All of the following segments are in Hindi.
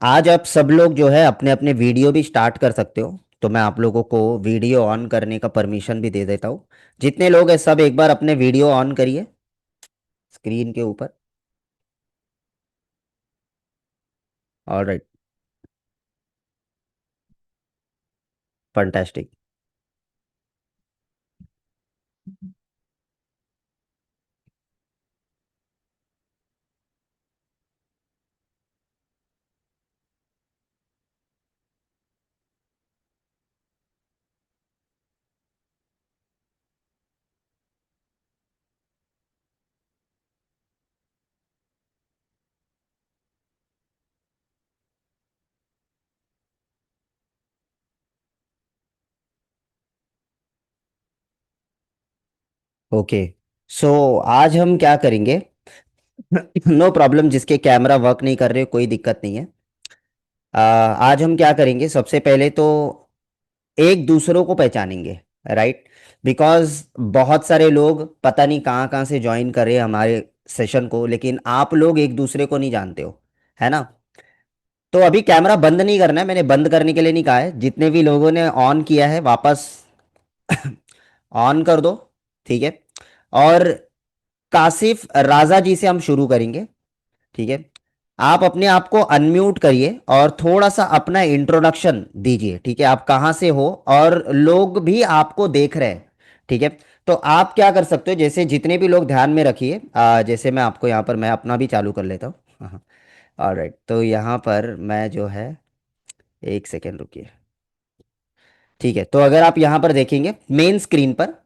आज आप सब लोग जो है अपने अपने वीडियो भी स्टार्ट कर सकते हो। तो मैं आप लोगों को वीडियो ऑन करने का परमिशन भी दे देता हूँ। जितने लोग हैं सब एक बार अपने वीडियो ऑन करिए स्क्रीन के ऊपर। ऑलराइट। फंटास्टिक। ओके। सो आज हम क्या करेंगे? नो प्रॉब्लम, जिसके कैमरा वर्क नहीं कर रहे कोई दिक्कत नहीं है। आज हम क्या करेंगे, सबसे पहले तो एक दूसरों को पहचानेंगे। राइट। बिकॉज बहुत सारे लोग पता नहीं कहाँ कहाँ से ज्वाइन कर रहे हैं हमारे सेशन को, लेकिन आप लोग एक दूसरे को नहीं जानते हो, है ना? तो अभी कैमरा बंद नहीं करना है, मैंने बंद करने के लिए नहीं कहा है। जितने भी लोगों ने ऑन किया है वापस ऑन कर दो। ठीक है। और कासिफ राजा जी से हम शुरू करेंगे। ठीक है। आप अपने आप को अनम्यूट करिए और थोड़ा सा अपना इंट्रोडक्शन दीजिए। ठीक है, आप कहाँ से हो और लोग भी आपको देख रहे हैं। ठीक है। तो आप क्या कर सकते हो, जैसे जितने भी लोग ध्यान में रखिए, जैसे मैं आपको यहाँ पर मैं अपना भी चालू कर लेता हूँ। ऑलराइट, तो यहाँ पर मैं जो है, एक सेकेंड रुकिए। ठीक है, तो अगर आप यहाँ पर देखेंगे मेन स्क्रीन पर,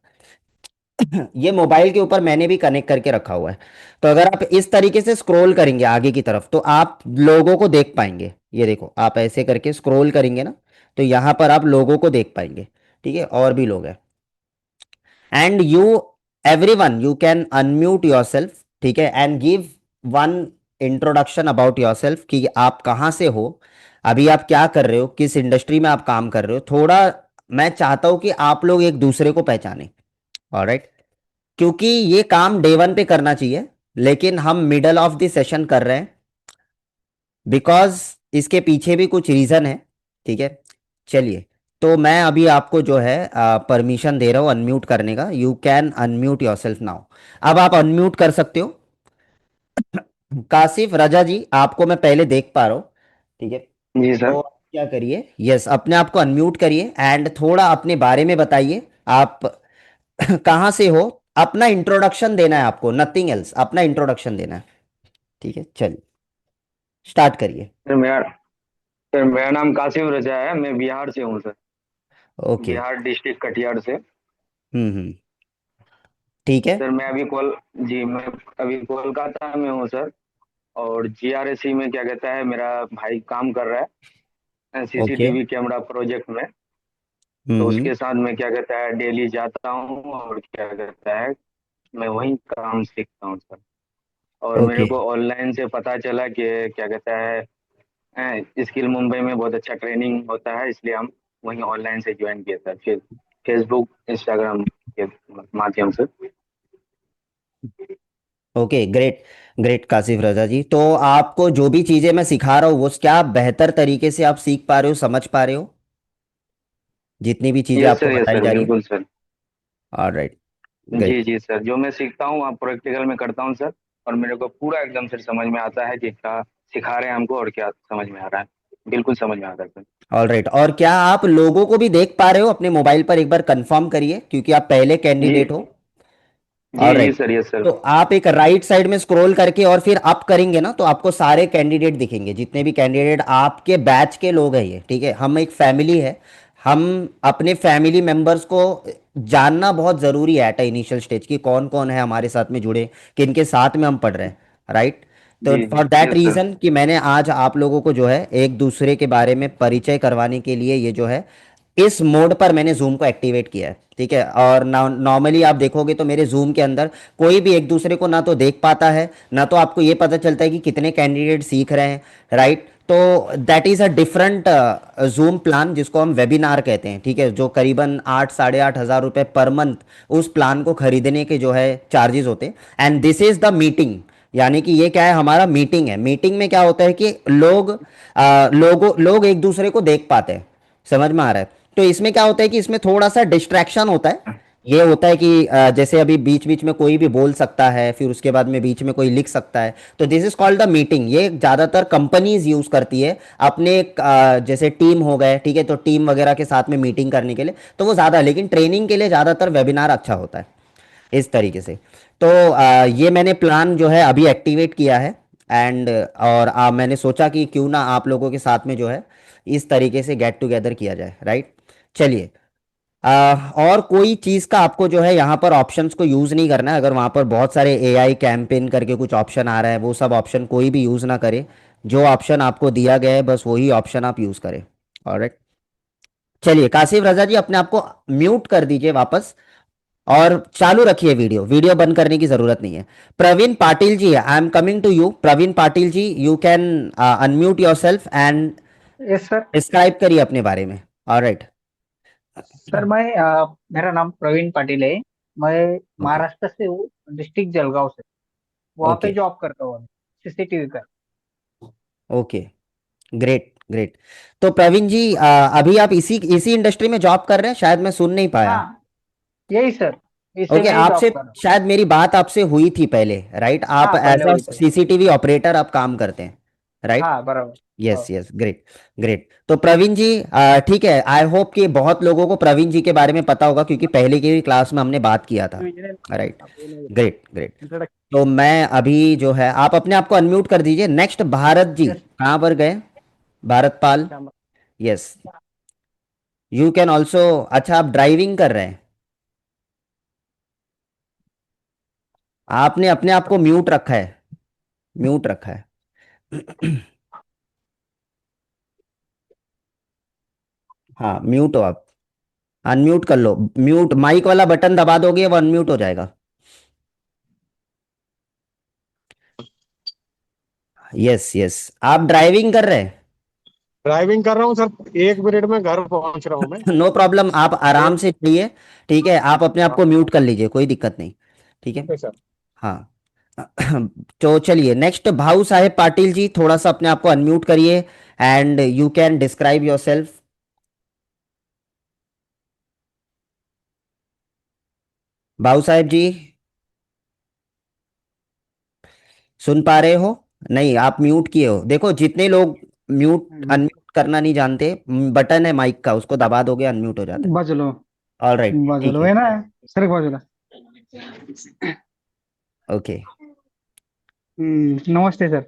ये मोबाइल के ऊपर मैंने भी कनेक्ट करके रखा हुआ है। तो अगर आप इस तरीके से स्क्रॉल करेंगे आगे की तरफ तो आप लोगों को देख पाएंगे। ये देखो, आप ऐसे करके स्क्रॉल करेंगे ना, तो यहाँ पर आप लोगों को देख पाएंगे। ठीक है, और भी लोग हैं। And you, everyone, you can unmute yourself. ठीक है, and give one introduction about yourself कि आप कहाँ से हो, अभी आप क्या कर रहे हो, किस इंडस्ट्री में आप काम कर रहे हो। थोड़ा मैं चाहता हूं कि आप लोग एक दूसरे को पहचानें। ऑलराइट। क्योंकि ये काम डे वन पे करना चाहिए, लेकिन हम मिडल ऑफ द सेशन कर रहे हैं, बिकॉज इसके पीछे भी कुछ रीजन है। ठीक है। चलिए, तो मैं अभी आपको जो है परमिशन दे रहा हूँ अनम्यूट करने का। You can unmute your self now. अब आप अनम्यूट कर सकते हो। कासिफ रजा जी, आपको मैं पहले देख पा रहा हूँ। ठीक है। जी सर। तो आप क्या करिए, यस, अपने आप को अनम्यूट करिए एंड थोड़ा अपने बारे में बताइए। आप कहाँ से हो, अपना इंट्रोडक्शन देना है आपको, नथिंग एल्स, अपना इंट्रोडक्शन देना है। ठीक है, चलिए स्टार्ट करिए। सर मेरा नाम कासिम रजा है। मैं बिहार से हूँ sir. Okay. Bihar district Katihar से। हम्म। ठीक है। सर मैं अभी कोलकाता में हूँ सर। और जीआरएसी में क्या कहता है, मेरा भाई काम कर रहा है ओके। सीसीटीवी कैमरा प्रोजेक्ट में। तो हम्म। उसके साथ मैं क्या कहता है डेली जाता हूँ और क्या कहता है मैं वहीं काम सीखता हूँ सर। और मेरे ओके। को ऑनलाइन से पता चला कि क्या कहता है स्किल मुंबई में बहुत अच्छा ट्रेनिंग होता है, इसलिए हम वहीं ऑनलाइन से ज्वाइन किया था, फिर फेसबुक इंस्टाग्राम के माध्यम से। Okay, great. ग्रेट कासिफ रजा जी, तो आपको जो भी चीज़ें मैं सिखा रहा हूँ वो क्या बेहतर तरीके से आप सीख पा रहे हो, समझ पा रहे हो, जितनी भी चीज़ें आपको यस बताई सर, जा रही है? बिल्कुल सर। ऑलराइट। जी ग्रेट। जी सर, जो मैं सीखता हूँ आप प्रैक्टिकल में करता हूँ सर। और मेरे को पूरा एकदम से समझ में आता है कि क्या सिखा रहे हैं हमको और क्या समझ में आ रहा है। बिल्कुल समझ में आता है सर। ऑलराइट, और क्या आप लोगों को भी देख पा रहे हो अपने मोबाइल पर? एक बार कंफर्म करिए क्योंकि आप पहले जी कैंडिडेट हो। जी ऑलराइट। Sir, yes sir. तो आप एक राइट साइड में स्क्रॉल करके और फिर अप करेंगे ना, तो आपको सारे कैंडिडेट दिखेंगे, जितने भी कैंडिडेट आपके बैच के लोग हैं ये। ठीक है, हम एक फैमिली है। हम अपने फैमिली मेंबर्स को जानना बहुत ज़रूरी है एट अ इनिशियल स्टेज की, कौन कौन है हमारे साथ में जुड़े, किनके साथ में हम पढ़ रहे हैं। राइट। तो जी जी, for that yes sir. Reason कि मैंने आज आप लोगों को जो है एक दूसरे के बारे में परिचय करवाने के लिए ये जो है इस मोड पर मैंने जूम को एक्टिवेट किया है। ठीक है, और नॉर्मली आप देखोगे तो मेरे जूम के अंदर कोई भी एक दूसरे को ना तो देख पाता है, ना तो आपको ये पता चलता है कि कितने कैंडिडेट सीख रहे हैं। राइट। तो that is a different zoom plan जिसको हम वेबिनार कहते हैं। ठीक है, जो करीबन 8 साढ़े 8 हज़ार रुपये पर मंथ उस प्लान को खरीदने के जो है चार्जेस होते हैं। And this is the meeting, यानी कि ये क्या है, हमारा मीटिंग है। मीटिंग में क्या होता है कि लोग एक दूसरे को देख पाते हैं। समझ में आ रहा है? तो इसमें क्या होता है कि इसमें थोड़ा सा डिस्ट्रैक्शन होता है। ये होता है कि जैसे अभी बीच बीच में कोई भी बोल सकता है, फिर उसके बाद में बीच में कोई लिख सकता है। तो this is called the meeting. ये ज़्यादातर कंपनीज यूज़ करती है अपने जैसे टीम हो गए, ठीक है, तो टीम वगैरह के साथ में मीटिंग करने के लिए तो वो ज़्यादा, लेकिन ट्रेनिंग के लिए ज़्यादातर वेबिनार अच्छा होता है इस तरीके से। तो ये मैंने प्लान जो है अभी एक्टिवेट किया है। एंड और मैंने सोचा कि क्यों ना आप लोगों के साथ में जो है इस तरीके से गेट टुगेदर किया जाए, राइट? चलिए। और कोई चीज़ का आपको जो है यहाँ पर ऑप्शंस को यूज़ नहीं करना है। अगर वहाँ पर बहुत सारे एआई कैंपेन करके कुछ ऑप्शन आ रहा है, वो सब ऑप्शन कोई भी यूज़ ना करें। जो ऑप्शन आपको दिया गया है बस वही ऑप्शन आप यूज़ करें। ऑलराइट। चलिए काशिफ रजा जी, अपने आप को म्यूट कर दीजिए वापस और चालू रखिए वीडियो। वीडियो बंद करने की जरूरत नहीं है। Praveen Patil ji, I am coming to you. Praveen Patil ji, you can unmute yourself and yes sir. Describe करिए अपने बारे में। ऑलराइट। सर मैं मेरा नाम प्रवीण पाटिल है। मैं ओके। महाराष्ट्र से हूँ, डिस्ट्रिक्ट जलगांव से। वहाँ पे ओके। जॉब करता हूँ, सीसीटीवी का। ओके। Great great. तो प्रवीण जी, अभी आप इसी इसी इंडस्ट्री में जॉब कर रहे हैं? शायद मैं सुन नहीं पाया। हाँ, यही सर, इसे ओके, में ही जॉब आपसे कर रहा हूँ। शायद मेरी बात आपसे हुई थी पहले, राइट? आप हाँ, एज पहले अ हुई थी। सीसीटीवी ऑपरेटर आप काम करते हैं, राइट? हाँ, बराबर। यस हाँ। Yes, great great. तो प्रवीण जी, ठीक है, आई होप कि बहुत लोगों को प्रवीण जी के बारे में पता होगा क्योंकि पहले की क्लास में हमने बात किया था, राइट? Great great. तो मैं अभी जो है, आप अपने आप को अनम्यूट कर दीजिए। Next Bharat ji, yes. कहाँ पर गए? Bharat Pal. Yes, you can also. अच्छा, आप ड्राइविंग कर रहे हैं? आपने अपने आप को म्यूट रखा है, म्यूट रखा है। हाँ, म्यूट हो आप। अनम्यूट कर लो। म्यूट माइक वाला बटन दबा दोगे वो अनम्यूट हो जाएगा। Yes yes. आप ड्राइविंग कर रहे हैं? ड्राइविंग कर रहा हूँ सर, 1 मिनट में घर पहुंच रहा हूँ मैं। नो प्रॉब्लम, आप आराम एक से जाइए। ठीक है, आप अपने आप हाँ, को म्यूट कर लीजिए, कोई दिक्कत नहीं। ठीक है। Okay sir. हाँ। तो चलिए, नेक्स्ट भाऊ साहेब पाटिल जी, थोड़ा सा अपने आप को अनम्यूट करिए and you can describe your self. भाऊ साहेब जी, सुन पा रहे हो? नहीं, आप म्यूट किए हो। देखो, जितने लोग म्यूट अनम्यूट करना नहीं जानते, बटन है माइक का, उसको दबा दोगे अनम्यूट हो जाता है। बाजूलो, ऑल राइट, ठीक बाजूलो है। है ना। सर बाजूला। ओके। नमस्ते सर।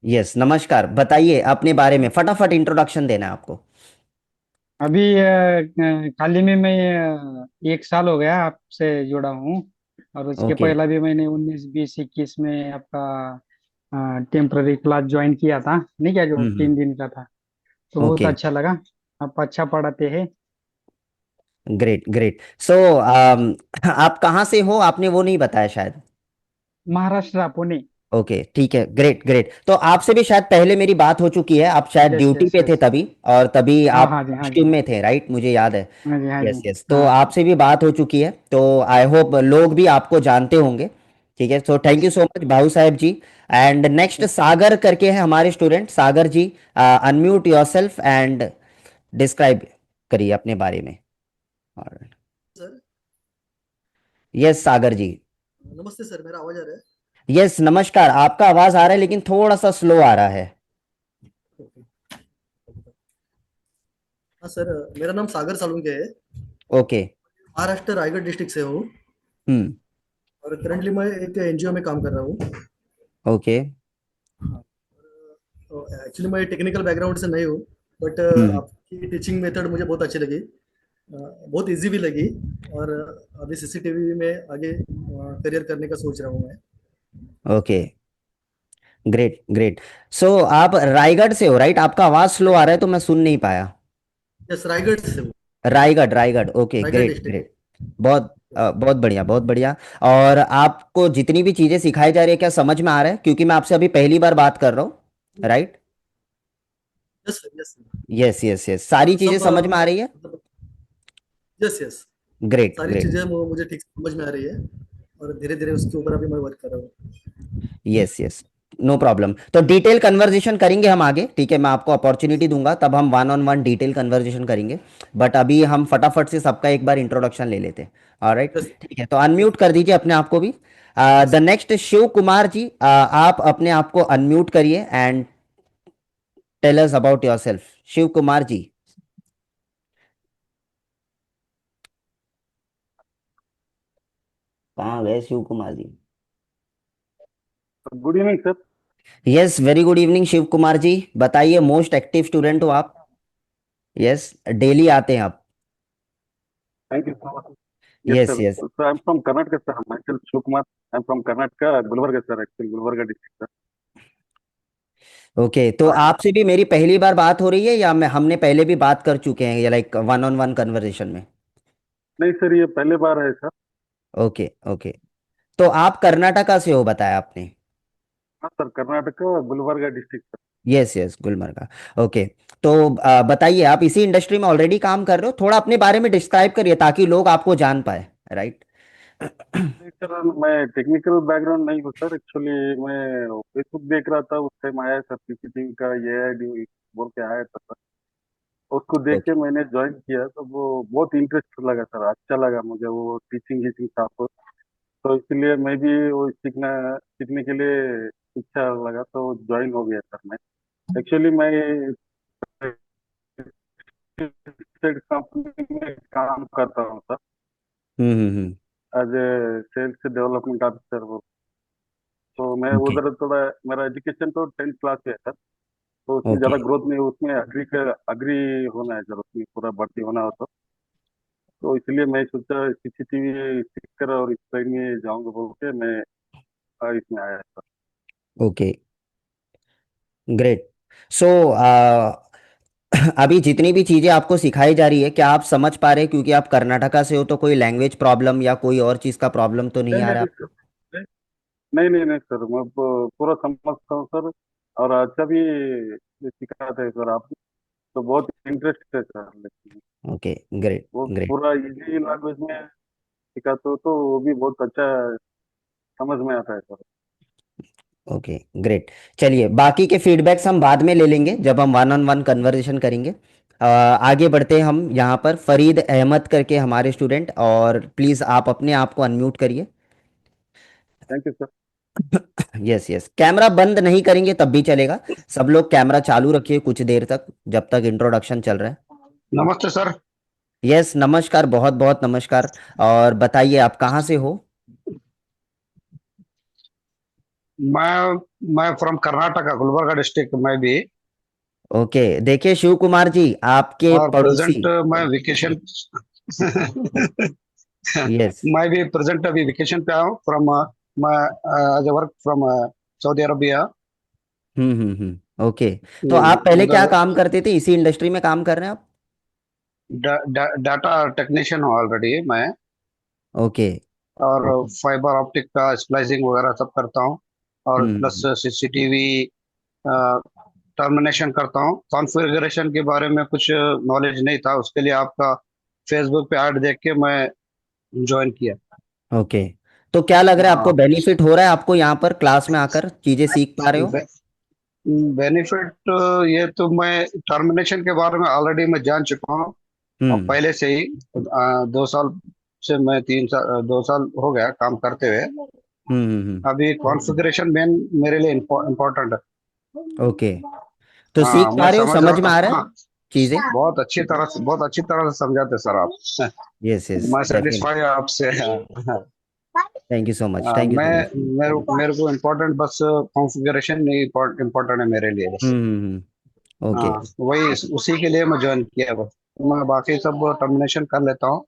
यस, नमस्कार। बताइए अपने बारे में, फटाफट इंट्रोडक्शन देना है आपको। अभी हाल ही में मैं 1 साल हो गया आपसे जुड़ा हूँ। और उसके ओके। पहला भी मैंने 19 20 21 में आपका टेम्पररी क्लास ज्वाइन किया था, नहीं क्या, जो हम्म। 3 दिन का था। तो बहुत ओके। अच्छा लगा। आप अच्छा पढ़ाते हैं। Great great. सो आप कहाँ से हो? आपने वो नहीं बताया शायद। महाराष्ट्र पुणे। ओके, ठीक है, ग्रेट ग्रेट। तो आपसे भी शायद पहले मेरी बात हो चुकी है, आप शायद यस ड्यूटी यस पे थे यस। तभी, और तभी हाँ आप हाँ जी, हाँ जी। कॉस्ट्यूम में थे, राइट? मुझे याद है। हाँ जी, हाँ यस जी। यस, तो हाँ। आपसे भी बात हो चुकी है, तो आई होप लोग भी आपको जानते होंगे। ठीक है, so thank you yes so much Bhau Sahab ji. And next yes. Sagar करके है हमारे student, Sagar ji. Unmute yourself and describe करिए अपने बारे में। सर। यस सागर जी। नमस्ते सर, मेरा आवाज आ रहा है? यस, नमस्कार। आपका आवाज आ रहा है लेकिन थोड़ा सा स्लो आ रहा है। ओके। हाँ सर, मेरा नाम सागर सालुंके है। ओके। महाराष्ट्र रायगढ़ डिस्ट्रिक्ट से हूँ। हम्म। और करंटली मैं एक एनजीओ में काम कर रहा हूँ। ओके। हाँ। तो एक्चुअली मैं टेक्निकल बैकग्राउंड से नहीं हूँ, बट हम्म। आपकी टीचिंग मेथड मुझे बहुत अच्छी लगी। बहुत इजी भी लगी। और अभी सीसीटीवी में आगे करियर करने का सोच रहा हूँ मैं। ओके। Great great. सो आप रायगढ़ से हो, राइट? आपका आवाज स्लो आ रहा है तो मैं सुन नहीं पाया। यस, रायगढ़ से हूँ। Raigarh, Raigarh, okay, Raigarh great district. Great. बहुत बहुत बढ़िया, बहुत बढ़िया। और आपको जितनी भी चीजें सिखाई जा रही है क्या समझ में आ रहा है? क्योंकि मैं आपसे अभी पहली बार बात कर रहा हूँ, right? Yes sir, yes sir. Yes yes yes, सारी चीजें सब समझ में आ रही है। मतलब, यस यस, ग्रेट सारी ग्रेट। चीज़ें मुझे ठीक समझ में आ रही है। और धीरे धीरे उसके ऊपर अभी मैं वर्क कर रहा हूँ। Yes yes, no problem. तो डिटेल कन्वर्जेशन करेंगे हम आगे, ठीक है, मैं आपको अपॉर्चुनिटी दूंगा तब हम one on one detail conversation करेंगे। बट अभी हम फटाफट से सबका एक बार इंट्रोडक्शन ले लेते हैं। Alright, yes. ठीक है, तो अनम्यूट कर दीजिए अपने आप को भी। The yes. Next Shiv Kumar ji, आप अपने आप को अनम्यूट करिए and tell us about yourself. Shiv Kumar ji. कहाँ गए Shiv Kumar ji? Good evening sir. Yes, very good evening Shiv Kumar ji. बताइए, मोस्ट एक्टिव स्टूडेंट हो आप। यस, डेली आते हैं आप। Thank you so much. Yes yes sir, yes. Sir I am from Karnataka sir, myself Shiv Kumar, I am from Karnataka, Gulbarga sir, actually Gulbarga district okay, तो सर। आपसे भी मेरी पहली बार बात हो रही है या मैं हमने पहले भी बात कर चुके हैं, या like one on one conversation में? नहीं सर, ये पहले बार है सर। Okay okay. तो आप कर्नाटका से हो बताया आपने? हाँ sir, Karnataka Gulbarga district sir. Yes yes, Gulmarga. Okay. तो बताइए, आप इसी इंडस्ट्री में ऑलरेडी काम कर रहे हो? थोड़ा अपने बारे में डिस्क्राइब करिए ताकि लोग आपको जान पाए, राइट? नहीं सर, मैं टेक्निकल बैकग्राउंड नहीं हूँ सर, एक्चुअली मैं फेसबुक देख रहा था, उस टाइम आया सर सीसीटीवी का ये आईडी बोल के आया था सर। उसको देख के ओके मैंने ज्वाइन किया तो वो बहुत इंटरेस्ट लगा सर, अच्छा लगा मुझे वो टीचिंग हीचिंग था। तो इसलिए मैं भी वो सीखने के लिए इच्छा लगा तो ज्वाइन हो गया सर मैं। एक्चुअली मैं कंपनी में काम करता हूँ sir, hmm. As a sales development officer वो। तो मैं ओके उधर थोड़ा, मेरा एजुकेशन तो 10th क्लास से है सर। तो उसमें ओके ज़्यादा ग्रोथ नहीं, उसमें अग्री होना है सर, उसमें पूरा भर्ती होना हो तो इसलिए मैं सोचा सीसीटीवी सीख कर और इस लाइन में जाऊंगा बोल के मैं इसमें आया सर। Okay, great. सो अभी जितनी भी चीज़ें आपको सिखाई जा रही है, क्या आप समझ पा रहे हैं? क्योंकि आप कर्नाटका से हो तो कोई लैंग्वेज प्रॉब्लम या कोई और चीज़ का प्रॉब्लम तो नहीं नहीं आ नहीं रहा नहीं आपको? सर, नहीं नहीं नहीं सर, मैं पूरा समझता हूँ सर। और अच्छा भी सिखाते हैं सर आप, तो बहुत इंटरेस्ट है सर, लेकिन ओके, ग्रेट वो ग्रेट। पूरा इजी लैंग्वेज में सिखाते हो तो वो भी बहुत अच्छा समझ में आता है सर। Okay, great. चलिए, बाकी के फीडबैक्स हम बाद में ले लेंगे जब हम वन ऑन वन कन्वर्सेशन करेंगे। आगे बढ़ते हैं हम। यहाँ पर फरीद अहमद करके हमारे स्टूडेंट, और प्लीज़ आप अपने आप को अनम्यूट करिए। Thank you sir. Yes yes, camera बंद नहीं करेंगे तब भी चलेगा। सब लोग कैमरा चालू रखिए कुछ देर तक, जब तक इंट्रोडक्शन चल रहा है। नमस्ते सर। यस, नमस्कार, बहुत बहुत नमस्कार। और बताइए, आप कहाँ से हो? मैं फ्रॉम कर्नाटका, गुलबर्गा डिस्ट्रिक्ट में भी। ओके, देखिए शिव कुमार जी, आपके और पड़ोसी। प्रेजेंट मैं वेकेशन यस। मैं भी प्रेजेंट अभी वेकेशन पे आया हूँ फ्रॉम, मैं as work from Saudi Arabia. Okay, तो आप पहले क्या उधर काम करते थे? इसी इंडस्ट्री में काम कर रहे हैं आप? डाटा टेक्नीशियन हूँ ऑलरेडी मैं। ओके और ओके। फाइबर ऑप्टिक का स्प्लाइसिंग वगैरह सब करता हूँ। और प्लस हम्म। सीसीटीवी टर्मिनेशन करता हूँ। कॉन्फ़िगरेशन के बारे में कुछ नॉलेज नहीं था, उसके लिए आपका फेसबुक पे ऐड देख के मैं ज्वाइन किया। ओके, तो क्या लग रहा है आपको? हाँ। बेनिफिट हो रहा है आपको यहाँ पर क्लास में आकर? चीजें सीख पा रहे हो? बेनिफिट ये तो मैं टर्मिनेशन के बारे में ऑलरेडी मैं जान चुका हूँ। और हम्म पहले से ही 2 साल से, मैं 3 साल 2 साल हो गया काम करते हुए। हम्म। अभी कॉन्फ़िगरेशन मेन मेरे लिए इम्पोर्टेंट है। ओके, तो सीख हाँ, पा मैं रहे हो? समझ समझ में रहा आ रहा है हूँ। चीजें? बहुत अच्छी तरह से समझाते सर आप। यस यस, मैं डेफिनेटली। सेटिस्फाई आपसे। हाँ। थैंक यू सो मच, हाँ, थैंक यू सो मच। मेरे को इम्पोर्टेंट बस कॉन्फ़िगरेशन नहीं, इम्पोर्टेंट है मेरे लिए बस। ओके हाँ, वही उसी के लिए मैं ज्वाइन किया बस। मैं बाकी सब टर्मिनेशन कर लेता हूँ,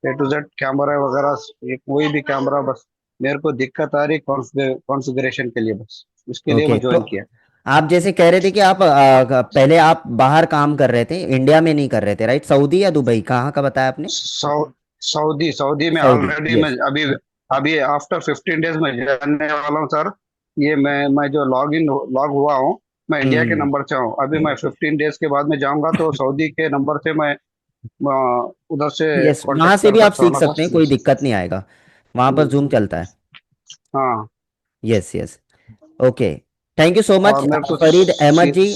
A to Z कैमरा वगैरह, ये कोई भी कैमरा, बस मेरे को दिक्कत आ रही कॉन्फ़िगरेशन के लिए, बस उसके लिए ओके। मैं तो ज्वाइन किया। आप जैसे कह रहे थे कि आप पहले आप बाहर काम कर रहे थे, इंडिया में नहीं कर रहे थे, राइट? सऊदी या दुबई, कहाँ का बताया आपने? सौ सऊदी सऊदी में सऊदी, ऑलरेडी मैं यस। अभी अभी आफ्टर 15 डेज में जाने वाला हूँ सर। ये मैं जो लॉग हुआ हूँ, मैं इंडिया के हम्म। नंबर से हूँ। अभी मैं 15 डेज के बाद में जाऊंगा तो सऊदी के नंबर से मैं उधर से यस, वहां कांटेक्ट से कर भी आप सकता हूँ सीख ना सकते हैं, कोई सर। दिक्कत नहीं आएगा। वहां पर जूम चलता है। हाँ। Yes yes. Okay, thank you so much और मेरे को फरीद अहमद जी।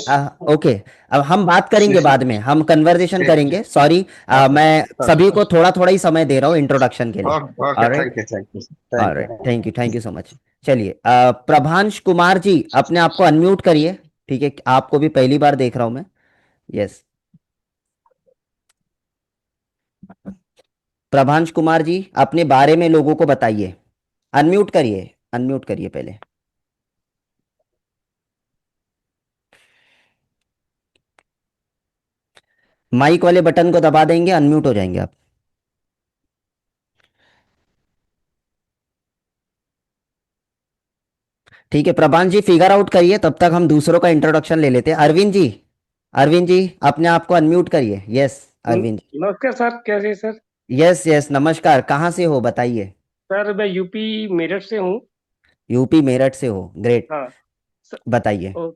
ओके, अब हम बात करेंगे बाद में, हम कन्वर्जेशन करेंगे। सॉरी, मैं सभी को थोड़ा थोड़ा ही समय दे रहा हूँ इंट्रोडक्शन के लिए। Okay, alright, thank you, thank you, thank alright, you. Thank you so much. चलिए, प्रभांश कुमार जी, अपने आप को अनम्यूट करिए। ठीक है, आपको भी पहली बार देख रहा हूँ मैं। यस, प्रभांश कुमार जी, अपने बारे में लोगों को बताइए। अनम्यूट करिए, अनम्यूट करिए पहले। माइक वाले बटन को दबा देंगे, अनम्यूट हो जाएंगे आप। ठीक है, प्रभांश जी फिगर आउट करिए, तब तक हम दूसरों का इंट्रोडक्शन ले लेते हैं। अरविंद जी, अरविंद जी अपने आप को अनम्यूट करिए। यस, अरविंद जी। नमस्कार सर, कैसे हैं सर? यस यस, नमस्कार, कहाँ से हो बताइए। सर मैं यूपी मेरठ से हूँ। यूपी मेरठ से हो, ग्रेट, हाँ। स, बताइए। और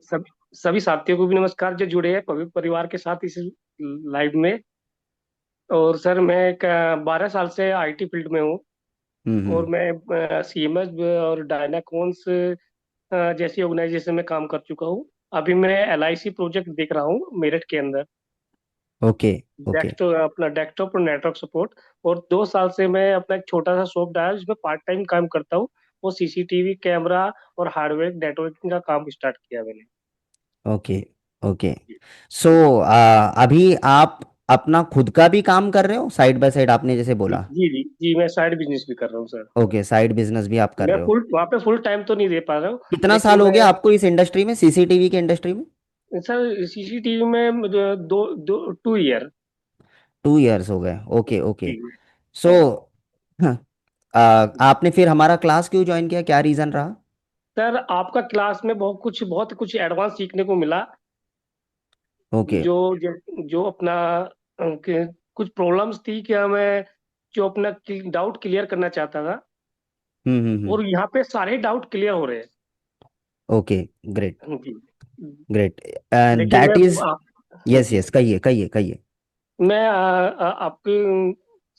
सभी साथियों को भी नमस्कार जो जुड़े हैं पवित्र परिवार के साथ इस लाइव में। और सर मैं 12 साल से आईटी फील्ड में हूँ। और हम्म। मैं सीएमएस और डायनाकोन्स जैसी ऑर्गेनाइजेशन में काम कर चुका हूँ। अभी मैं एलआईसी प्रोजेक्ट देख रहा हूँ मेरठ के अंदर। ओके ओके डेस्कटॉप और नेटवर्क सपोर्ट। और 2 साल से मैं अपना एक छोटा सा शॉप डाला जिसमें पार्ट टाइम काम करता हूँ। वो सीसीटीवी कैमरा और हार्डवेयर नेटवर्किंग का काम स्टार्ट किया मैंने। Okay okay. जी। सो जी। अभी आप अपना खुद का भी काम कर रहे हो साइड बाय साइड, आपने जैसे जी बोला। जी जी जी, मैं साइड बिजनेस भी कर रहा हूँ सर। ओके, साइड बिजनेस भी आप कर मैं रहे हो। फुल वहाँ पे फुल टाइम तो नहीं दे पा रहा हूँ। कितना लेकिन साल हो मैं गया आपको इस इंडस्ट्री में, सीसीटीवी के इंडस्ट्री में? सर सीसीटीवी में मुझे दो दो 2 ईयर। 2 इयर्स हो गए, ओके ओके। जी। सो आपने फिर हमारा क्लास क्यों ज्वाइन किया, क्या रीज़न रहा? सर आपका क्लास में बहुत कुछ एडवांस सीखने को मिला। ओके। जो जो, जो अपना कुछ प्रॉब्लम्स थी कि हमें जो अपना डाउट क्लियर करना चाहता था। हम्म। और यहाँ पे सारे डाउट क्लियर हो रहे हैं। Okay, great ji. ग्रेट, लेकिन that is, yes ji, yes, कहिए कहिए कहिए। मैं आपके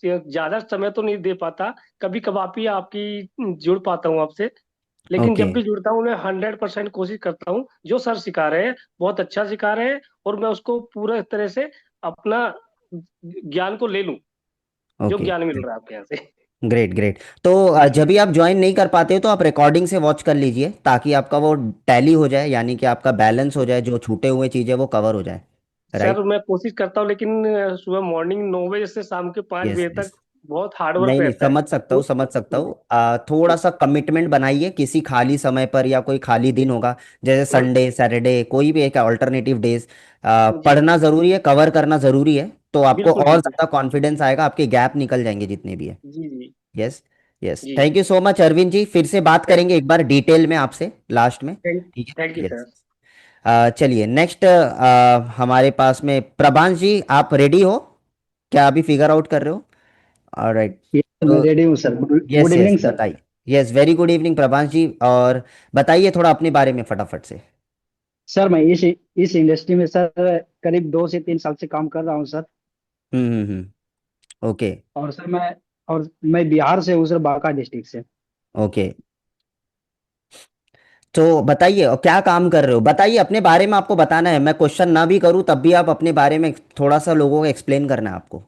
से ज्यादा समय तो नहीं दे पाता। कभी कभार आपकी जुड़ पाता हूँ आपसे। लेकिन ओके जब भी जुड़ता हूँ मैं 100% कोशिश करता हूँ जो सर सिखा रहे हैं बहुत अच्छा सिखा रहे हैं। और मैं उसको पूरा तरह से अपना ज्ञान को ले लूं जो ओके, ज्ञान मिल रहा है आपके यहाँ से। Great great. तो जब जी भी आप ज्वाइन नहीं कर पाते हो तो आप रिकॉर्डिंग से वॉच कर लीजिए, ताकि आपका वो टैली हो जाए, यानी कि आपका बैलेंस हो जाए, जो छूटे हुए चीज़ें वो कवर हो जाए। Sir, right. मैं कोशिश करता हूँ लेकिन सुबह मॉर्निंग 9 बजे से शाम के 5 बजे तक यस, बहुत हार्ड वर्क नहीं नहीं, रहता है। समझ सकता हूँ तो समझ सकता हूँ। थोड़ा सा कमिटमेंट बनाइए किसी खाली समय पर, या कोई खाली दिन होगा जैसे और संडे सैटरडे, कोई भी एक अल्टरनेटिव डेज। जी, पढ़ना ज़रूरी है, कवर करना ज़रूरी है, तो आपको बिल्कुल और बिल्कुल। ज़्यादा कॉन्फिडेंस आएगा, आपके गैप निकल जाएंगे जितने भी है। जी जी यस यस, जी। Thank you so much Arvind ji, फिर से बात थैंक करेंगे एक बार डिटेल में आपसे लास्ट में। थैंक ठीक थैंक यू है, यस। सर। चलिए नेक्स्ट, हमारे पास में प्रभांश जी, आप रेडी हो क्या, अभी फिगर आउट कर रहे हो? ऑलराइट। ये मैं तो रेडी हूँ sir. Good yes yes, evening sir. बताइए। Yes, very good evening Prabhansh जी, और बताइए थोड़ा अपने बारे में फटाफट से। सर मैं इस इंडस्ट्री में सर करीब 2 से 3 साल से काम कर रहा हूँ सर। ओके और सर मैं बिहार से हूँ सर, बांका डिस्ट्रिक्ट से। ओके। तो बताइए, और क्या काम कर रहे हो, बताइए अपने बारे में, आपको बताना है, मैं क्वेश्चन ना भी करूं तब भी आप अपने बारे में थोड़ा सा लोगों को एक्सप्लेन करना है आपको।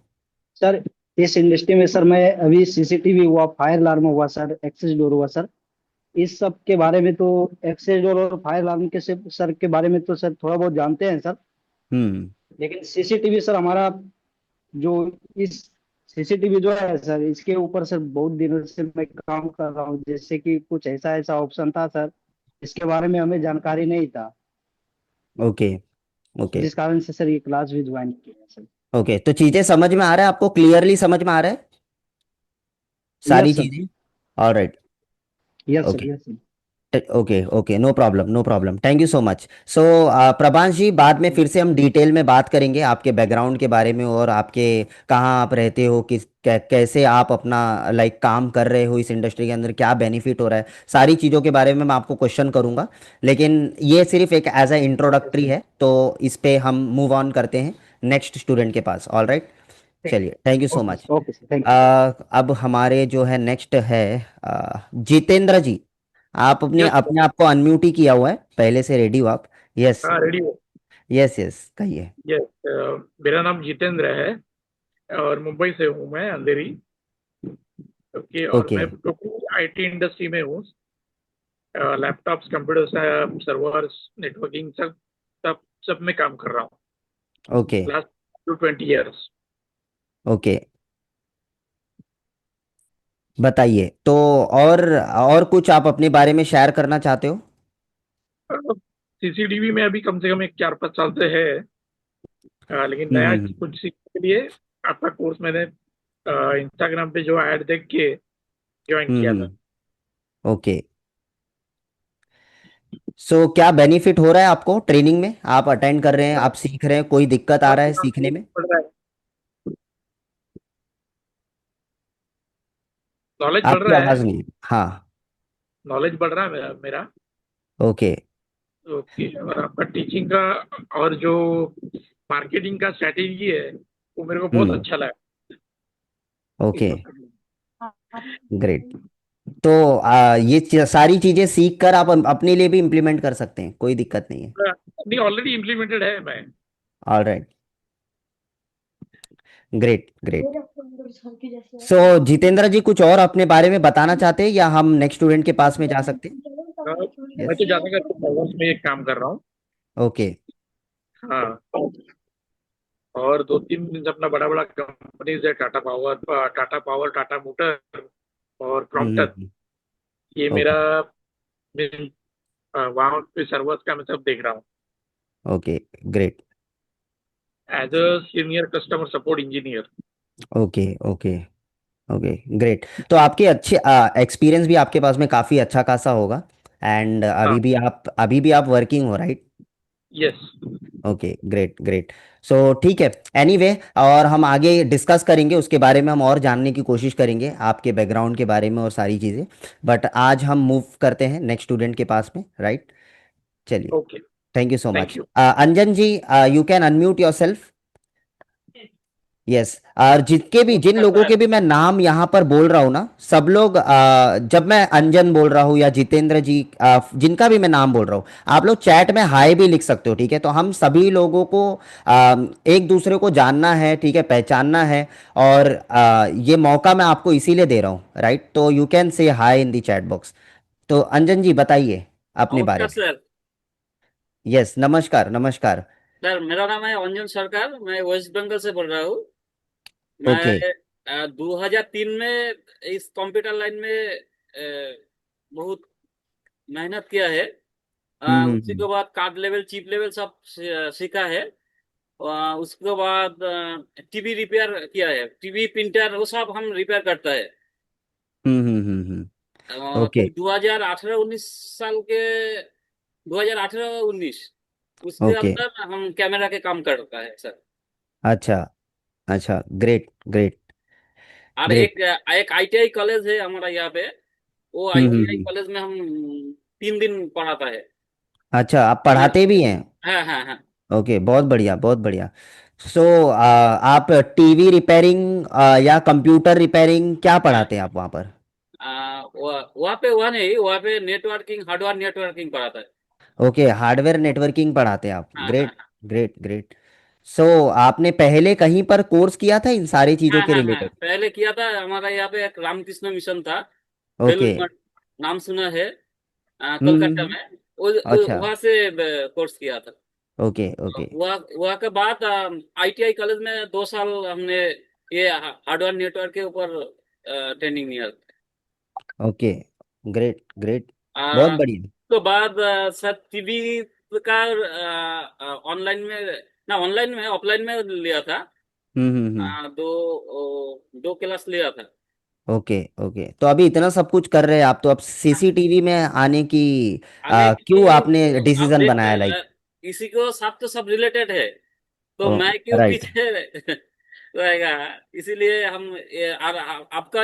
सर इस इंडस्ट्री में सर मैं अभी सीसीटीवी हुआ, फायर अलार्म हुआ सर, एक्सेस डोर हुआ सर, इस सब के बारे में तो एक्सेस डोर और फायर अलार्म के सर के बारे में तो सर थोड़ा बहुत जानते हैं सर। हम्म। लेकिन सीसीटीवी सर हमारा जो इस सीसीटीवी जो है सर, इसके ऊपर सर बहुत दिनों से मैं काम कर रहा हूँ। जैसे कि कुछ ऐसा ऐसा ऑप्शन था सर, इसके बारे में हमें जानकारी नहीं था, ओके ओके जिस कारण से सर ये क्लास भी ज्वाइन किया है सर। ओके। तो चीजें समझ में आ रहा है आपको, क्लियरली समझ में आ रहा है सारी यस सर। चीजें? Alright. Yes sir. Okay yes sir. Okay okay, no problem no problem, thank you so much. So Prabhansh ji, बाद में फिर से हम डिटेल में बात करेंगे आपके बैकग्राउंड के बारे में, और आपके कहाँ आप रहते हो, कैसे आप अपना लाइक काम कर रहे हो इस इंडस्ट्री के अंदर, क्या बेनिफिट हो रहा है, सारी चीज़ों के बारे में मैं आपको क्वेश्चन करूंगा। लेकिन ये सिर्फ एक एज अ इंट्रोडक्टरी है, तो इस पे हम मूव ऑन करते हैं नेक्स्ट स्टूडेंट के पास। ऑल राइट, चलिए, thank you so okay much. Okay sir, thank you. अब हमारे जो है नेक्स्ट है जितेंद्र जी, आप अपने यस अपने आप को अनम्यूट ही किया हुआ है, पहले से रेडी हो आप? यस। हाँ, रेडी हो। यस यस, कहिए। यस, मेरा नाम जितेंद्र है और मुंबई से हूँ मैं, अंधेरी। ओके, और ओके मैं टोटली आईटी इंडस्ट्री में हूँ। लैपटॉप्स, कंप्यूटर, सर्वर्स, नेटवर्किंग, सब सब सब में काम कर रहा हूँ ओके लास्ट 20 years। ओके, बताइए तो। और कुछ आप अपने बारे में शेयर करना चाहते हो? सीसीटीवी में अभी कम से कम एक 4-5 साल से है। लेकिन नया हम्म। कुछ सीखने के लिए आपका कोर्स मैंने इंस्टाग्राम पे जो ऐड देख के ज्वाइन किया था। ओके। सो क्या बेनिफिट हो रहा है आपको ट्रेनिंग में? आप अटेंड कर रहे हैं, आप सीख रहे हैं, कोई दिक्कत आ हाँ, रहा है हाँ, सीखने में? नॉलेज बढ़ आपकी रहा है। आवाज नहीं। हाँ। नॉलेज बढ़ रहा है मेरा। ओके ओके, और आपका टीचिंग का और जो मार्केटिंग का स्ट्रेटेजी है वो मेरे को बहुत हम्म। अच्छा लगा इस ओके, वक्त। ग्रेट। तो सारी चीजें सीख कर आप अपने लिए भी इम्प्लीमेंट कर सकते हैं, कोई दिक्कत नहीं है। अभी ऑलरेडी इम्प्लीमेंटेड है मैं। All right, great great. So Jitendra ji, कुछ और अपने बारे में बताना चाहते हैं या हम नेक्स्ट स्टूडेंट के पास में जा सकते हैं? मैं यस। तो ज्यादातर फाइनेंस में एक काम कर रहा हूँ। ओके। हाँ, और 2-3 अपना बड़ा बड़ा कंपनीज है, टाटा पावर, टाटा मोटर और क्रॉम्पटन। हम्म। ये मेरा ओके वहाँ पे सर्वर्स का मैं सब देख रहा हूँ okay, great. As a senior customer support engineer. Okay okay okay, great. तो आपके अच्छे एक्सपीरियंस भी आपके पास में काफ़ी अच्छा खासा होगा। एंड हाँ, अभी भी आप वर्किंग हो, right? Yes. Okay, great great. So ठीक है, एनीवे और हम आगे डिस्कस करेंगे उसके बारे में, हम और जानने की कोशिश करेंगे आपके बैकग्राउंड के बारे में और सारी चीज़ें। बट आज हम मूव करते हैं नेक्स्ट स्टूडेंट के पास में, राइट? चलिए, okay, thank you so thank much. You. Anjan ji, you can unmute yourself. Yes. और जिन नमस्कार लोगों के सर। भी मैं नाम यहाँ पर बोल रहा हूँ ना, सब लोग जब मैं अंजन बोल रहा हूँ या जितेंद्र जी, जिनका भी मैं नाम बोल रहा हूँ, आप लोग चैट में हाय भी लिख सकते हो, ठीक है? तो हम सभी लोगों को एक दूसरे को जानना है, ठीक है, पहचानना है। और ये मौका मैं आपको इसीलिए दे रहा हूँ, राइट? तो you can say hi in the chat box. तो अंजन जी, बताइए अपने बारे नमस्कार में। सर। यस, नमस्कार नमस्कार। सर, मेरा नाम है अंजन सरकार, मैं वेस्ट बंगाल से बोल रहा हूँ। ओके। मैं 2003 में इस कंप्यूटर लाइन में बहुत मेहनत किया है। उसी के हम्म। बाद कार्ड लेवल, चिप लेवल सब सीखा है। उसके बाद टीवी रिपेयर किया है, टीवी प्रिंटर वो सब हम रिपेयर करता है। ओके कोई 2018-19 साल के, 2018-19 उसके ओके, अंदर हम कैमरा के काम करता है सर। अच्छा अच्छा, ग्रेट ग्रेट और ग्रेट। एक एक आईटीआई कॉलेज है हमारा यहाँ पे। वो आईटीआई कॉलेज में हम 3 दिन पढ़ाता है। अच्छा, आप हमें, पढ़ाते भी हैं? हाँ हाँ हाँ। ओके, बहुत बढ़िया बहुत बढ़िया। सो आप टीवी रिपेयरिंग या कंप्यूटर रिपेयरिंग क्या हाँ, पढ़ाते हैं आप वहाँ पर? वहाँ पे वहाँ नहीं, वहाँ पे नेटवर्किंग, हार्डवेयर नेटवर्किंग पढ़ाता है। ओके, हार्डवेयर नेटवर्किंग पढ़ाते हैं आप, हाँ हाँ ग्रेट ग्रेट ग्रेट। सो आपने पहले कहीं पर कोर्स किया था इन सारी चीज़ों हाँ के हाँ हाँ, रिलेटेड? पहले किया था। हमारा यहाँ पे एक रामकृष्ण मिशन था, ओके। बेलूर मठ, नाम सुना है? कोलकाता हम्म। में अच्छा। वहाँ से कोर्स किया था। ओके ओके वहाँ वहाँ के बाद आईटीआई कॉलेज में 2 साल हमने ये हार्डवेयर नेटवर्क के ऊपर ट्रेनिंग लिया। ओके, ग्रेट ग्रेट, बहुत आ, बढ़िया। तो बाद सर टीवी का ऑनलाइन में, ना ऑनलाइन में, ऑफलाइन में लिया था। हम्म। दो क्लास लिया था। ओके ओके, तो अभी इतना सब कुछ कर रहे हैं आप, तो अब सीसीटीवी में आने की आने के क्यों लिए आपने तो आप डिसीजन देख बनाया, लाइक? इसी को साथ तो सब रिलेटेड है, तो मैं क्यों राइट। पीछे रहेगा। इसीलिए हम आपका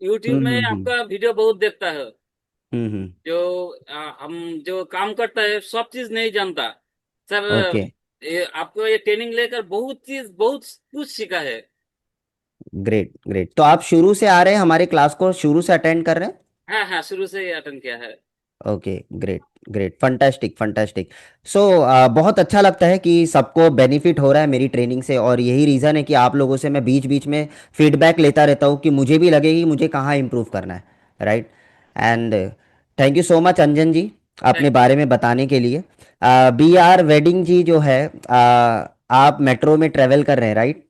यूट्यूब में हम्म। आपका वीडियो बहुत देखता है। हम्म। जो हम जो काम करता है सब चीज नहीं जानता सर। ओके, आपको ये ट्रेनिंग लेकर बहुत चीज, बहुत कुछ सीखा है। Great great. तो आप शुरू से आ रहे हैं हमारे क्लास को, शुरू से अटेंड कर रहे हैं? हाँ हाँ, शुरू से ही अटेंड किया है। Okay, great great, fantastic fantastic. So बहुत अच्छा लगता है कि सबको बेनिफिट हो रहा है मेरी ट्रेनिंग से, और यही रीज़न है कि आप लोगों से मैं बीच बीच में फीडबैक लेता रहता हूँ कि मुझे भी लगे कि मुझे कहाँ इम्प्रूव करना है, right. And thank you so much Anjan ji अपने बारे में बताने के लिए। बी आर वेडिंग जी जो है, आप मेट्रो में ट्रेवल कर रहे हैं, राइट?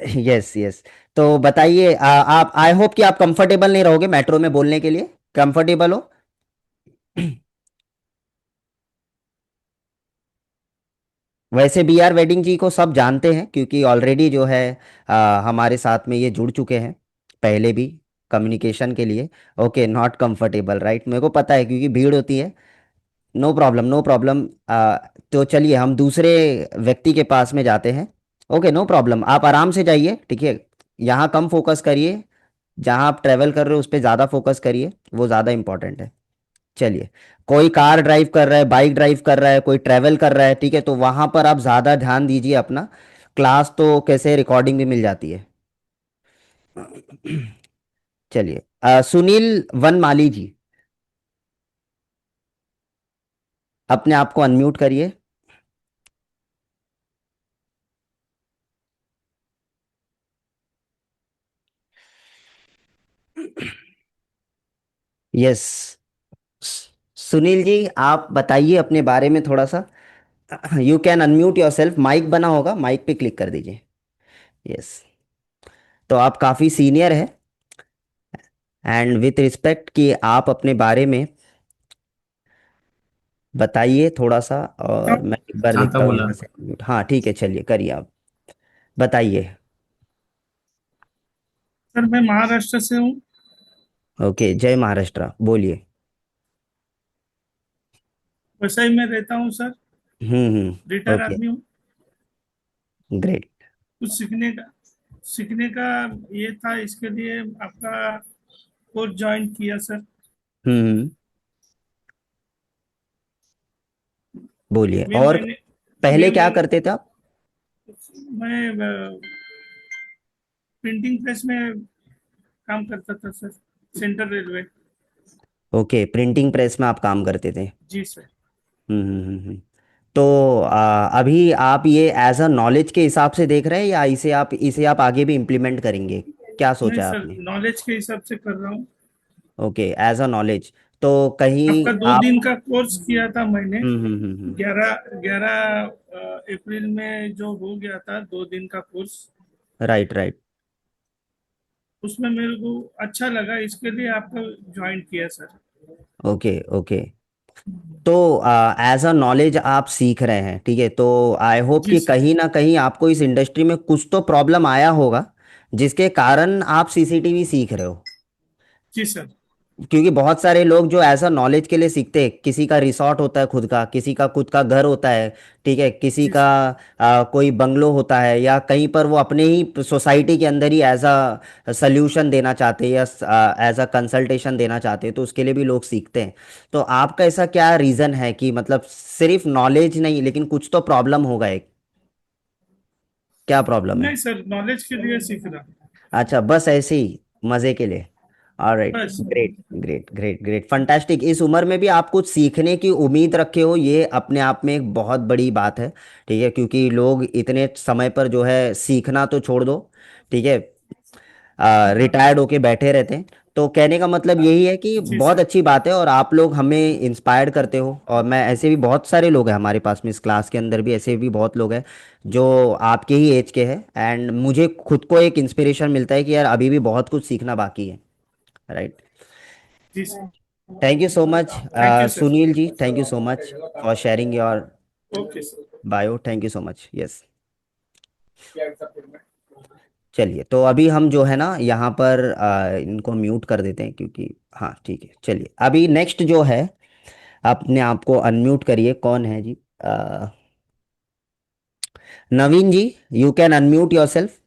Yes yes. तो बताइए, आप, आई होप कि आप कंफर्टेबल नहीं रहोगे मेट्रो में बोलने के लिए, कंफर्टेबल हो? वैसे बी आर वेडिंग जी को सब जानते हैं क्योंकि ऑलरेडी जो है हमारे साथ में ये जुड़ चुके हैं पहले भी कम्युनिकेशन के लिए। ओके, नॉट कंफर्टेबल, राइट, मेरे को पता है क्योंकि भीड़ होती है। No problem no problem. तो चलिए हम दूसरे व्यक्ति के पास में जाते हैं। ओके, नो प्रॉब्लम, आप आराम से जाइए, ठीक है। यहाँ कम फोकस करिए, जहाँ आप ट्रैवल कर रहे हो उस पर ज़्यादा फोकस करिए, वो ज़्यादा इंपॉर्टेंट है। चलिए, कोई कार ड्राइव कर रहा है, बाइक ड्राइव कर रहा है, कोई ट्रैवल कर रहा है, ठीक है, तो वहां पर आप ज़्यादा ध्यान दीजिए अपना। क्लास तो कैसे रिकॉर्डिंग भी मिल जाती है। चलिए, सुनील वनमाली जी, अपने आप को अनम्यूट करिए। यस, सुनील जी आप बताइए अपने बारे में थोड़ा सा। You can unmute yourself, mic बना होगा, माइक पे क्लिक कर दीजिए। यस। तो आप काफ़ी सीनियर है, एंड विथ रिस्पेक्ट कि आप अपने बारे में बताइए थोड़ा सा, और मैं एक बार आता देखता हूँ बोला। यहाँ से unmute। हाँ ठीक है, चलिए करिए आप, बताइए। सर मैं महाराष्ट्र से हूँ। ओके, जय महाराष्ट्र, बोलिए। वैसा ही मैं रहता हूँ सर। रिटायर ओके, आदमी हूँ। ग्रेट। कुछ सीखने का ये था, इसके लिए आपका कोर्स ज्वाइन किया सर। हम्म, बोलिए। मैं और मैंने पहले मैं क्या मैंने करते थे आप? मैं प्रिंटिंग प्रेस में काम करता था sir, central railway. Okay, printing press में आप काम करते थे। जी सर। हम्म। तो अभी आप ये एज अ नॉलेज के हिसाब से देख रहे हैं, या इसे आप आगे भी इम्प्लीमेंट करेंगे? क्या नहीं सोचा है सर, आपने? नॉलेज के हिसाब से कर रहा हूँ। ओके, एज अ नॉलेज, तो कहीं आपका दो आप। दिन का कोर्स किया था मैंने। हम्म। 11 अप्रैल में जो हो गया था 2 दिन का कोर्स, राइट राइट। उसमें मेरे को अच्छा लगा, इसके लिए आपका ज्वाइन किया सर। Okay okay. तो एज अ नॉलेज आप सीख रहे हैं, ठीक है, तो आई होप जी कि सर। कहीं ना कहीं आपको इस इंडस्ट्री में कुछ तो प्रॉब्लम आया होगा जिसके कारण आप सीसीटीवी सीख रहे हो। जी सर। क्योंकि बहुत सारे लोग जो एज अ नॉलेज के लिए सीखते हैं, किसी का रिसॉर्ट होता है खुद का, किसी का खुद का घर होता है, ठीक है, किसी जी का सर। कोई बंगलो होता है, या कहीं पर वो अपने ही सोसाइटी के अंदर ही एज अ सल्यूशन देना चाहते हैं या एज अ कंसल्टेशन देना चाहते हैं, तो उसके लिए भी लोग सीखते हैं। तो आपका ऐसा क्या रीज़न है कि मतलब सिर्फ नॉलेज नहीं, लेकिन कुछ तो प्रॉब्लम होगा एक, क्या प्रॉब्लम है? नहीं सर, नॉलेज के लिए सीख रहा हूँ। अच्छा, बस ऐसे ही मज़े के लिए। ऑलराइट, बस। Great great great great, fantastic. इस उम्र में भी आप कुछ सीखने की उम्मीद रखे हो, ये अपने आप में एक बहुत बड़ी बात है, ठीक है, क्योंकि लोग इतने समय पर जो है सीखना तो छोड़ दो, ठीक है, हाँ। रिटायर्ड होके बैठे रहते हैं। तो कहने का मतलब यही है कि जी बहुत सर। अच्छी बात है, और आप लोग हमें इंस्पायर्ड करते हो, और मैं ऐसे भी बहुत सारे लोग हैं हमारे पास में, इस क्लास के अंदर भी ऐसे भी बहुत लोग हैं जो आपके ही एज के हैं, एंड मुझे खुद को एक इंस्पिरेशन मिलता है कि यार अभी भी बहुत कुछ सीखना बाकी है, राइट। जी sir. Thank you so much thank you sir. Sunil ji, thank you so much for sharing your okay sir. Bio, thank you so much, yes. चलिए, तो अभी हम जो है ना यहाँ पर इनको म्यूट कर देते हैं क्योंकि, हाँ ठीक है, चलिए अभी नेक्स्ट जो है, अपने आप को अनम्यूट करिए, कौन है जी? Naveen ji, you can unmute yourself,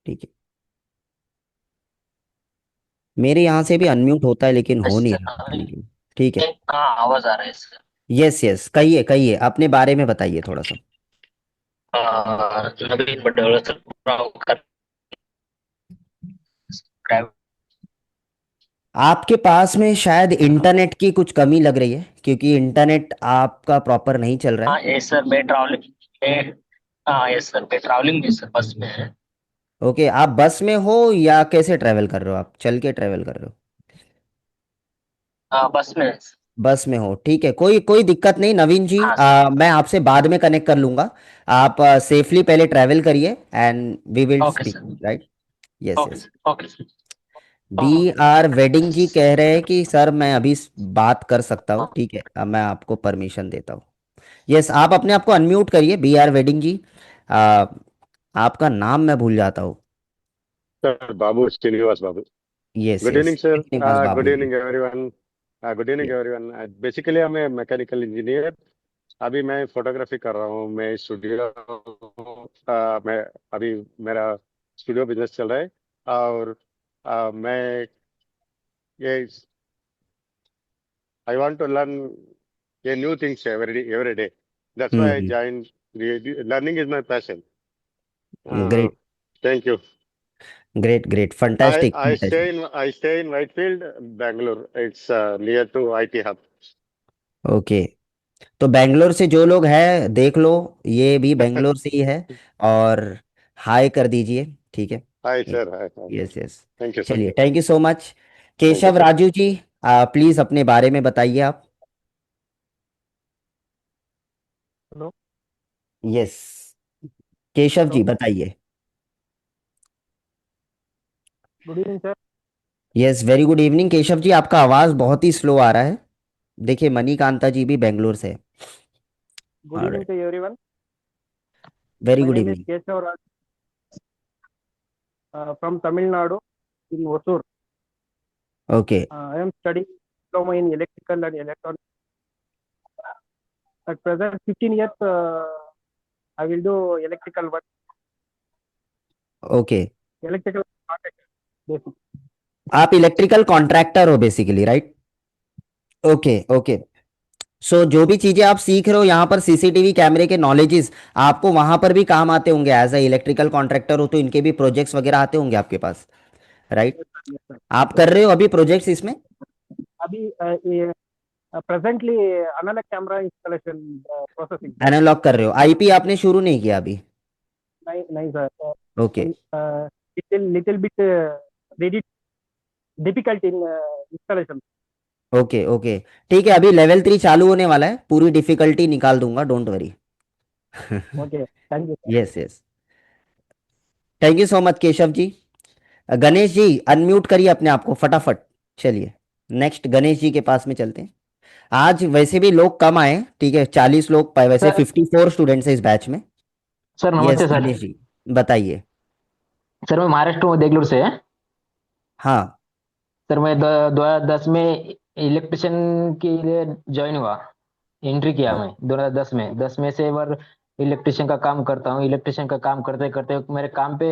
ठीक है। मेरे यहाँ से भी अनम्यूट होता है लेकिन हो नहीं रहा, पता नहीं क्यों। ठीक है, हाँ, आवाज आ रहा है इसका। यस यस, कहिए कहिए, अपने बारे में बताइए थोड़ा सा। नवीन बडोला सर, आपके पास में शायद इंटरनेट की कुछ कमी लग रही है, क्योंकि इंटरनेट आपका प्रॉपर नहीं चल रहा हाँ है। यस सर मैं ट्रैवलिंग मैं हाँ यस सर मैं ट्रैवलिंग में सर बस में है। ओके, आप बस में हो या कैसे ट्रैवल कर रहे हो? आप चल के ट्रैवल कर रहे हो? हाँ बस में है। बस में हो, ठीक है, कोई कोई दिक्कत नहीं नवीन जी। हाँ सर। मैं आपसे बाद में कनेक्ट कर लूंगा। आप सेफली पहले ट्रैवल करिए and we will okay speak, sir. Right? Yes okay yes. Sir. Okay sir. B R wedding जी कह रहे हैं कि सर मैं अभी बात कर सकता हूँ, ठीक है, अब मैं आपको परमिशन देता हूँ। यस, आप अपने आप को अनम्यूट करिए बी आर वेडिंग जी। आ, आपका नाम मैं भूल जाता हूँ। Sir, Babu, Srinivas Babu. Yes Good yes, evening, sir. Srinivas Good Babu ji. evening, everyone. Good evening, everyone. Basically, I'm a mechanical engineer. अभी मैं फोटोग्राफी कर रहा हूँ। मैं स्टूडियो मैं अभी मेरा स्टूडियो बिजनेस चल रहा है। और मैं ये आई वांट टू लर्न ये new things every day. That's why I hmm. Join. Learning is my passion. Great thank you. Great great, I fantastic I fantastic. stay in Whitefield, Bangalore. It's near to IT hub. Okay, तो बेंगलोर से जो लोग हैं देख लो, ये भी बेंगलोर से ही है। और हाय कर दीजिए, ठीक है। Hi, sir. Hi, hi. Yes yes. Thank you, sir. चलिए, thank you so much. Thank you, Keshav sir. Raju ji, please अपने बारे में बताइए आप। हेलो। Yes, Keshav hello. जी बताइए। Good evening sir. Yes, very good evening Keshav ji, आपका आवाज़ बहुत ही स्लो आ रहा है। देखिए, मणिकांता जी भी बेंगलोर से। Good evening to everyone. Very my good name is evening. Keshav Raj from Tamil Nadu in Hosur. Okay I am studying diploma in electrical and electronics. At present 15 years I will do electrical work, ओके, electrical contractor basic. आप इलेक्ट्रिकल कॉन्ट्रैक्टर हो basically, right? Okay okay. So जो भी चीज़ें आप सीख रहे हो यहाँ पर, सीसीटीवी कैमरे के नॉलेजेस आपको वहाँ पर भी काम आते होंगे। एज अ इलेक्ट्रिकल कॉन्ट्रैक्टर हो तो इनके भी प्रोजेक्ट्स वगैरह आते होंगे आपके पास, right? Yes, sir. Yes, sir. आप कर रहे हो अभी प्रोजेक्ट्स इसमें? अभी presently analog camera installation processing sir. Analog कर रहे हो, आईपी आपने शुरू नहीं किया अभी? नहीं नहीं sir. Okay little bit ready difficult in installation. Okay okay, ठीक है, अभी लेवल 3 चालू होने वाला है, पूरी डिफिकल्टी निकाल दूंगा, don't worry. Okay, thank you sir. Yes yes, thank you so much Keshav ji. Ganesh ji unmute करिए अपने आप को फटाफट। चलिए, नेक्स्ट गणेश जी के पास में चलते हैं। आज वैसे भी लोग कम आए हैं, ठीक है, 40 लोग वैसे सर 54 स्टूडेंट्स हैं इस बैच में। सर यस नमस्ते सर। गणेश जी बताइए। सर मैं महाराष्ट्र में देगलूर से है। हाँ सर मैं 2010 में इलेक्ट्रिशियन के लिए ज्वाइन हुआ। एंट्री किया मैं 2010 में। 10 में से बार इलेक्ट्रिशियन का काम करता हूँ। इलेक्ट्रिशियन का काम करते करते मेरे काम पे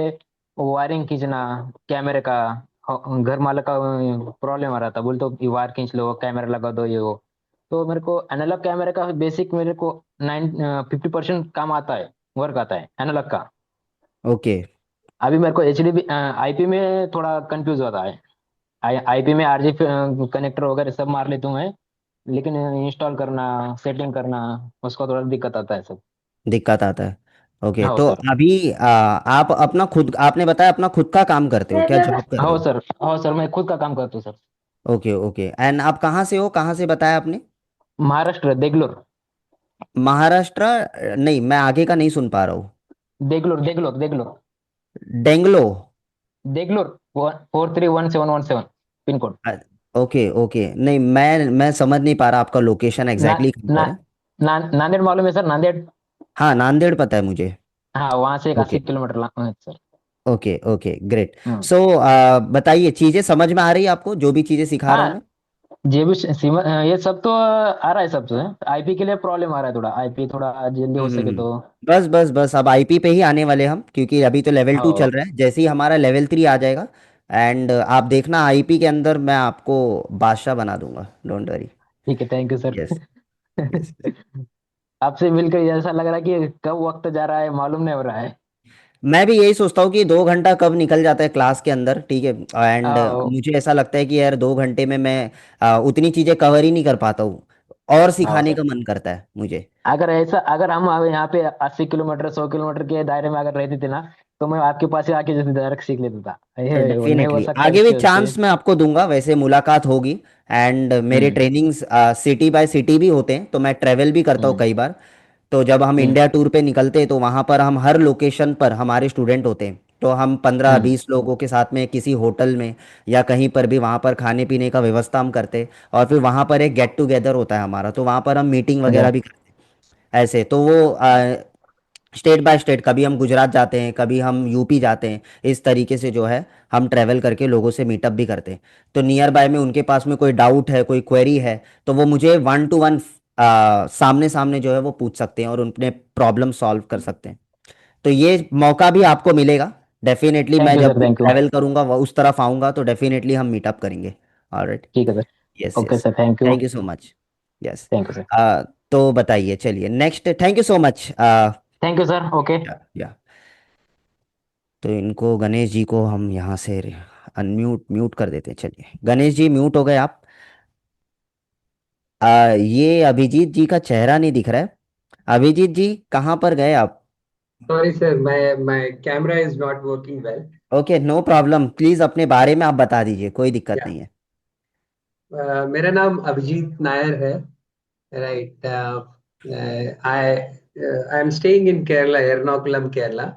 वायरिंग खींचना कैमरे का। घर मालिक का प्रॉब्लम आ रहा था, बोलते तो ये वायर खींच लो कैमरा लगा दो ये वो। तो मेरे को एनालॉग कैमरे का बेसिक मेरे को 50% काम आता है, वर्क आता है एनालॉग का। ओके अभी मेरे को एच डी आईपी में थोड़ा कंफ्यूज होता है। आईपी में आरजी कनेक्टर वगैरह सब मार लेता हूँ मैं, लेकिन इंस्टॉल करना सेटिंग करना उसका थोड़ा दिक्कत आता है सब। दिक्कत आता है। ओके, हाँ तो सर। अभी आप अपना खुद, आपने बताया अपना खुद का काम करते हो क्या, जॉब कर रहे हाँ हो? सर। हाँ सर मैं खुद का काम करता हूँ सर। ओके ओके, एंड आप कहाँ से हो, कहाँ से बताया आपने? महाराष्ट्र देगलूर। महाराष्ट्र? नहीं, मैं आगे का नहीं सुन पा रहा हूँ। Deglur Deglur Deglur Deglur? Deglur 431717 pin code. Okay okay, नहीं मैं समझ नहीं पा रहा आपका लोकेशन ना एग्जैक्टली कहाँ ना पर है। नांदेड़ मालूम है सर नांदेड़। हाँ, नांदेड़ पता है मुझे। हाँ वहां से एक ओके 80 किलोमीटर है sir. Okay okay, great. Hmm. So बताइए, चीज़ें समझ में आ रही है आपको जो भी चीज़ें सिखा रहा हूँ मैं? हाँ जे भी ये सब तो आ रहा है सब तो। आईपी के लिए प्रॉब्लम आ रहा है थोड़ा, आईपी थोड़ा जल्दी हो सके तो। बस बस बस, अब आईपी पे ही आने वाले हम, क्योंकि अभी तो लेवल 2 चल हाँ रहा है, जैसे ही हमारा लेवल 3 आ जाएगा एंड आप देखना आईपी के अंदर मैं आपको बादशाह बना दूंगा, डोंट वरी। ठीक है thank you sir. Yes yes. आपसे मिलकर ऐसा लग रहा है कि कब वक्त जा रहा है मालूम नहीं हो रहा है। मैं भी यही सोचता हूँ कि 2 घंटा कब निकल जाता है क्लास के अंदर, ठीक है। एंड हाँ मुझे ऐसा लगता है कि यार 2 घंटे में मैं उतनी चीज़ें कवर ही नहीं कर पाता हूँ, और हाँ सिखाने सर। का मन करता है मुझे। अगर हम यहाँ पे 80 किलोमीटर 100 किलोमीटर के दायरे में अगर रहते थे ना, तो मैं आपके पास ही आके जैसे डायरेक्ट सीख लेता था, तो ये नहीं हो डेफिनेटली सकता आगे भी इसके उससे। चांस मैं आपको दूंगा, वैसे मुलाकात होगी। एंड मेरे हम्म। ट्रेनिंग्स सिटी बाय सिटी भी होते हैं, तो मैं ट्रेवल भी करता हूँ हम्म। कई बार। तो जब हम हम्म। इंडिया टूर पे निकलते हैं तो वहाँ पर हम हर लोकेशन पर हमारे स्टूडेंट होते हैं, तो हम पंद्रह हम्म। बीस लोगों के साथ में किसी होटल में या कहीं पर भी वहाँ पर खाने पीने का व्यवस्था हम करते हैं। और फिर वहाँ पर एक गेट टुगेदर होता है हमारा, तो वहाँ पर हम मीटिंग अच्छा। वगैरह भी करते हैं। ऐसे तो वो स्टेट बाय स्टेट, कभी हम गुजरात जाते हैं, कभी हम यूपी जाते हैं। इस तरीके से जो है हम ट्रैवल करके लोगों से मीटअप भी करते हैं। तो नियर बाय में उनके पास में कोई डाउट है, कोई क्वेरी है, तो वो मुझे 1 to 1 सामने सामने जो है वो पूछ सकते हैं और उनने प्रॉब्लम सॉल्व कर सकते हैं। तो ये मौका भी आपको मिलेगा डेफिनेटली। थैंक मैं यू जब सर, भी थैंक यू। ट्रैवल करूंगा वो उस तरफ आऊंगा तो डेफिनेटली हम मीटअप करेंगे। ऑलराइट। ठीक है sir. Yes okay yes. Sir, thank you. Thank you so much. Yes. Thank you sir. तो बताइए, चलिए next. Thank you so much. Thank you sir. Okay. या तो इनको, गणेश जी को हम यहाँ से अनम्यूट म्यूट कर देते हैं। चलिए गणेश जी म्यूट हो गए आप। ये अभिजीत जी का चेहरा नहीं दिख रहा है। अभिजीत जी कहाँ पर गए आप? Sorry, sir. My camera is not working well. Okay, no problem, please अपने बारे में आप बता दीजिए, कोई दिक्कत Yeah. नहीं है। मेरा नाम अभिजीत नायर है. Right. I am staying in Kerala, Ernakulam, Kerala,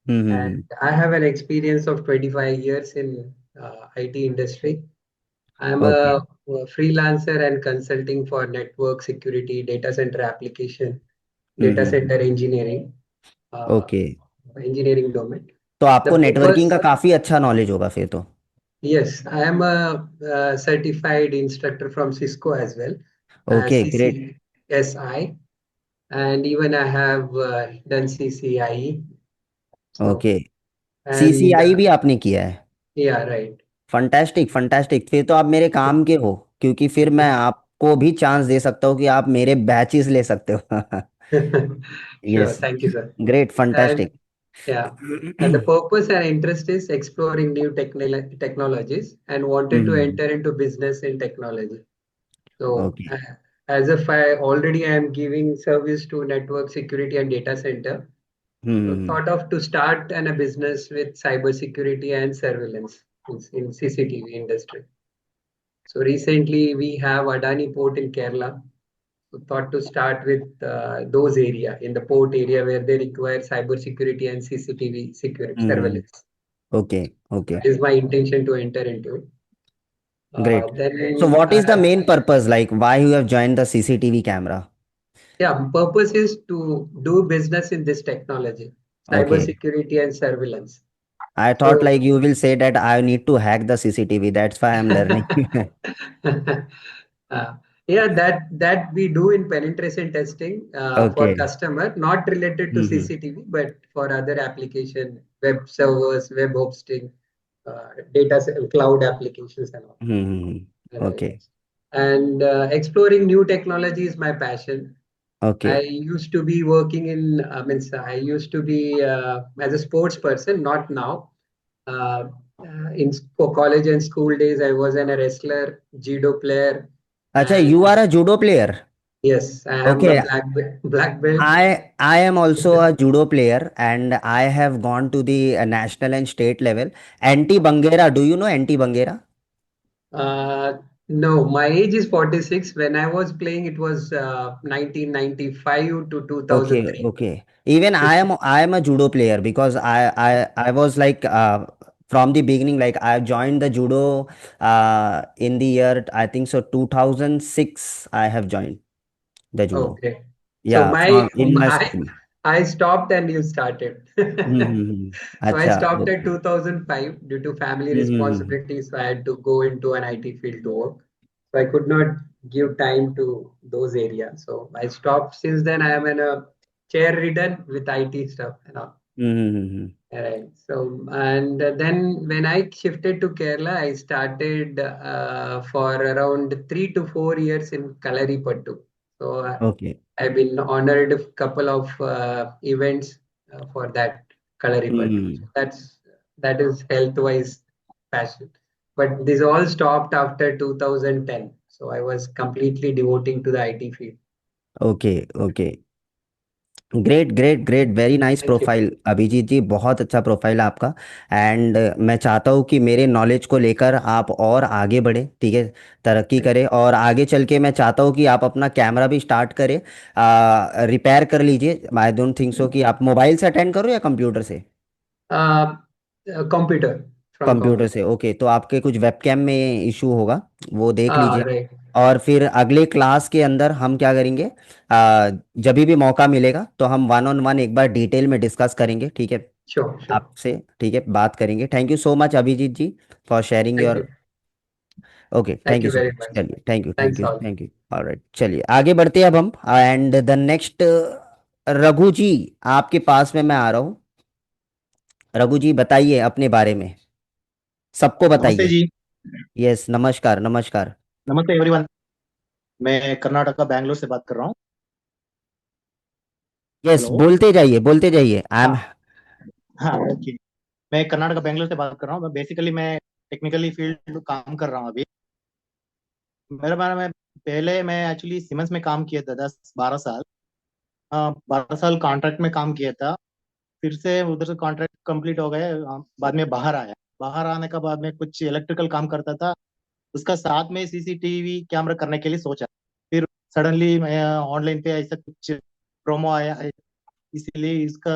and I have an experience of 25 years in IT industry. I am okay. a freelancer and consulting for network security, data center application, data hmm. center engineering, uh, okay, engineering domain. तो The आपको नेटवर्किंग का purpose. काफ़ी अच्छा नॉलेज होगा फिर तो। Yes, I am a certified instructor from Cisco as well, okay great. CCSI, and even I have done CCIE. So, okay, and CCI भी आपने किया है? yeah, right. फंटैस्टिक फंटैस्टिक, फिर तो आप मेरे काम के हो, क्योंकि फिर मैं आपको भी चांस दे सकता हूँ कि आप मेरे बैचेस ले सकते हो। Sure, yes. thank you, sir. Great And फंटैस्टिक। yeah, and the purpose and interest is exploring new technologies and wanted to hmm. enter into business in technology. So, okay. as if I already am giving service to network security and data center, so hmm. thought of to start a business with cybersecurity and surveillance in CCTV industry. So recently we have Adani Port in Kerala. So thought to start with those area in the port area where they require cybersecurity and CCTV security hmm. surveillance. Okay okay That is my intention to enter into it. Great. So Then what is the main purpose, like why you have joined the CCTV camera? yeah, purpose is to do business in this technology, ओके, cybersecurity and surveillance. I thought So like you will say that I need to hack the CCTV, that's why I am learning. Uh, yeah, that we do in penetration testing okay. for customer, not related to hmm CCTV, but for other application, web servers, web hosting, cloud applications and all. Right. Okay And exploring new technology is my passion. Okay. I used to be working in, means I used to be as a sports person, not now. Uh, in college and school days, I was a wrestler, judo player, अच्छा, and you are a judo player? yes, I am okay. a black belt. I am also a judo player and I have gone to the national and state level. Anti Bangera, do you know Anti Bangera? No, my age is 46. When I was playing, it was 1995 to Okay, 2003. okay. Even I am a judo player because I was like from the beginning, like I joined the judo in the year, I think so, 2006 I have joined the judo. Okay. So Yeah, from in my I school. I stopped and you started. So I अच्छा, stopped at okay. 2005 due to family hmm. responsibilities. So I had to go into an IT field to work. So I could not give time to those areas. So I stopped. Since then, I am in a chair ridden with IT stuff and all. Hmm. Right. So, and then when I shifted to Kerala, I started for around 3 to 4 years in Kalaripattu. So Okay. I've been honored a couple of events for that. Kalaripalli. Hmm. That is health wise passion. But this all stopped after 2010. So I was completely devoting to the IT field. Okay okay, great great great, very nice Thank you. Profile Abhijeet ji, बहुत अच्छा प्रोफाइल है आपका। एंड मैं चाहता हूँ कि मेरे नॉलेज को लेकर आप और आगे बढ़े, ठीक है, तरक्की करें, और आगे चल के मैं चाहता हूँ कि आप अपना कैमरा भी स्टार्ट करें, रिपेयर कर लीजिए। आई डोंट थिंक सो कि आप मोबाइल से अटेंड करो या कंप्यूटर से। Uh, Computer, from computer computer. से, ओके, तो आपके कुछ वेबकैम में इशू होगा, वो देख लीजिए। Right. और फिर अगले क्लास के अंदर हम क्या करेंगे, जब भी मौका मिलेगा तो हम वन ऑन वन एक बार डिटेल में डिस्कस करेंगे, ठीक है, Sure, sure. आपसे, ठीक है, बात करेंगे। Thank you so much Abhijit ji for sharing Thank you. Your, okay, Thank thank you you so very much, much. चलिए, thank you thank Thanks you all. Thank you, alright, चलिए आगे बढ़ते हैं अब हम। And the next, Raghu ji, आपके पास में मैं आ रहा हूँ। रघु जी बताइए अपने बारे में, सबको नमस्ते बताइए। जी। यस, नमस्कार नमस्कार। नमस्ते एवरीवन। मैं कर्नाटका बैंगलोर से बात कर रहा हूँ। Yes, hello. बोलते जाइए, आई एम। हाँ हाँ, ओके। मैं कर्नाटका बैंगलोर से बात कर रहा हूँ। बेसिकली मैं टेक्निकली फील्ड काम कर रहा हूँ अभी। मेरे बारे में, पहले मैं एक्चुअली सीमेंस में काम किया था 10-12 साल। 12 साल कॉन्ट्रैक्ट में काम किया था। फिर से उधर से कॉन्ट्रैक्ट कंप्लीट हो गए। बाद में बाहर आया। बाहर आने का बाद में कुछ इलेक्ट्रिकल काम करता था। उसका साथ में सीसीटीवी कैमरा करने के लिए सोचा। फिर सडनली मैं ऑनलाइन पे ऐसा कुछ प्रोमो आया, इसीलिए इसका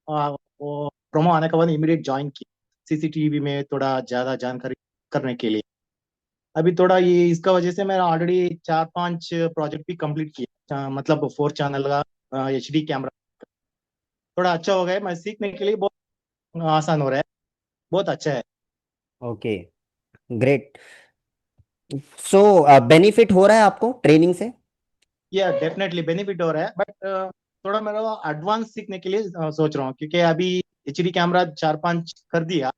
वो प्रोमो आने के बाद इमीडिएट ज्वाइन किया सीसीटीवी में थोड़ा ज्यादा जानकारी करने के लिए। अभी थोड़ा ये इसका वजह से मैंने ऑलरेडी 4-5 प्रोजेक्ट भी कंप्लीट किया। मतलब 4 चैनल का HD कैमरा थोड़ा अच्छा हो गया। मैं सीखने के लिए बहुत आसान हो रहा है। बहुत अच्छा है। Okay, great. सो बेनिफिट हो रहा है आपको ट्रेनिंग से? या डेफिनेटली बेनिफिट हो रहा है, बट थोड़ा मेरा एडवांस सीखने के लिए सोच रहा हूँ, क्योंकि अभी HD कैमरा 4-5 कर दिया।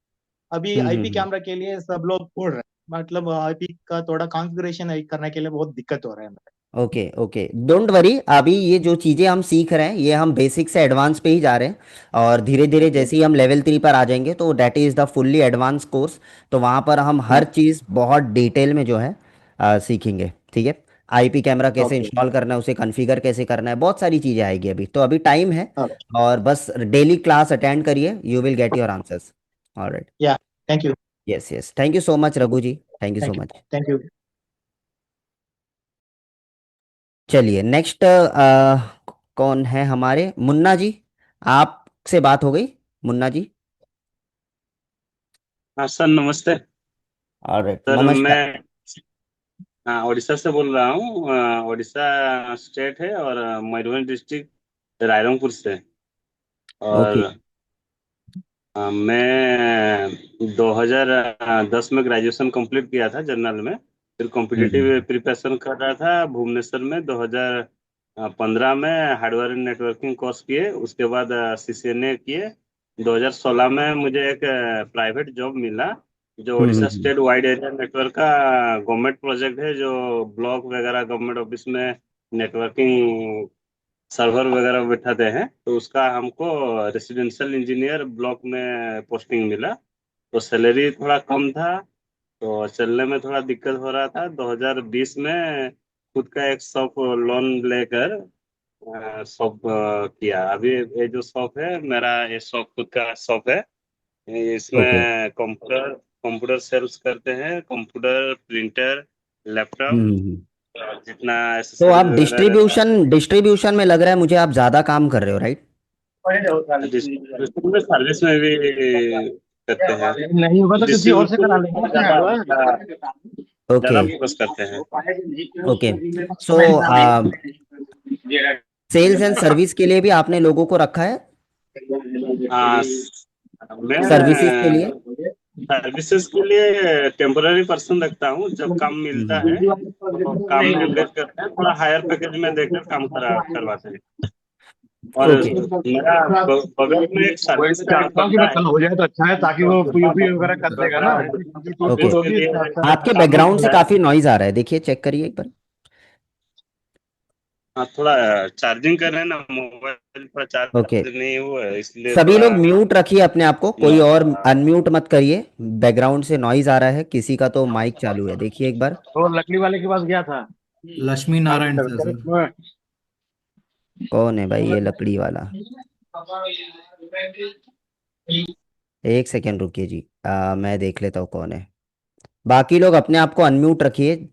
अभी IP हम्म। कैमरा के लिए सब लोग बोल रहे हैं। मतलब IP का थोड़ा कॉन्फ़िगरेशन करने के लिए बहुत दिक्कत हो रहा है। ओके ओके, डोंट वरी, अभी ये जो चीज़ें हम सीख रहे हैं ये हम बेसिक से एडवांस पे ही जा रहे हैं, और धीरे धीरे जैसे ही हम लेवल 3 पर आ जाएंगे तो that is the fully advance course. तो वहाँ पर हम हर चीज़ बहुत डिटेल में जो है सीखेंगे, ठीक है। IP कैमरा कैसे ओके इंस्टॉल करना है, उसे कॉन्फ़िगर कैसे करना है, बहुत सारी चीज़ें आएगी अभी, तो अभी टाइम है। ओके। और बस डेली क्लास अटेंड करिए, you will get your answers. Alright. Yeah thank you. Yes yes, thank you so much Raghu ji, thank you so thank you. Much. Thank you. चलिए नेक्स्ट, कौन है हमारे, मुन्ना जी, आपसे बात हो गई, मुन्ना जी? हाँ सर, नमस्ते ऑलराइट, सर। नमस्कार। मैं हाँ उड़ीसा से बोल रहा हूँ। उड़ीसा स्टेट है और मयूरभंज डिस्ट्रिक्ट रायरंगपुर से। ओके। और मैं 2010 में ग्रेजुएशन कंप्लीट किया था जनरल में। फिर कॉम्पिटिटिव हम्म प्रिपरेशन कर रहा था भुवनेश्वर में। 2015 में हार्डवेयर एंड नेटवर्किंग कोर्स किए। उसके बाद CCNA किए। 2016 में मुझे एक प्राइवेट जॉब मिला, जो उड़ीसा हम्म। स्टेट वाइड एरिया नेटवर्क का गवर्नमेंट प्रोजेक्ट है, जो ब्लॉक वगैरह गवर्नमेंट ऑफिस में नेटवर्किंग सर्वर वगैरह बैठाते हैं। तो उसका हमको रेसिडेंशियल इंजीनियर ब्लॉक में पोस्टिंग मिला। तो सैलरी थोड़ा कम था, तो चलने में थोड़ा दिक्कत हो रहा था। 2020 में खुद का एक शॉप लोन लेकर शॉप किया। अभी ये जो शॉप है मेरा, ये शॉप खुद का शॉप है। ओके। इसमें कंप्यूटर कंप्यूटर सेल्स करते हैं। कंप्यूटर, प्रिंटर, लैपटॉप, हम्म। जितना तो एसेसरीज आप वगैरह रहता है। डिस्ट्रीब्यूशन डिस्ट्रीब्यूशन में लग रहा है मुझे, आप ज़्यादा काम कर रहे हो, राइट? डिस्ट्रीब्यूशन में सर्विस में भी करते हैं। नहीं होगा तो किसी और से करा डिस्ट्रीब्यूशन लेंगे में उसमें हार्डवेयर। ओके ज्यादा फोकस करते हैं। Okay. So sales and service के लिए भी आपने लोगों को रखा है, हाँ, मैं सर्विसेज के लिए? सर्विसेज के लिए टेम्पोररी पर्सन रखता हूँ। जब काम मिलता है हम्म। तो काम एंगेज करते हैं, थोड़ा हायर पैकेज में देकर काम करवाते हैं। और ओके मेरा बगल में एक वही सर्विस तो का एक चाहता हूँ कि बंदा मैं कल है। हो जाए तो अच्छा है, ताकि वो PUP वगैरह कर देगा ना, क्योंकि टूट ओके। फूट उसके होगी लिए इससे अच्छा आपके साथ में बैकग्राउंड से चला काफ़ी नॉइज आ रहा है, देखिए, चेक करिए एक बार। हाँ, थोड़ा चार्जिंग कर रहे हैं ना मोबाइल। थोड़ा ओके, चार्ज नहीं हुआ है, इसलिए सभी थोड़ा लोग म्यूट रखिए अपने आप को, कोई और अनम्यूट मत करिए। बैकग्राउंड से नॉइज आ रहा है, किसी का तो माइक चालू है, देखिए एक बार। तो लकड़ी वाले के पास गया था। Lakshmi Narayan sir sir. कौन है भाई ये लकड़ी वाला? एक सेकेंड रुकिए जी, मैं देख लेता हूँ कौन है। बाकी लोग अपने आप को अनम्यूट रखिए।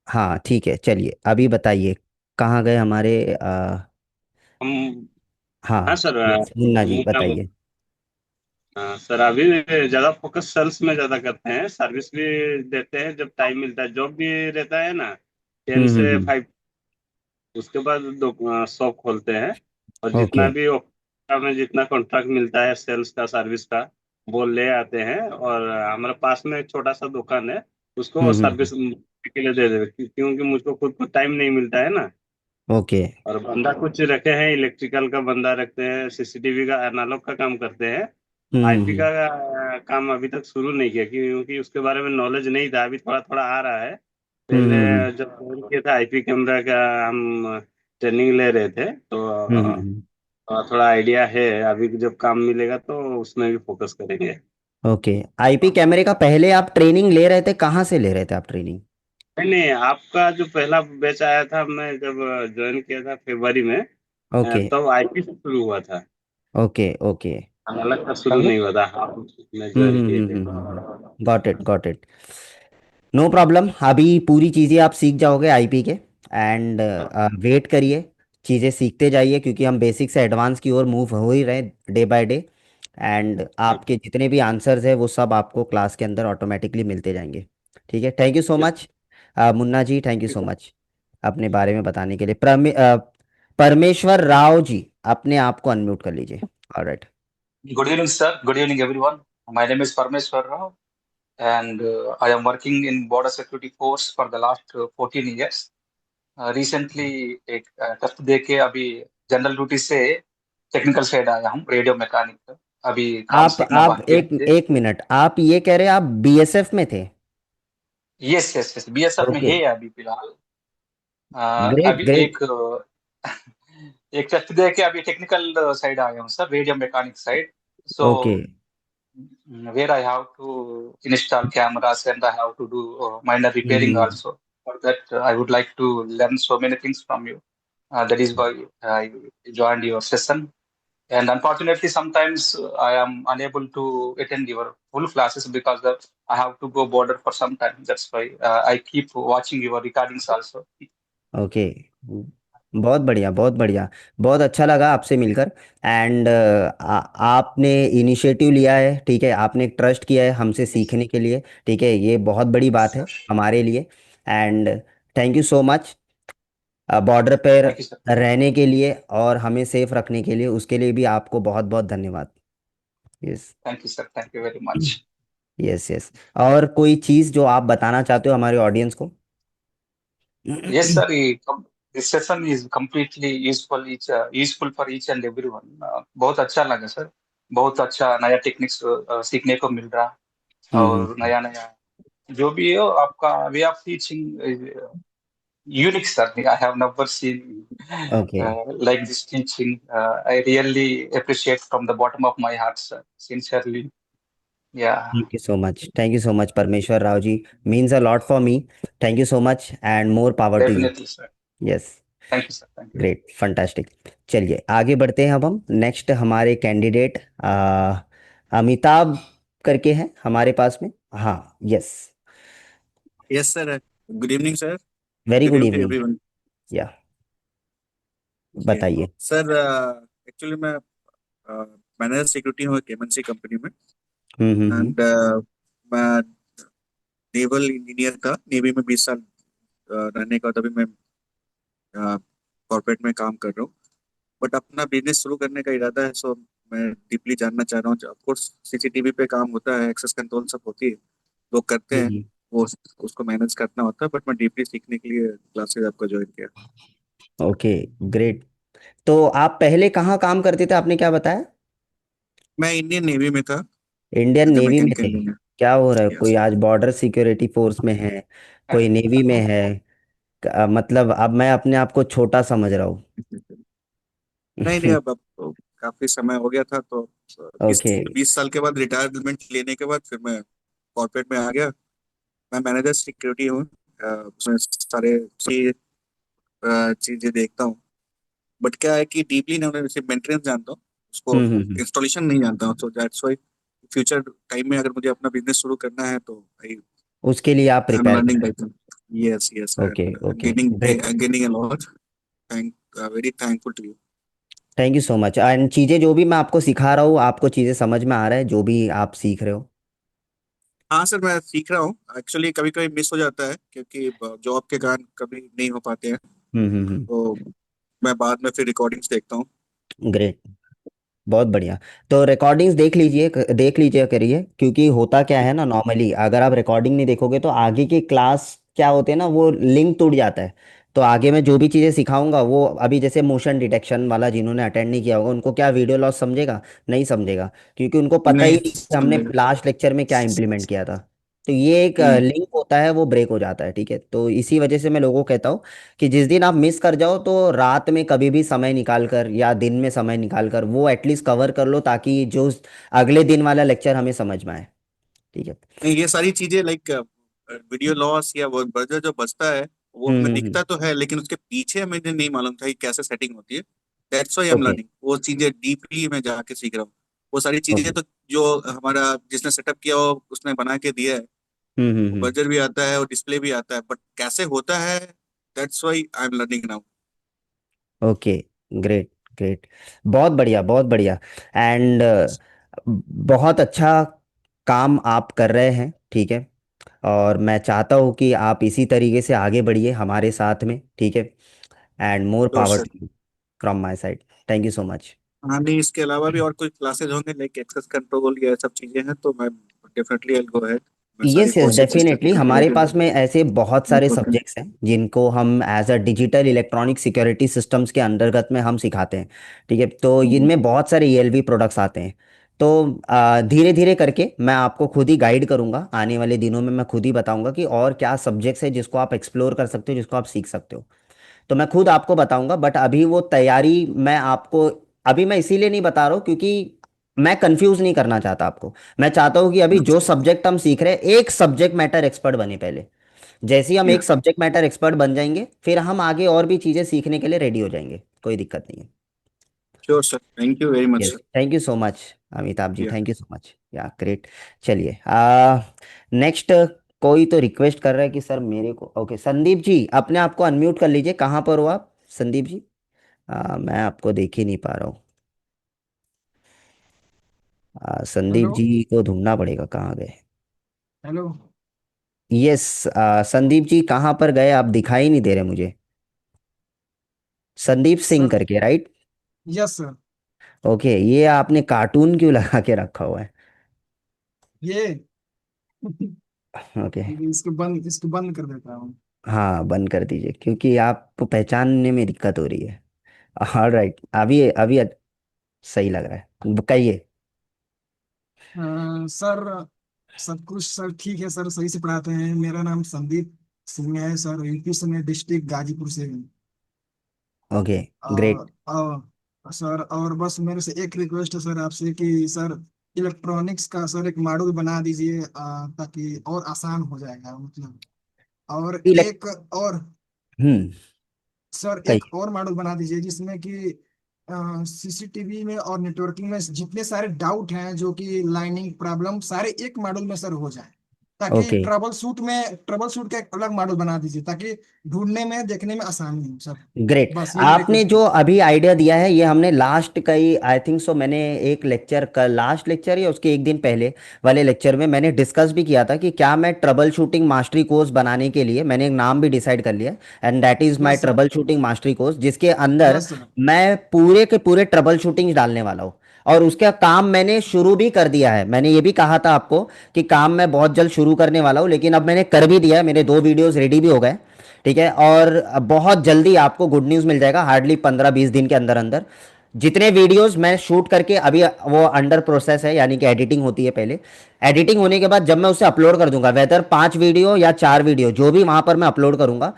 हाँ ठीक है, चलिए अभी बताइए कहाँ गए हमारे हम। हाँ हाँ सर। यस, मुन्ना जी मुन्ना बताइए। हाँ सर, अभी ज्यादा फोकस सेल्स में ज्यादा करते हैं, सर्विस भी देते हैं जब टाइम मिलता है, जॉब भी रहता है ना, 10 से 5। उसके बाद दो शॉप खोलते हैं, और ओके। जितना भी में जितना कॉन्ट्रैक्ट मिलता है सेल्स का सर्विस का, वो ले आते हैं। और हमारे पास में एक छोटा सा दुकान है, उसको सर्विस हम्म। के लिए दे देते, क्योंकि मुझको खुद को टाइम नहीं मिलता है ना। ओके। और बंदा कुछ रखे हैं, इलेक्ट्रिकल का बंदा रखते हैं, सीसीटीवी का एनालॉग का काम करते हैं। आईपी हम्म। का काम अभी तक शुरू नहीं किया, क्योंकि उसके बारे में नॉलेज नहीं था, अभी थोड़ा थोड़ा आ रहा है। पहले हम्म। जब ज्वाइन किया था आईपी कैमरा का हम ट्रेनिंग ले रहे थे, तो हम्म। थोड़ा आइडिया है। अभी जब काम मिलेगा तो उसमें भी फोकस करेंगे। ओके, आईपी कैमरे का पहले आप ट्रेनिंग ले रहे थे, कहाँ से ले रहे थे आप ट्रेनिंग? नहीं नहीं, आपका जो पहला बैच आया था, मैं जब ज्वाइन किया था फरवरी में, ओके। तब आईपी से शुरू हुआ था। ओके। ओके। अलग का शुरू नहीं हुआ था, आप में ज्वाइन किए थे। Got it, got it. No problem, अभी पूरी चीज़ें आप सीख जाओगे आईपी के। एंड वेट करिए, चीज़ें सीखते जाइए, क्योंकि हम बेसिक से एडवांस की ओर मूव हो ही रहे हैं डे बाय डे। एंड आपके जितने भी आंसर्स है वो सब आपको क्लास के अंदर ऑटोमेटिकली मिलते जाएंगे। ठीक है, thank you so much Munna ji, thank you so much अपने बारे में बताने के लिए। परमेश्वर राव जी, अपने आप को अनम्यूट कर लीजिए। Alright. Good evening, sir. Good evening, everyone. My name is Parmeshwar Rao, and I am working in Border Security Force for the last 14 years. Recently, एक टेस्ट दे के अभी जनरल ड्यूटी से टेक्निकल साइड आया हूँ, रेडियो मैकेनिक। अभी काम सीखना आप बाकी है एक मुझे। एक मिनट, आप ये कह रहे हैं आप बीएसएफ में थे? यस यस यस, बीएसएफ में ओके, है अभी फिलहाल। ग्रेट अभी ग्रेट। एक एक टेस्ट दे के अभी टेक्निकल साइड आया हूँ sir, radio mechanic side. So okay. where I have to install cameras and I have to do minor repairing hmm. also. For that, I would like to learn so many things from you. That is why I joined your session. And unfortunately, sometimes I am unable to attend your full classes because I have to go border for some time. That's why I keep watching your recordings also. Okay, बहुत बढ़िया, बहुत बढ़िया। बहुत अच्छा लगा आपसे मिलकर। एंड आपने इनिशिएटिव लिया है, ठीक है, आपने ट्रस्ट किया है हमसे सीखने के लिए, ठीक है, ये बहुत बड़ी बात है हमारे लिए। And thank you so much, border पर Thank you, sir. रहने के लिए और हमें सेफ रखने के लिए, उसके लिए भी आपको बहुत बहुत धन्यवाद। Yes. Thank you, sir. Thank you very much. Yes yes. और कोई चीज़ जो आप बताना चाहते हो हमारे ऑडियंस को? Yes, sir. This session is completely useful for each and everyone. बहुत अच्छा लगा सर, बहुत अच्छा नया टेक्निक्स सीखने को मिल रहा, और हम्म। नया नया जो भी हो आपका way of teaching unique sir. I have never seen okay. like this teaching. I really appreciate from the bottom of my heart, sir. Sincerely, yeah, thank you so much, thank you so much Parameshwar Rao ji, means a lot for me. Thank you so much and more power to you. definitely, sir. Yes. Thank you, sir. Thank you. Great, fantastic. चलिए आगे बढ़ते हैं, अब हम नेक्स्ट हमारे कैंडिडेट अमिताभ करके हैं हमारे पास में। हाँ yes. Yes, sir. Good evening, sir. Very Good good evening to evening. everyone. या Okay. बताइए। Sir, actually मैं मैनेजर सिक्योरिटी हूँ एमएनसी कंपनी में, हम्म। एंड मैं नेवल इंजीनियर था, नेवी में 20 साल रहने का, तभी मैं कॉर्पोरेट में काम कर रहा हूँ। बट अपना बिजनेस शुरू करने का इरादा है, सो मैं डीपली जानना चाह रहा हूँ। ऑफ कोर्स सीसीटीवी पे काम होता है, एक्सेस कंट्रोल सब होती है, लोग करते हैं, हम्म। वो उसको मैनेज करना होता है, बट मैं डीपली सीखने के लिए क्लासेस आपका ज्वाइन किया। Okay, great. तो आप पहले कहाँ काम करते थे, आपने क्या बताया? मैं इंडियन नेवी में था, इंडियन एज ए नेवी में मैकेनिकल थे? इंजीनियर। क्या हो रहा है, कोई यस। आज बॉर्डर सिक्योरिटी फोर्स में है, कोई नेवी में है, मतलब अब मैं अपने आप को छोटा समझ रहा हूँ। नहीं नहीं, अब तो काफी समय हो गया था, तो बीस ओके। 20 साल के बाद रिटायरमेंट लेने के बाद फिर मैं कॉर्पोरेट में आ गया। मैं मैनेजर सिक्योरिटी हूँ। उसमें सारे चीजें देखता हूँ। बट क्या है कि डीपली ना, उन्हें सिर्फ मेंटेनेंस जानता हूँ, उसको हम्म। इंस्टॉलेशन नहीं जानता हूँ। तो दैट्स व्हाई फ्यूचर टाइम में अगर मुझे अपना बिजनेस शुरू करना है तो आई उसके लिए आप आई एम प्रिपेयर कर लर्निंग रहे बाय। यस यस, हो। Okay okay gaining great. Gaining a lot. Thank very thankful to you. Thank you so much. And चीज़ें जो भी मैं आपको सिखा रहा हूँ, आपको चीज़ें समझ में आ रहा है जो भी आप सीख रहे हो? हाँ सर, मैं सीख रहा हूँ। एक्चुअली कभी कभी मिस हो जाता है क्योंकि जॉब के कारण कभी नहीं हो पाते हैं। हम्म। तो मैं बाद में फिर रिकॉर्डिंग्स देखता हूँ। ग्रेट। बहुत बढ़िया। तो रिकॉर्डिंग्स देख लीजिए, देख लीजिए करिए, क्योंकि होता क्या है ना, नॉर्मली अगर आप रिकॉर्डिंग नहीं देखोगे तो आगे की क्लास क्या होते हैं ना, वो लिंक टूट जाता है। तो आगे मैं जो भी चीज़ें सिखाऊंगा वो अभी जैसे मोशन डिटेक्शन वाला जिन्होंने अटेंड नहीं किया होगा उनको क्या वीडियो लॉस समझेगा? नहीं समझेगा, क्योंकि उनको पता ही नहीं नहीं कि हमने समझेगा। लास्ट लेक्चर में क्या इम्प्लीमेंट किया था। तो ये एक हम्म। लिंक होता है, वो ब्रेक हो जाता है। ठीक है, तो इसी वजह से मैं लोगों को कहता हूँ कि जिस दिन आप मिस कर जाओ तो रात में कभी भी समय निकाल कर या दिन में समय निकाल कर वो एटलीस्ट कवर कर लो, ताकि जो अगले दिन वाला लेक्चर हमें समझ में आए। ठीक है। नहीं, ये सारी चीजें लाइक वीडियो लॉस या वो बजर जो बचता है वो हमें हम्म। दिखता तो है, लेकिन उसके पीछे मुझे नहीं मालूम था कि कैसे सेटिंग होती है। That's why I M okay learning. वो चीजें डीपली मैं जाके सीख रहा हूँ। वो सारी चीजें ओके। तो जो हमारा जिसने सेटअप किया हो उसने बना के दिया है। वो हम्म। बजर भी आता है और डिस्प्ले भी आता है, बट कैसे होता है, that's why I am learning now. Okay great great. बहुत बढ़िया बहुत बढ़िया। एंड बहुत अच्छा काम आप कर रहे हैं। ठीक है, और मैं चाहता हूँ कि आप इसी तरीके से आगे बढ़िए हमारे साथ में। ठीक है, एंड मोर तो power sir, to you from my side. Thank you so much. हाँ नहीं, इसके अलावा भी और कोई क्लासेस होंगे लाइक एक्सेस कंट्रोल या सब चीजें हैं तो मैं डेफिनेटली आई गो अहेड। मैं सारी yes yes courses definitely, continue हमारे पास करूंगा। में ऐसे बहुत सारे सब्जेक्ट्स हैं जिनको हम as a digital electronic security systems के अंतर्गत में हम सिखाते हैं। ठीक है, तो इनमें बहुत सारे ईएलवी प्रोडक्ट्स आते हैं। तो धीरे धीरे करके मैं आपको खुद ही गाइड करूंगा, आने वाले दिनों में मैं खुद ही बताऊंगा कि और क्या सब्जेक्ट्स है जिसको आप एक्सप्लोर कर सकते हो, जिसको आप सीख सकते हो। तो मैं खुद आपको बताऊंगा, बट अभी वो तैयारी मैं आपको अभी मैं इसीलिए नहीं बता रहा हूँ क्योंकि मैं कंफ्यूज नहीं करना चाहता आपको। मैं चाहता हूँ कि अभी जो सब्जेक्ट हम सीख रहे हैं, एक सब्जेक्ट मैटर एक्सपर्ट बने पहले। जैसे ही हम या एक सब्जेक्ट मैटर एक्सपर्ट बन जाएंगे फिर हम आगे और भी चीज़ें सीखने के लिए रेडी हो जाएंगे, कोई दिक्कत नहीं है। Sure sir, thank you very much yes sir. Thank you so much Amitabh ji, yeah thank you so much yeah great. चलिए नेक्स्ट, कोई तो रिक्वेस्ट कर रहा है कि सर मेरे को, ओके संदीप जी अपने आप को अनम्यूट कर लीजिए। कहाँ पर हो आप संदीप जी? मैं आपको देख ही नहीं पा रहा हूँ। संदीप हेलो। जी को ढूंढना पड़ेगा, कहाँ गए? हेलो। यस, संदीप जी कहाँ पर गए? आप दिखाई नहीं दे रहे मुझे। संदीप सिंह सर। करके, राइट? Yes sir. ओके, ये आपने कार्टून क्यों लगा के रखा हुआ है? ये ओके। इसको बंद कर देता हूँ। हाँ बंद कर दीजिए, क्योंकि आपको पहचानने में दिक्कत हो रही है। ऑल राइट, अभी सही लग रहा है, कहिए। सर, सब कुछ सर ठीक है सर, सही से पढ़ाते हैं। मेरा नाम संदीप सिंह है सर, यूपी से, मैं डिस्ट्रिक्ट गाजीपुर से हूँ। Okay great. सर और बस मेरे से एक रिक्वेस्ट है सर आपसे कि सर इलेक्ट्रॉनिक्स का सर एक मॉड्यूल बना दीजिए, ताकि और आसान हो जाएगा मतलब। और इलेक्ट एक और हम्म। सर एक कहिए। और मॉडल बना दीजिए जिसमें कि सीसीटीवी में और नेटवर्किंग में जितने सारे डाउट हैं, जो कि लाइनिंग प्रॉब्लम, सारे एक मॉडल में सर हो जाए। ताकि ओके ट्रबल शूट का एक अलग मॉडल बना दीजिए, ताकि ढूंढने में देखने में आसानी हो सर। ग्रेट। बस यही आपने रिक्वेस्ट जो है। अभी आइडिया दिया है ये हमने लास्ट कई आई थिंक सो, मैंने एक लेक्चर का लास्ट लेक्चर या उसके एक दिन पहले वाले लेक्चर में मैंने डिस्कस भी किया था कि क्या मैं ट्रबल शूटिंग मास्टरी कोर्स बनाने के लिए मैंने एक नाम भी डिसाइड कर लिया। And that is my yes sir. Trouble shooting mastery course, जिसके अंदर यस सर। मैं पूरे के पूरे ट्रबल शूटिंग डालने वाला हूँ। और उसका काम मैंने शुरू भी कर दिया है। मैंने ये भी कहा था आपको कि काम मैं बहुत जल्द शुरू करने वाला हूँ, लेकिन अब मैंने कर भी दिया है, मेरे 2 वीडियोस रेडी भी हो गए। ठीक है, और बहुत जल्दी आपको गुड न्यूज़ मिल जाएगा, हार्डली 15-20 दिन के अंदर अंदर। जितने वीडियोस मैं शूट करके अभी वो अंडर प्रोसेस है, यानी कि एडिटिंग होती है पहले। एडिटिंग होने के बाद जब मैं उसे अपलोड कर दूंगा, वेदर 5 वीडियो या 4 वीडियो जो भी वहां पर मैं अपलोड करूंगा,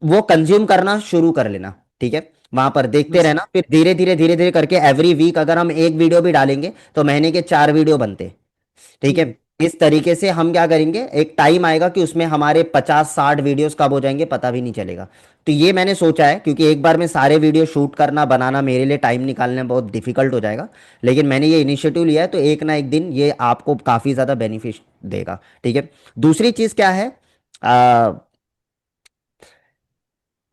वो कंज्यूम करना शुरू कर लेना, ठीक है। वहां पर देखते बस रहना, फिर धीरे धीरे करके एवरी वीक अगर हम एक वीडियो भी डालेंगे तो महीने के 4 वीडियो बनते, ठीक ठीक है। है। इस तरीके से हम क्या करेंगे, एक टाइम आएगा कि उसमें हमारे 50-60 वीडियोस कब हो जाएंगे पता भी नहीं चलेगा। तो ये मैंने सोचा है, क्योंकि एक बार में सारे वीडियो शूट करना बनाना मेरे लिए टाइम निकालना बहुत डिफिकल्ट हो जाएगा। लेकिन मैंने ये इनिशिएटिव लिया है, तो एक ना एक दिन ये आपको काफ़ी ज़्यादा बेनिफिट देगा, ठीक है। दूसरी चीज़ क्या है, आ,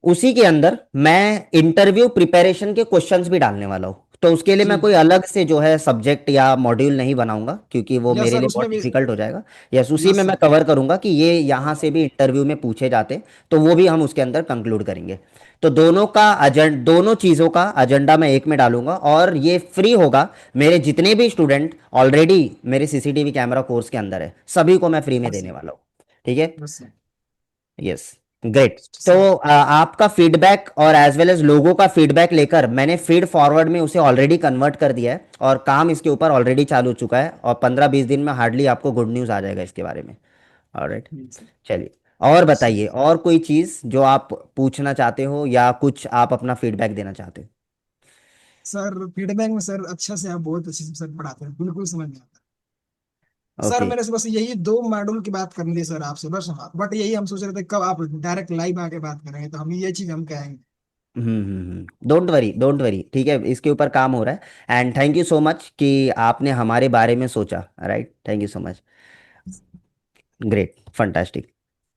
उसी के अंदर मैं इंटरव्यू प्रिपरेशन के क्वेश्चंस भी डालने वाला हूँ। तो उसके लिए मैं ठीक कोई है। अलग से जो है सब्जेक्ट या मॉड्यूल नहीं बनाऊंगा, क्योंकि वो यस मेरे सर, लिए बहुत उसमें भी। डिफिकल्ट हो जाएगा। यस, उसी यस में मैं सर। कवर करूंगा कि ये यहाँ से भी इंटरव्यू में पूछे जाते, तो वो भी हम उसके अंदर कंक्लूड करेंगे। तो दोनों चीज़ों का एजेंडा मैं एक में डालूंगा, और ये फ्री होगा। मेरे जितने भी स्टूडेंट ऑलरेडी मेरे सीसीटीवी कैमरा कोर्स के अंदर है, सभी को मैं फ्री में यस देने सर। वाला हूँ, ठीक है। Yes sir. Yes, great. तो सर। आपका फीडबैक और एज वेल एज लोगों का फीडबैक लेकर मैंने फीड फॉरवर्ड में उसे ऑलरेडी कन्वर्ट कर दिया है, और काम इसके ऊपर ऑलरेडी चालू हो चुका है, और 15-20 दिन में हार्डली आपको गुड न्यूज़ आ जाएगा इसके बारे में। ऑलराइट, ठीक सर। चलिए। और बताइए, और कोई चीज़ जो आप पूछना चाहते हो या कुछ आप अपना फीडबैक देना चाहते हो? सर फीडबैक में सर अच्छा से आप बहुत अच्छे से सर पढ़ाते हैं, बिल्कुल समझ में आता है सर। ओके। मेरे से बस यही 2 मॉड्यूल की बात करनी थी सर आपसे बस। बट यही हम सोच रहे थे कब आप डायरेक्ट लाइव आके बात करेंगे, तो हम ये चीज हम कहेंगे। डोंट वरी, डोंट वरी, ठीक है, इसके ऊपर काम हो रहा है। And thank you so much कि आपने हमारे बारे में सोचा, right, thank you so much. Great, fantastic.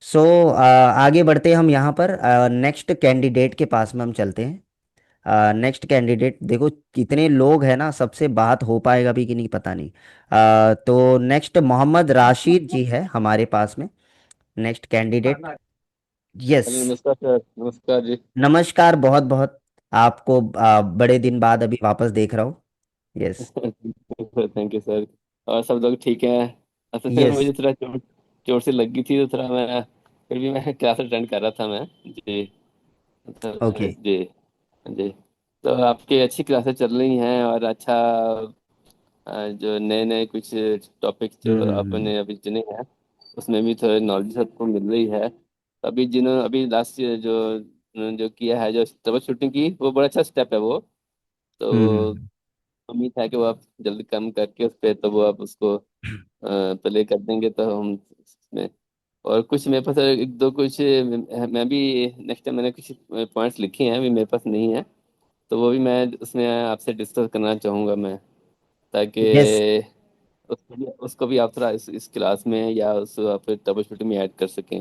So आगे बढ़ते हैं हम यहाँ पर नेक्स्ट कैंडिडेट के पास में हम चलते हैं। नेक्स्ट कैंडिडेट, देखो कितने लोग हैं ना, सबसे बात हो पाएगा भी कि नहीं पता नहीं। तो नेक्स्ट मोहम्मद राशिद जी है हमारे पास में, नेक्स्ट कैंडिडेट। यस, हेलो, नमस्कार सर। नमस्कार जी। नमस्कार, बहुत बहुत आपको बड़े दिन बाद अभी वापस देख रहा हूँ। यस। Thank you sir. और सब लोग ठीक हैं? अच्छा सर, यस। मुझे थोड़ा चोट चोट सी लगी थी, तो थोड़ा मैं फिर भी मैं क्लास अटेंड कर रहा था मैं जी। तो ओके। जी जी। तो आपकी अच्छी क्लासेस चल रही हैं, और अच्छा जो नए नए कुछ टॉपिक्स जो हम्म। आपने अभी चुने हैं, उसमें भी थोड़ी नॉलेज सबको मिल रही है। अभी जिन्होंने अभी लास्ट जो जो किया है, जो ट्रबल शूटिंग की, वो बड़ा अच्छा स्टेप है वो। तो हम्म। उम्मीद है कि वो आप जल्दी कम करके उस पर, तो वो आप उसको प्ले कर देंगे, तो हम इसमें। और कुछ मेरे पास एक दो कुछ मैं भी नेक्स्ट टाइम मैंने कुछ पॉइंट्स लिखे हैं, अभी मेरे पास नहीं है। तो वो भी मैं उसमें आपसे डिस्कस करना चाहूँगा मैं, ताकि यस। उसको भी आप थोड़ा इस क्लास में या उस आप ट्रबल शूटिंग में ऐड कर सकें।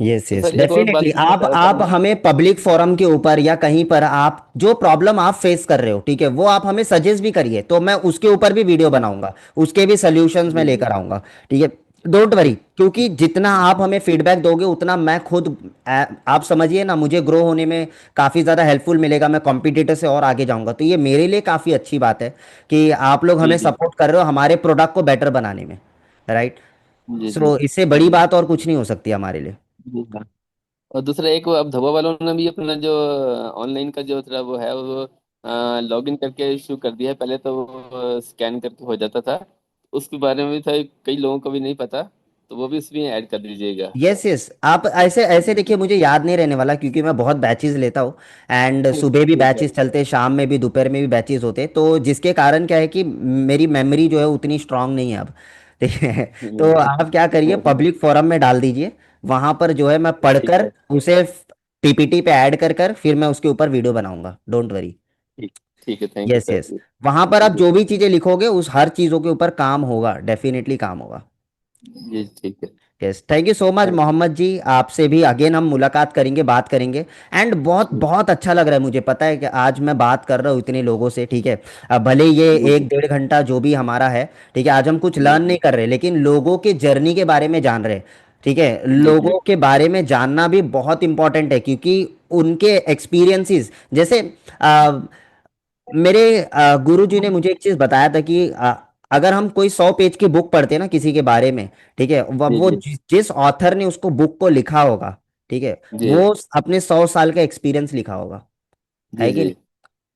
यस तो यस, सर, एक और बात डेफिनेटली। पूछना आप चाह रहा था आप मैं। हमें पब्लिक फोरम के ऊपर या कहीं पर आप जो प्रॉब्लम आप फेस कर रहे हो, ठीक है, वो आप हमें सजेस्ट भी करिए, तो मैं उसके ऊपर भी वीडियो जी बनाऊंगा, उसके भी सोल्यूशंस मैं जी जी लेकर आऊंगा, ठीक है। डोंट वरी, जी क्योंकि जितना आप हमें फीडबैक दोगे उतना मैं खुद आप समझिए ना, मुझे ग्रो होने में काफ़ी ज़्यादा हेल्पफुल मिलेगा, मैं कॉम्पिटिटर से और आगे जाऊंगा। तो ये मेरे लिए काफ़ी अच्छी बात है कि आप लोग जी हमें जी सपोर्ट कर रहे हो हमारे प्रोडक्ट को बेटर बनाने में, राइट। जी जी सो इससे बड़ी बात और कुछ नहीं हो सकती हमारे लिए। जी हाँ। और दूसरा, एक वो अब धब्बा वालों ने भी अपना जो ऑनलाइन का जो थोड़ा वो है, वो लॉगिन करके शुरू कर दिया है। पहले तो वो स्कैन करके हो जाता था, उसके बारे में भी था, कई लोगों को भी नहीं पता। तो वो भी उसमें ऐड कर दीजिएगा। यस यस, आप ऐसे ऐसे देखिए, मुझे याद नहीं रहने वाला क्योंकि मैं बहुत बैचेस लेता हूँ। एंड सुबह भी ठीक है। बैचेस चलते हैं, शाम में भी, दोपहर में भी बैचेस होते हैं, तो जिसके कारण क्या है कि मेरी मेमोरी जो है उतनी स्ट्रांग नहीं है अब, ठीक है। तो आप क्या करिए, पब्लिक फोरम में डाल दीजिए, वहां पर जो है मैं ठीक पढ़कर है। उसे पीपीटी पे ऐड कर कर फिर मैं उसके ऊपर वीडियो बनाऊंगा, डोंट वरी। ठीक ठीक है, thank you yes sir yes, जी। वहां पर आप जी जो भी चीजें लिखोगे उस हर चीजों के ऊपर काम होगा, डेफिनेटली काम होगा। जी ठीक है। Yes, thank you so much thank Mohammad ji, आपसे भी अगेन हम मुलाकात करेंगे, बात करेंगे। एंड बहुत यू। बहुत अच्छा लग रहा है मुझे, पता है कि आज मैं बात कर रहा हूँ इतने लोगों से, ठीक है। भले ये जी जी 1-1.5 घंटा जो भी हमारा है, ठीक है, आज हम कुछ जी लर्न नहीं कर रहे, लेकिन लोगों के जर्नी के बारे में जान रहे हैं, ठीक है। जी जी लोगों के बारे में जानना भी बहुत इंपॉर्टेंट है, क्योंकि उनके एक्सपीरियंसेस जैसे मेरे गुरु जी ने मुझे एक चीज बताया था कि अगर हम कोई 100 पेज की बुक पढ़ते हैं ना किसी के बारे में, ठीक है, जी वो जी जिस ऑथर ने उसको बुक को लिखा होगा, ठीक है, जी वो अपने 100 साल का एक्सपीरियंस लिखा होगा, जी है कि जी नहीं।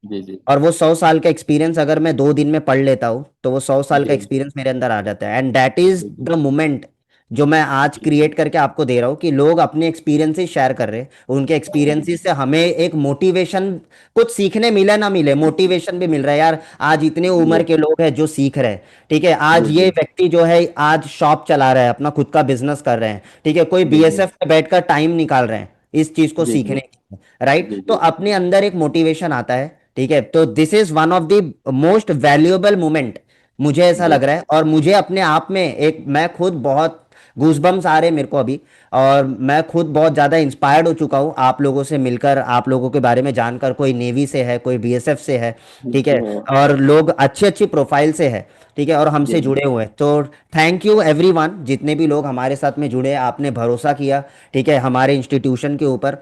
जी जी और वो 100 साल का एक्सपीरियंस अगर मैं 2 दिन में पढ़ लेता हूँ तो वो 100 साल का जी एक्सपीरियंस मेरे अंदर आ जाता है, एंड दैट इज जी द मोमेंट जो मैं आज क्रिएट करके आपको दे रहा हूँ कि लोग अपने एक्सपीरियंसेस शेयर कर रहे हैं, उनके एक्सपीरियंसेस से हमें एक मोटिवेशन, कुछ सीखने मिले ना मिले, मोटिवेशन भी मिल रहा है यार। आज इतने जी उम्र के लोग हैं जो सीख रहे हैं, ठीक है। आज जी ये जी व्यक्ति जो है आज शॉप चला रहा है, अपना खुद का बिजनेस कर रहे हैं, ठीक है। कोई जी जी बीएसएफ में बैठकर टाइम निकाल रहे हैं इस चीज को जी जी सीखने के लिए, राइट। जी तो जी अपने अंदर एक मोटिवेशन आता है, ठीक है। तो this is one of the most valuable moment, मुझे ऐसा जी लग रहा है। और मुझे अपने आप में एक, मैं खुद बहुत गूजबम्स आ रहे हैं मेरे को अभी, और मैं खुद बहुत ज़्यादा इंस्पायर्ड हो चुका हूँ आप लोगों से मिलकर, आप लोगों के बारे में जानकर। कोई नेवी से है, कोई बीएसएफ से है, ठीक है। जी और लोग अच्छी अच्छी प्रोफाइल से है, ठीक है, और जी हमसे जी जुड़े हुए हैं। तो थैंक यू एवरीवन, जितने भी लोग हमारे साथ में जुड़े, आपने भरोसा किया, ठीक है, हमारे इंस्टीट्यूशन के ऊपर।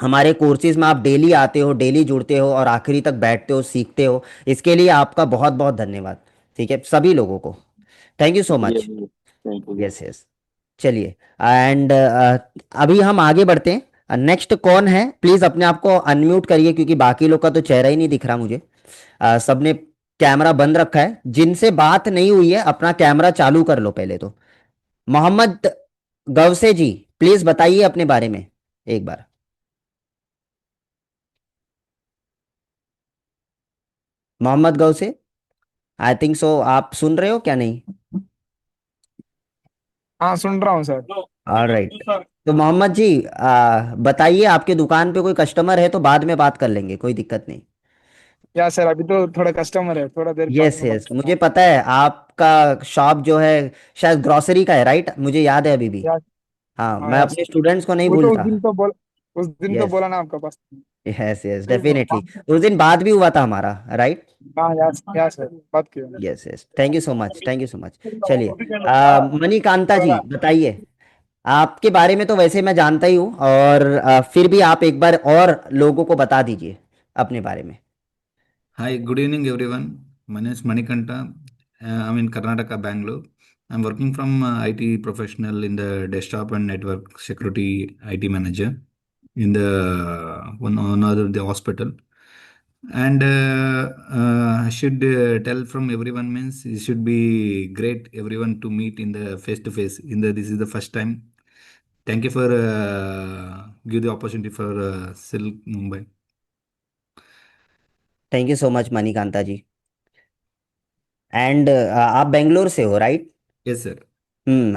हमारे कोर्सेज में आप डेली आते हो, डेली जुड़ते हो और आखिरी तक बैठते हो, सीखते हो। इसके लिए आपका बहुत बहुत धन्यवाद, ठीक है, सभी लोगों को। थैंक यू सो जी मच। अभी थैंक यू। Yes yes. चलिए, एंड अभी हम आगे बढ़ते हैं। नेक्स्ट कौन है, प्लीज अपने आप को अनम्यूट करिए, क्योंकि बाकी लोग का तो चेहरा ही नहीं दिख रहा मुझे। सबने कैमरा बंद रखा है। जिनसे बात नहीं हुई है अपना कैमरा चालू कर लो पहले तो। मोहम्मद गवसे जी, प्लीज बताइए अपने बारे में एक बार। मोहम्मद गवसे, आई थिंक सो, आप सुन रहे हो क्या नहीं? हाँ सुन रहा हूँ सर। ऑलराइट। तो मोहम्मद जी, बताइए, आपके दुकान पे कोई कस्टमर है तो बाद में बात कर लेंगे, कोई दिक्कत नहीं। या सर अभी तो थोड़ा कस्टमर है, थोड़ा देर बाद यस में बात यस, करता मुझे हूँ। पता है आपका शॉप जो है शायद ग्रोसरी का है, राइट, मुझे याद है अभी भी। या हाँ, हाँ मैं या अपने सर, स्टूडेंट्स को नहीं वो तो उस भूलता। दिन तो बोल उस दिन तो यस बोला ना आपका पास। Yes yes, definitely. उस दिन बात भी हुआ था हमारा, राइट। हाँ या सर बात किया। Yes yes, thank you so much, thank you so much. चलिए, मणिकांता जी बताइए, आपके बारे में तो वैसे मैं जानता ही हूँ, और फिर भी आप एक बार और लोगों को बता दीजिए अपने बारे में। Hi, good evening, everyone. My name is Manikanta. I'm in Karnataka, Bangalore. I'm working from IT professional in the desktop and network security IT manager in the one other the hospital. And I should tell from everyone means it should be great everyone to meet in the face to face. In the this is the first time. Thank you for give the opportunity for Silk Mumbai. Thank you so much Manikanta ji. And आप बेंगलोर से हो, राइट? Yes, sir.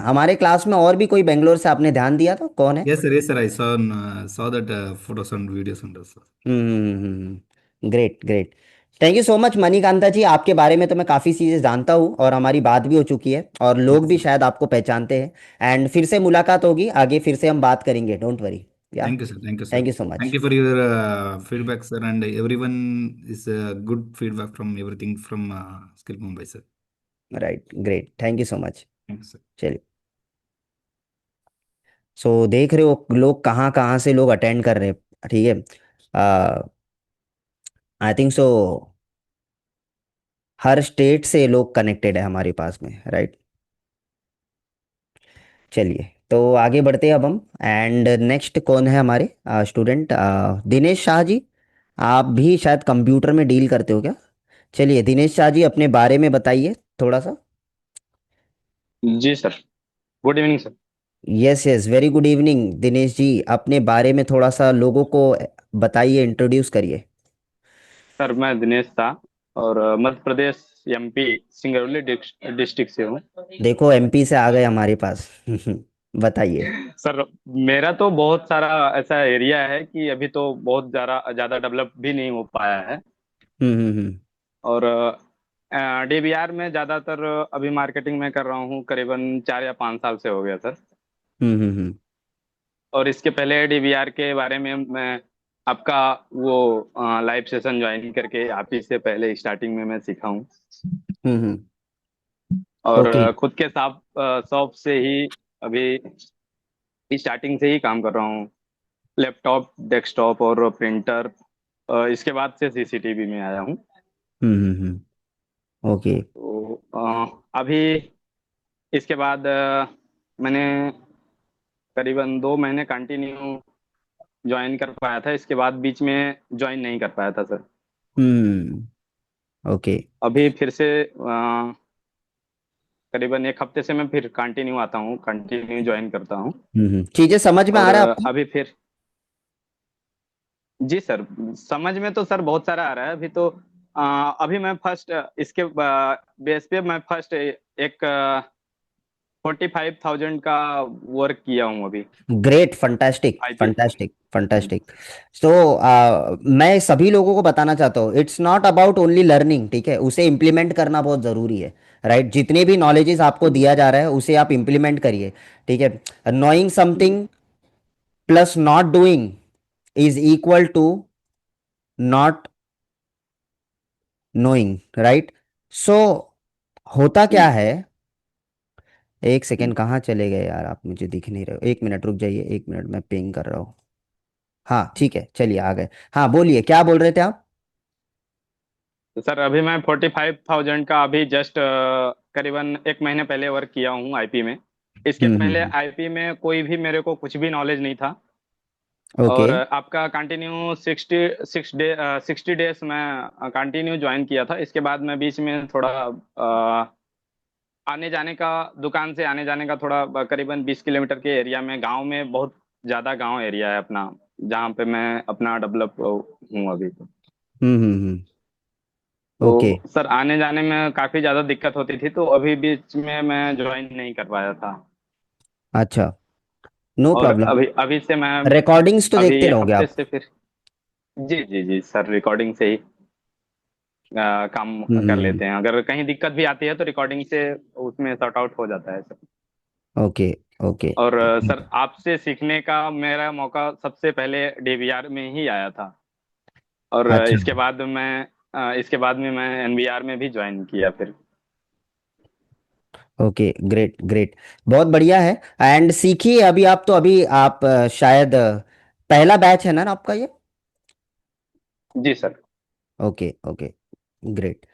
हमारे क्लास में और भी कोई बेंगलोर से आपने ध्यान दिया था, कौन है? Yes, sir. Yes, sir. I saw that photos and videos and stuff. Great great. Thank you so much Manikanta ji, आपके बारे में तो मैं काफ़ी चीज़ें जानता हूँ और हमारी बात भी हो चुकी है, और लोग Yes, भी sir. शायद आपको पहचानते हैं। एंड फिर से मुलाकात होगी आगे, फिर से हम बात करेंगे, डोंट वरी। या, Thank you, sir. Thank you, sir. Thank you so Thank much. you for your feedback, sir. And everyone is good feedback from everything from Skill Mumbai, sir. Right, great, thank you so much. Thank you, sir. चलिए, सो देख रहे हो लोग कहाँ कहाँ से लोग अटेंड कर रहे हैं, ठीक है। आई थिंक सो हर स्टेट से लोग कनेक्टेड है हमारे पास में, राइट। चलिए, तो आगे बढ़ते हैं अब हम। एंड नेक्स्ट कौन है हमारे स्टूडेंट? दिनेश शाह जी, आप भी शायद कंप्यूटर में डील करते हो क्या? चलिए दिनेश शाह जी, अपने बारे में बताइए थोड़ा सा। जी sir. Good evening sir. Yes yes, very good evening Dinesh ji, अपने बारे में थोड़ा सा लोगों को बताइए, इंट्रोड्यूस करिए। सर मैं दिनेश था और मध्य प्रदेश एमपी सिंगरौली डिस्ट्रिक्ट से हूँ। देखो एमपी से आ गए हमारे पास। बताइए। सर मेरा तो बहुत सारा ऐसा एरिया है कि अभी तो बहुत ज़्यादा ज़्यादा डेवलप भी नहीं हो पाया है। हम्म। और डीबीआर में ज़्यादातर अभी मार्केटिंग में कर रहा हूँ, करीबन 4 या 5 साल से हो गया सर। हम्म। और इसके पहले डीबीआर के बारे में मैं आपका वो लाइव सेशन ज्वाइन करके आप ही से पहले स्टार्टिंग में मैं सीखा हूँ। हम्म। और ओके। खुद के शॉप से ही अभी स्टार्टिंग से ही काम कर रहा हूँ, लैपटॉप डेस्कटॉप और प्रिंटर। इसके बाद से सीसीटीवी में आया हूँ। ओके। तो अभी इसके बाद मैंने करीबन 2 महीने कंटिन्यू ज्वाइन कर पाया था, इसके बाद बीच में ज्वाइन नहीं कर पाया था सर। हम्म। ओके। अभी फिर से करीबन एक हफ्ते से मैं फिर कंटिन्यू आता हूँ, कंटिन्यू ज्वाइन करता हूँ। चीजें समझ में आ और रहा है आपको? अभी फिर जी सर, समझ में तो सर बहुत सारा आ रहा है। अभी तो अभी मैं फर्स्ट इसके बेस पे मैं फर्स्ट एक 45,000 का वर्क किया हूँ अभी great, fantastic IP. Fantastic fantastic. तो मैं सभी लोगों को बताना चाहता हूँ, it's not about only learning, ठीक है, उसे इम्प्लीमेंट करना बहुत ज़रूरी है। राइट, जितने भी नॉलेजेस आपको दिया जा रहा है उसे आप इम्प्लीमेंट करिए, ठीक है। Knowing something plus not doing is equal to not knowing, right. So होता क्या है, एक सेकेंड, कहाँ चले गए यार आप, मुझे दिख नहीं रहे हो, एक मिनट रुक जाइए, एक मिनट, मैं पिंग कर रहा हूँ। हाँ ठीक है, चलिए आ गए। हाँ बोलिए, क्या बोल रहे थे आप? तो सर अभी मैं 45,000 का अभी जस्ट करीबन एक महीने पहले वर्क किया हूँ आईपी में। इसके पहले हम्म। आईपी में कोई भी मेरे को कुछ भी नॉलेज नहीं था। ओके। और आपका कंटिन्यू 60 डेज मैं कंटिन्यू ज्वाइन किया था। इसके बाद मैं बीच में थोड़ा आने जाने का, दुकान से आने जाने का थोड़ा करीबन 20 किलोमीटर के एरिया में, गांव में, बहुत ज़्यादा गांव एरिया है अपना, जहाँ पे मैं अपना डेवलप हूँ अभी तो। हम्म। ओके। तो सर आने जाने में काफ़ी ज़्यादा दिक्कत होती थी, तो अभी बीच में मैं ज्वाइन नहीं कर पाया था। अच्छा, नो और प्रॉब्लम। अभी अभी से मैं रिकॉर्डिंग्स तो अभी देखते एक रहोगे हफ्ते आप? से फिर जी जी जी सर, रिकॉर्डिंग से ही काम कर हम्म। लेते हैं। अगर कहीं दिक्कत भी आती है तो रिकॉर्डिंग से उसमें सॉर्ट आउट हो जाता है सर। Okay okay. और सर आपसे सीखने का मेरा मौका सबसे पहले डीवीआर में ही आया था। और अच्छा, इसके बाद में मैं एनवीआर में भी ज्वाइन किया फिर। ओके, ग्रेट ग्रेट, बहुत बढ़िया है। एंड सीखिए, अभी आप तो अभी आप शायद पहला बैच है ना आपका ये? जी सर। Okay okay, great.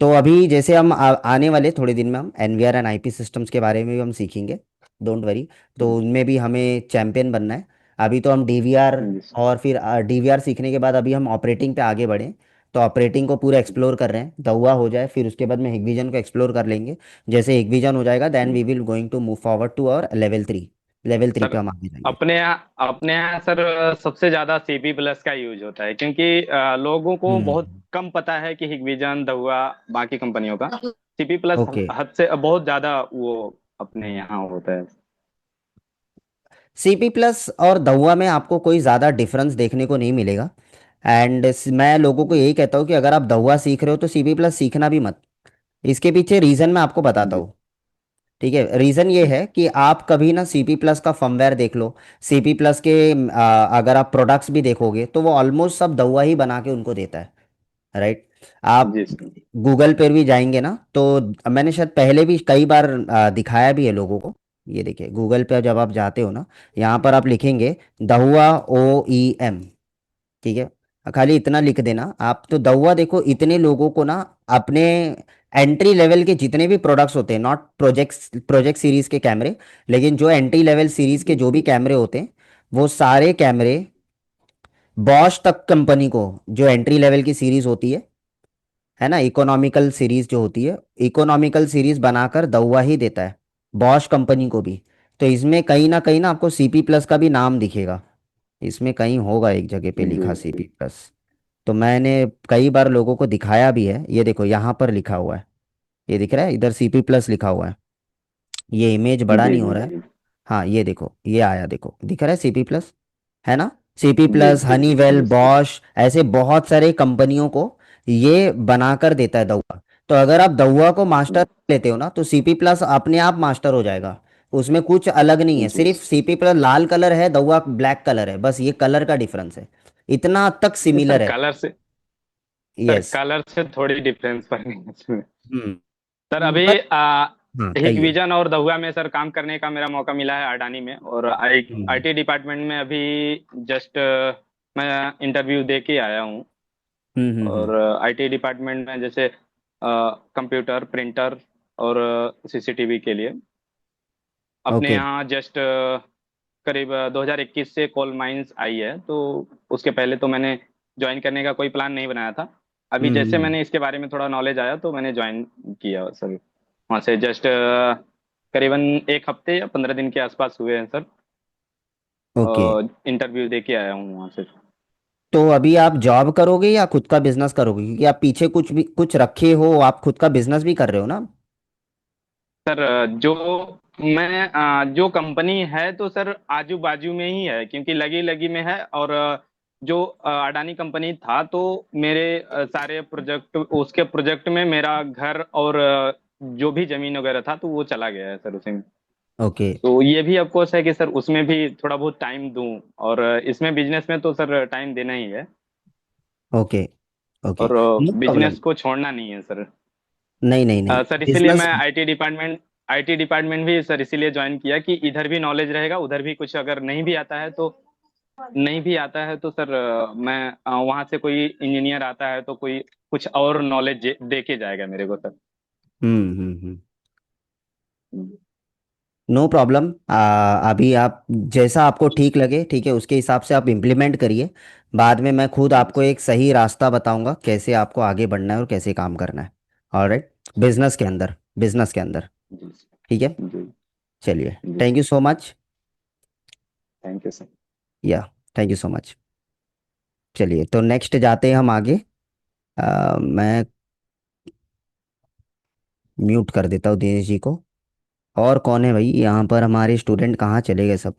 तो अभी जैसे हम आने वाले थोड़े दिन में हम एनवीआर एंड आईपी सिस्टम्स के बारे में भी हम सीखेंगे, डोंट वरी। तो उनमें भी हमें चैंपियन बनना है। अभी तो हम डीवीआर, जी सर। और फिर डीवीआर सीखने के बाद अभी हम ऑपरेटिंग पे आगे बढ़ें। तो ऑपरेटिंग को पूरा एक्सप्लोर कर रहे हैं, दहुआ हो जाए, फिर उसके बाद में हिगविजन को एक्सप्लोर कर लेंगे। जैसे हिगविजन हो जाएगा, then we will going to move forward to और लेवल 3। लेवल 3 पे सर हम आगे जाएंगे। अपने यहाँ सर सबसे ज्यादा सीपी प्लस का यूज होता है, क्योंकि लोगों को बहुत हम्म। कम पता है कि हिगविजन, दहुआ, बाकी कंपनियों का सीपी प्लस ओके। हद से बहुत ज्यादा वो अपने यहाँ होता है। सीपी प्लस और दहुआ में आपको कोई ज़्यादा डिफरेंस देखने को नहीं मिलेगा। एंड मैं लोगों को यही कहता हूँ कि अगर आप दहुआ सीख रहे हो तो सीपी प्लस सीखना भी मत। इसके पीछे रीज़न मैं आपको बताता जी हूँ, ठीक है। रीज़न ये है कि आप कभी ना सीपी प्लस का फर्मवेयर देख लो। सीपी प्लस के अगर आप प्रोडक्ट्स भी देखोगे तो वो ऑलमोस्ट सब दहुआ ही बना के उनको देता है, राइट। आप जी सर। गूगल पर भी जाएंगे ना, तो मैंने शायद पहले भी कई बार दिखाया भी है लोगों को। ये देखिए, गूगल पे जब आप जाते हो ना, यहाँ पर आप लिखेंगे दहुआ, OEM, ठीक है। खाली इतना लिख देना आप, तो दहुआ देखो, इतने लोगों को ना अपने एंट्री लेवल के जितने भी प्रोडक्ट्स होते हैं, नॉट प्रोजेक्ट सीरीज के कैमरे, लेकिन जो एंट्री लेवल सीरीज के जो भी कैमरे होते हैं, वो सारे कैमरे बॉश तक कंपनी को, जो एंट्री लेवल की सीरीज होती है ना, इकोनॉमिकल सीरीज जो होती है, इकोनॉमिकल सीरीज बनाकर दहुआ ही देता है बॉश कंपनी को भी। तो इसमें कहीं ना आपको सीपी प्लस का भी नाम दिखेगा, इसमें कहीं होगा एक जगह पे जी लिखा सीपी प्लस। तो मैंने कई बार लोगों को दिखाया भी है, ये देखो यहाँ पर लिखा हुआ है, ये दिख रहा है इधर सीपी प्लस लिखा हुआ है। ये इमेज बड़ा जी नहीं हो जी रहा है। जी हाँ ये देखो, ये आया, देखो दिख रहा है सीपी प्लस, है ना। सीपी जी प्लस, जी हनीवेल, जी सर। बॉश, ऐसे बहुत सारे कंपनियों को ये बनाकर देता है दहुआ। तो अगर आप दहुआ को मास्टर लेते हो ना, तो सीपी प्लस अपने आप मास्टर हो जाएगा। उसमें कुछ अलग नहीं है, जी सिर्फ सीपी प्लस लाल कलर है, दहुआ ब्लैक कलर है, बस ये कलर का डिफरेंस है, इतना तक सर सिमिलर है। यस। कलर से थोड़ी डिफरेंस पड़ेगा इसमें। सर अभी बट हाँ कहिए। हिगविजन और दहुआ में सर काम करने का मेरा मौका मिला है अडानी में। और हम्म आईटी डिपार्टमेंट में अभी जस्ट मैं इंटरव्यू दे के आया हूँ। हम्म। और आईटी डिपार्टमेंट में जैसे कंप्यूटर, प्रिंटर और सीसीटीवी के लिए अपने ओके। यहाँ जस्ट करीब 2021 से कोल माइंस आई है। तो उसके पहले तो मैंने ज्वाइन करने का कोई प्लान नहीं बनाया था। अभी जैसे हम्म। मैंने इसके बारे में थोड़ा नॉलेज आया तो मैंने ज्वाइन किया सर। वहाँ से जस्ट करीबन 1 हफ्ते या 15 दिन के आसपास हुए हैं सर। ओके। इंटरव्यू दे के आया हूँ वहाँ से। तो अभी आप जॉब करोगे या खुद का बिजनेस करोगे, क्योंकि आप पीछे कुछ भी कुछ रखे हो, आप खुद का बिजनेस भी कर रहे हो ना? सर जो कंपनी है तो सर आजू बाजू में ही है, क्योंकि लगी लगी में है। और जो अडानी कंपनी था तो मेरे सारे प्रोजेक्ट, उसके प्रोजेक्ट में मेरा घर और जो भी जमीन वगैरह था तो वो चला गया है सर उसी में। ओके। तो ये भी अफकोर्स है कि सर उसमें भी थोड़ा बहुत टाइम दूं, और इसमें बिजनेस में तो सर टाइम देना ही है। ओके। ओके। और नो प्रॉब्लम। बिजनेस को छोड़ना नहीं है सर। नहीं नहीं नहीं, सर इसीलिए बिजनेस। मैं आईटी डिपार्टमेंट भी सर इसीलिए ज्वाइन किया कि इधर भी नॉलेज रहेगा, उधर भी कुछ अगर नहीं भी आता है तो सर मैं वहां से कोई इंजीनियर आता है तो कोई कुछ और नॉलेज दे के जाएगा मेरे को सर। हम्म। No problem. अभी आप जैसा आपको ठीक लगे, ठीक है, उसके हिसाब से आप इम्प्लीमेंट करिए। बाद में मैं खुद जी आपको एक सही रास्ता बताऊंगा कैसे आपको आगे बढ़ना है और कैसे काम करना है। ऑलराइट। बिजनेस के अंदर। जी ठीक है। जी चलिए, जी thank you so much. Thank you sir. Yeah, thank you so much. चलिए, तो नेक्स्ट जाते हैं हम आगे। मैं म्यूट कर देता हूँ दिनेश जी को। और कौन है भाई यहाँ पर? हमारे स्टूडेंट कहाँ चले गए सब?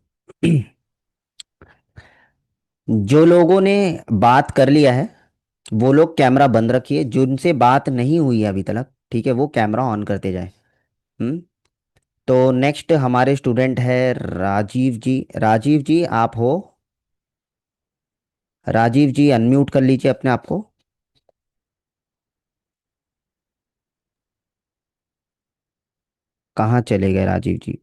जो लोगों ने बात कर लिया है वो लोग कैमरा बंद रखिए, जिनसे बात नहीं हुई है अभी तक, ठीक है, वो कैमरा ऑन करते जाए। हम्म। तो नेक्स्ट हमारे स्टूडेंट है राजीव जी। राजीव जी आप हो? राजीव जी अनम्यूट कर लीजिए अपने आप को। कहाँ चले गए राजीव जी?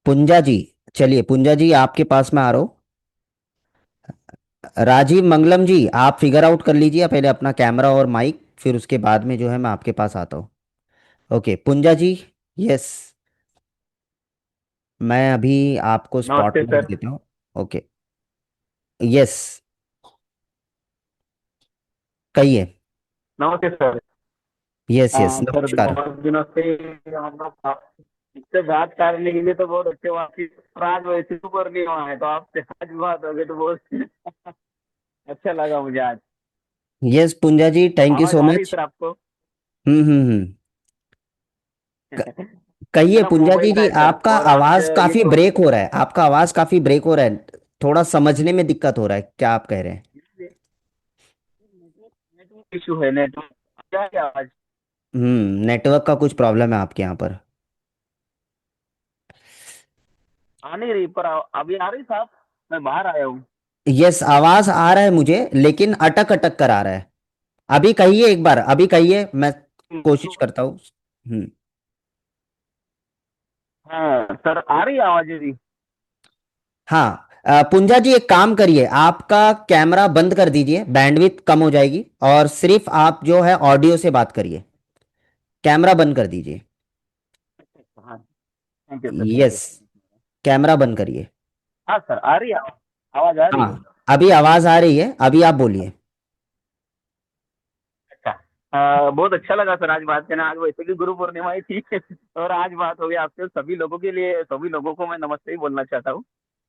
पुंजा जी। चलिए पुंजा जी आपके पास में आ रहा हूँ। राजीव मंगलम जी आप फिगर आउट कर लीजिए पहले अपना कैमरा और माइक, फिर उसके बाद में जो है मैं आपके पास आता हूँ। ओके पुंजा जी। यस। मैं अभी आपको नमस्ते स्पॉटलाइट सर। देता हूँ। ओके। यस। कहिए। नमस्ते सर। यस यस, सर नमस्कार। बहुत दिनों से मतलब इससे बात करने के लिए तो बहुत अच्छे वाकई, और आज वैसे ऊपर नहीं हुआ है तो आपसे आज बात हो गई तो बहुत अच्छा लगा मुझे आज। Yes Punja ji, thank you आवाज सो आ रही मच। सर आपको? हम्म। कहिए मेरा पुंजा जी मोबाइल था जी सर, आपका और आवाज आपसे ये काफी ब्रेक हो रहा है, आपका आवाज काफी ब्रेक हो रहा है। थोड़ा समझने में दिक्कत हो रहा है, क्या आप कह रहे हैं? नेटवर्क इशू है, नेटवर्क क्या है आवाज? नेटवर्क का कुछ प्रॉब्लम है आपके यहाँ पर। आ नहीं रही, पर अभी आ रही साहब। मैं बाहर आया हूँ। यस, आवाज आ रहा है मुझे, लेकिन अटक अटक कर आ रहा है। अभी कहिए एक बार, अभी कहिए, मैं कोशिश करता हूँ। हम्म। हाँ सर, आ रही है आवाज मेरी? हाँ। पुंजा जी एक काम करिए, आपका कैमरा बंद कर दीजिए, बैंडविड्थ कम हो जाएगी, और सिर्फ आप जो है ऑडियो से बात करिए। कैमरा बंद कर दीजिए। हाँ, thank you sir, thank you. Yes. Camera बंद करिए। हाँ सर, आ रही है आवाज? आवाज आ रही हाँ, है? अभी आवाज आ रही है, अभी आप बोलिए। अच्छा। बहुत अच्छा लगा सर आज बात करना। आज वैसे भी गुरु पूर्णिमा ही थी और आज बात हो गई आपसे। सभी लोगों के लिए, सभी लोगों को मैं नमस्ते ही बोलना चाहता हूँ।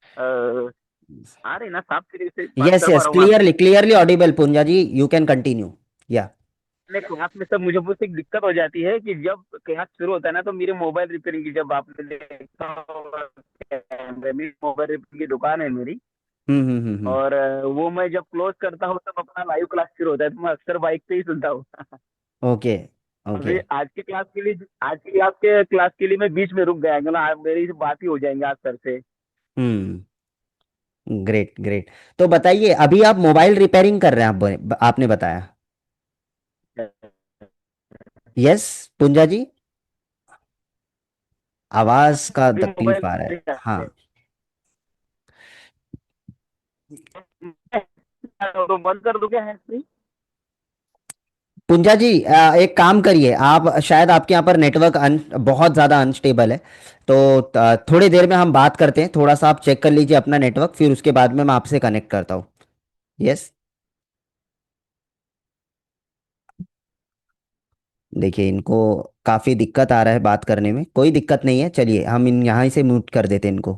अ, आ रही ना साफ तरीके से बात यस कर पा यस, रहा हूँ मैं आपसे? Clearly clearly audible Punja ji, you can continue. या। अपने क्लास में सर मुझे बहुत एक दिक्कत हो जाती है कि जब क्लास शुरू होता है ना तो मेरे मोबाइल रिपेयरिंग की, जब आपने देखा होगा, मेरी मोबाइल रिपेयरिंग की दुकान है मेरी। हम्म। और वो मैं जब क्लोज करता हूँ तब अपना लाइव क्लास शुरू होता है, तो मैं अक्सर बाइक पे ही सुनता हूँ। ओके। ओके। अभी आज की क्लास के लिए मैं बीच में रुक गया, मतलब मेरी बात ही हो जाएंगे आज सर से। हम्म। Great great. तो बताइए, अभी आप मोबाइल रिपेयरिंग कर रहे हैं, आपने बताया। यस पुंजा जी, आवाज का अभी तकलीफ मोबाइल आ रहा है। हाँ। तो बंद कर दूं क्या हैंड फ्री? पुंजा जी एक काम करिए, आप शायद आपके यहाँ पर नेटवर्क बहुत ज़्यादा अनस्टेबल है। तो थोड़ी देर में हम बात करते हैं, थोड़ा सा आप चेक कर लीजिए अपना नेटवर्क, फिर उसके बाद में मैं आपसे कनेक्ट करता हूँ। यस। देखिए इनको काफ़ी दिक्कत आ रहा है बात करने में, कोई दिक्कत नहीं है, चलिए हम इन यहाँ से म्यूट कर देते हैं इनको।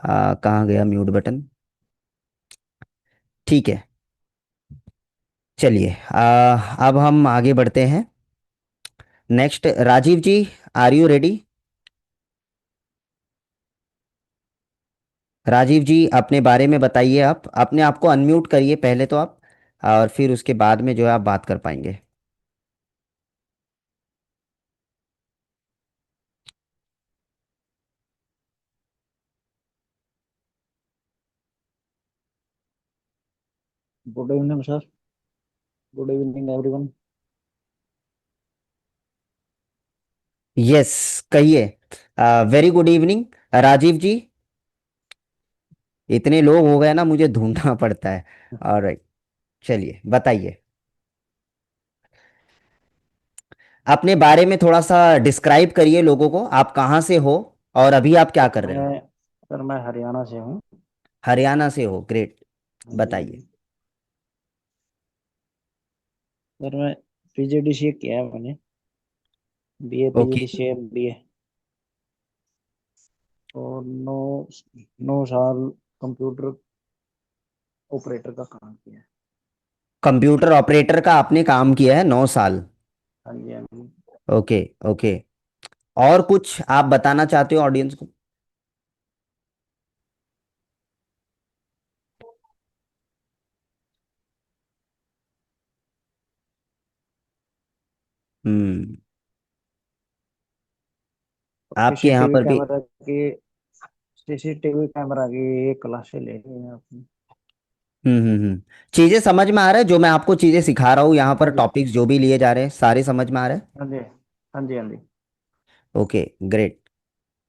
कहाँ गया म्यूट बटन? ठीक है, चलिए अब हम आगे बढ़ते हैं। Next Rajeev ji, are you ready? Rajeev ji अपने बारे में बताइए, आप अपने आप को अनम्यूट करिए पहले तो आप, और फिर उसके बाद में जो है आप बात कर पाएंगे। Good evening sir. Good evening everyone. Yes, कहिए। वेरी गुड इवनिंग राजीव जी। इतने लोग हो गए ना, मुझे ढूंढना पड़ता है। ऑलराइट, चलिए बताइए अपने बारे में, थोड़ा सा डिस्क्राइब करिए लोगों को, आप कहाँ से हो और अभी आप क्या कर रहे हो? मैं हरियाणा से हूँ। हरियाणा से हो, ग्रेट, हाँ जी, हाँ बताइए। जी। सर मैं पीजीडीसीए किया है मैंने। BA okay, PGDCA BA. और 9 साल कंप्यूटर ऑपरेटर का काम किया है। कंप्यूटर ऑपरेटर का आपने काम किया है 9 साल? हाँ जी, हाँ जी। ओके ओके, और कुछ आप बताना चाहते हो ऑडियंस को? हम्म, आपके यहाँ सीसीटीवी पर भी। कैमरा की सीसीटीवी कैमरा की ये क्लासें ले रही हैं आपने? चीजें समझ में आ रहा है, जो मैं आपको चीजें सिखा रहा हूँ यहाँ हाँ पर, जी, टॉपिक्स जो भी लिए जा रहे हैं सारे समझ में आ रहे हैं? हाँ जी, हाँ जी, हाँ जी। ओके, ग्रेट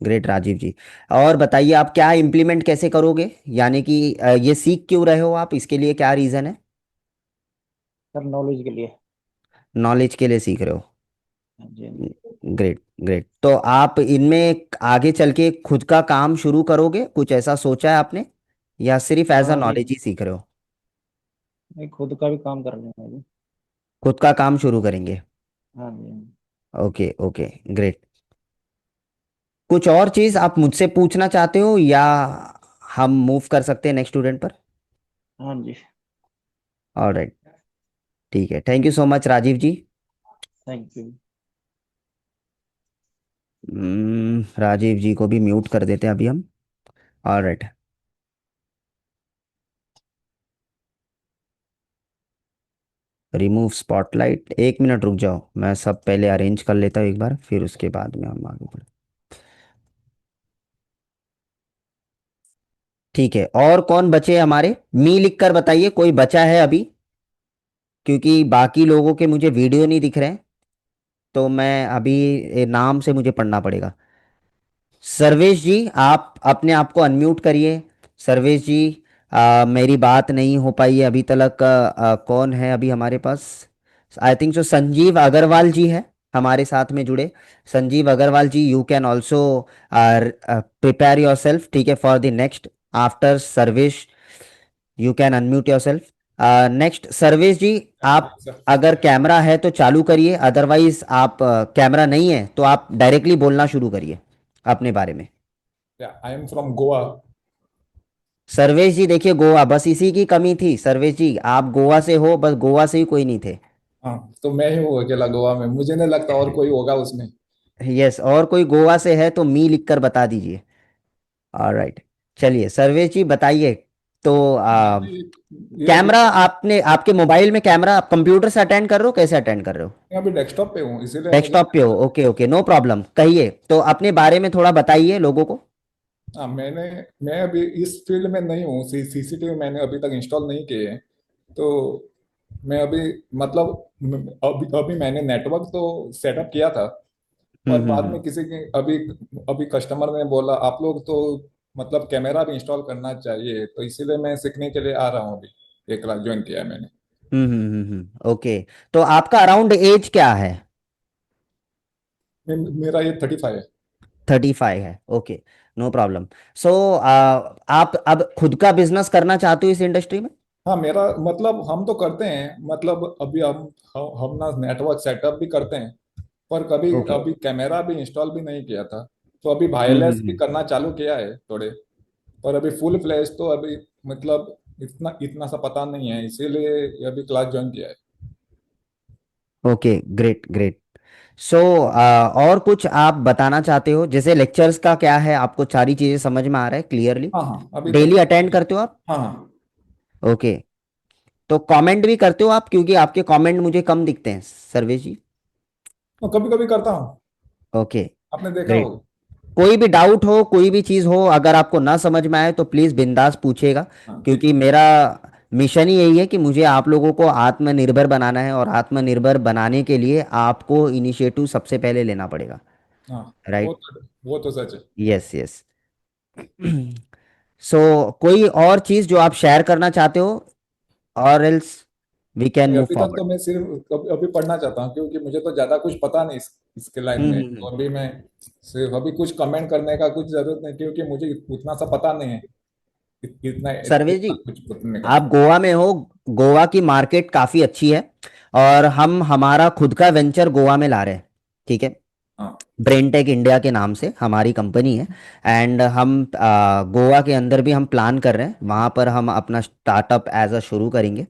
ग्रेट राजीव जी। और बताइए आप क्या इम्प्लीमेंट कैसे करोगे, यानी कि ये सीख क्यों रहे हो आप, इसके लिए क्या रीज़न है? सर नॉलेज के लिए। नॉलेज के लिए सीख रहे हो, हाँ जी, हाँ जी। Great great. तो आप इनमें आगे चल के खुद का काम शुरू करोगे, कुछ ऐसा सोचा है आपने, या सिर्फ एज अ हाँ जी, नॉलेज ही सीख रहे हो? नहीं खुद का भी काम कर लेंगे अभी। खुद का काम शुरू करेंगे, हाँ जी, हाँ जी। Okay okay, great. कुछ और चीज़ आप मुझसे पूछना चाहते हो, या हम मूव कर सकते हैं नेक्स्ट स्टूडेंट पर? हाँ जी। ऑलराइट, ठीक है, thank you so much Rajeev ji. Thank you. Rajeev ji को भी म्यूट कर देते हैं अभी हम। ऑलराइट, रिमूव स्पॉटलाइट, 1 मिनट रुक जाओ, मैं सब पहले अरेंज कर लेता हूँ एक बार, फिर उसके बाद में हम आगे बढ़े। ठीक है, और कौन बचे हमारे, मी लिख कर बताइए कोई बचा है अभी, क्योंकि बाकी लोगों के मुझे वीडियो नहीं दिख रहे हैं, तो मैं अभी नाम से मुझे पढ़ना पड़ेगा। सर्वेश जी, आप अपने आप को अनम्यूट करिए। सर्वेश जी, मेरी बात नहीं हो पाई है अभी तक। कौन है अभी हमारे पास? I think so Sanjeev Agarwal ji है हमारे साथ में जुड़े। Sanjeev Agarwal ji, you can also prepare yourself, ठीक है, for the next after Sarvesh, you can unmute yourself. Next Sarvesh ji, आप अगर कैमरा है तो चालू करिए, अदरवाइज आप कैमरा नहीं है तो आप डायरेक्टली बोलना शुरू करिए अपने बारे में। I am from Goa. Sarvesh ji देखिए, गोवा, बस इसी की कमी थी सर्वेश जी, आप गोवा से हो, बस गोवा से ही कोई नहीं थे। हाँ, तो मैं ही हूँ अकेला गोवा में, मुझे नहीं लगता और कोई होगा उसमें। यस, और कोई गोवा से है तो मी लिख कर बता दीजिए। ऑलराइट, चलिए सर्वेश जी बताइए। तो ये अभी कैमरा आपने, आपके मोबाइल में कैमरा, आप कंप्यूटर से अटेंड कर रहे हो, कैसे अटेंड कर रहे हो? मैं अभी डेस्कटॉप पे हूँ, इसीलिए मुझे। डेस्कटॉप पे हो, ओके ओके, नो प्रॉब्लम, कहिए तो अपने बारे में थोड़ा बताइए लोगों को। हाँ, मैं अभी इस फील्ड में नहीं हूँ, सीसीटीवी मैंने अभी तक इंस्टॉल नहीं किए हैं। तो मैं अभी मतलब अभी अभी मैंने नेटवर्क तो सेटअप किया था, हम्म और हम्म बाद हम्म में किसी के अभी अभी कस्टमर ने बोला आप लोग तो मतलब कैमरा भी इंस्टॉल करना चाहिए, तो इसीलिए मैं सीखने के लिए आ रहा हूँ अभी, 1 लाख ज्वाइन किया है मैंने। ओके, तो आपका अराउंड एज क्या है? मेरा ये 35 है। 35 है, ओके, नो प्रॉब्लम। सो आप अब खुद का बिजनेस करना चाहते हो इस इंडस्ट्री में? हाँ, मेरा मतलब हम तो करते हैं, मतलब अभी हम ना नेटवर्क सेटअप भी करते हैं, पर कभी ओके। अभी कैमरा भी इंस्टॉल भी नहीं किया था। तो अभी हम्म वायरलेस हम्म भी हम्म। करना चालू किया है थोड़े। पर अभी फुल फ्लैश तो अभी मतलब इतना इतना सा पता नहीं है, इसीलिए अभी क्लास ज्वाइन किया है। Okay, great great. सो और कुछ आप बताना चाहते हो? जैसे लेक्चर्स का क्या है, आपको सारी चीजें समझ में आ रहा है क्लियरली? हाँ हाँ, अभी तो डेली अटेंड करते हो आप? हाँ हाँ। ओके। तो कमेंट भी करते हो आप? क्योंकि आपके कमेंट मुझे कम दिखते हैं सर्वेश जी। तो कभी कभी करता हूँ, ओके, आपने देखा ग्रेट। होगा। कोई भी डाउट हो, कोई भी चीज़ हो, अगर आपको ना समझ में आए तो प्लीज़ बिंदास पूछिएगा। हाँ ठीक क्योंकि मेरा मिशन ही यही है कि मुझे आप लोगों को आत्मनिर्भर बनाना है, और आत्मनिर्भर बनाने के लिए आपको इनिशिएटिव सबसे पहले लेना पड़ेगा। है। हाँ, राइट। वो तो सच है। Yes yes. सो कोई और चीज़ जो आप शेयर करना चाहते हो, और एल्स वी कैन नहीं, मूव अभी तक फॉरवर्ड। तो मैं सिर्फ अभी पढ़ना चाहता हूँ, क्योंकि मुझे तो ज्यादा कुछ पता नहीं इसके लाइन में। हम्म। तो अभी मैं सिर्फ अभी कुछ कमेंट करने का कुछ जरूरत नहीं, क्योंकि मुझे उतना सा पता नहीं है। सर्वेश इतना जी, कुछ करने का। आप गोवा में हो। गोवा की मार्केट काफ़ी अच्छी है, और हम हमारा खुद का वेंचर गोवा में ला रहे हैं। ठीक है। हाँ ब्रेनटेक इंडिया के नाम से हमारी कंपनी है। एंड हम गोवा के अंदर भी हम प्लान कर रहे हैं, वहाँ पर हम अपना स्टार्टअप एज अ शुरू करेंगे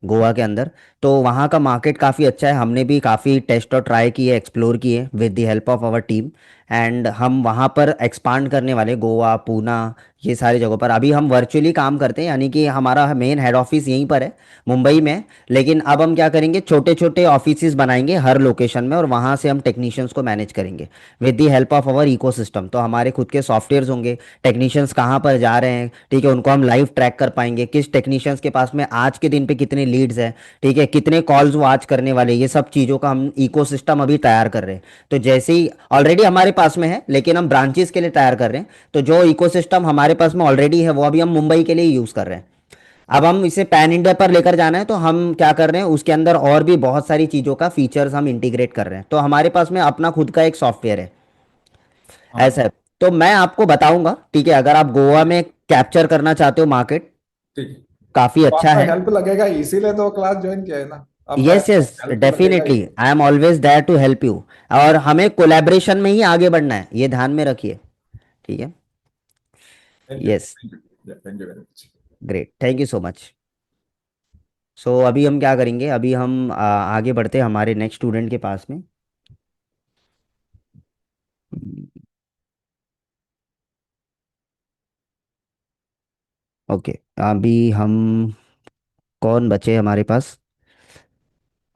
गोवा के अंदर। तो वहाँ का मार्केट काफ़ी अच्छा है, हमने भी काफ़ी टेस्ट और ट्राई किए, एक्सप्लोर किए with the help of our team. And हम वहाँ पर एक्सपांड करने वाले, गोवा, पूना, ये सारी जगहों पर। अभी हम वर्चुअली काम करते हैं, यानी कि हमारा मेन हेड ऑफिस यहीं पर है, मुंबई में है। लेकिन अब हम क्या करेंगे, छोटे छोटे ऑफिसेज बनाएंगे हर लोकेशन में, और वहाँ से हम टेक्नीशियंस को मैनेज करेंगे with the help of our ecosystem. तो हमारे खुद के सॉफ्टवेयर्स होंगे, टेक्नीशियंस कहाँ पर जा रहे हैं, ठीक है, उनको हम लाइव ट्रैक कर पाएंगे, किस टेक्नीशियंस के पास में आज के दिन पे कितने लीड्स हैं, ठीक है, कितने कॉल्स वो आज करने वाले, ये सब चीज़ों का हम इकोसिस्टम अभी तैयार कर रहे हैं। तो जैसे ही ऑलरेडी हमारे पास में है, लेकिन हम ब्रांचेस के लिए तैयार कर रहे हैं। तो जो इकोसिस्टम हमारे पास में ऑलरेडी है, वो अभी हम मुंबई के लिए यूज़ कर रहे हैं। अब हम इसे पैन इंडिया पर लेकर जाना है, तो हम क्या कर रहे हैं, उसके अंदर और भी बहुत सारी चीज़ों का फीचर्स हम इंटीग्रेट कर रहे हैं। तो हमारे पास में अपना खुद का एक सॉफ्टवेयर है, ऐसा हाँ है। तो मैं आपको बताऊंगा, ठीक है, अगर आप गोवा ठीक में कैप्चर करना चाहते हो मार्केट, ठीक है। काफ़ी तो अच्छा आपका है। हेल्प लगेगा, इसीलिए तो क्लास ज्वाइन किया है ना। आपका यस यस, हेल्प तो लगेगा ही। Definitely I am always there to help you. और हमें कोलैबोरेशन में ही आगे बढ़ना है, ये ध्यान में रखिए। ठीक है। Thank you yes. Thank you thank you very much. Great, thank you so much. So अभी हम क्या करेंगे, अभी हम आगे बढ़ते हैं हमारे नेक्स्ट स्टूडेंट के पास में। ओके, अभी हम कौन बचे हमारे पास?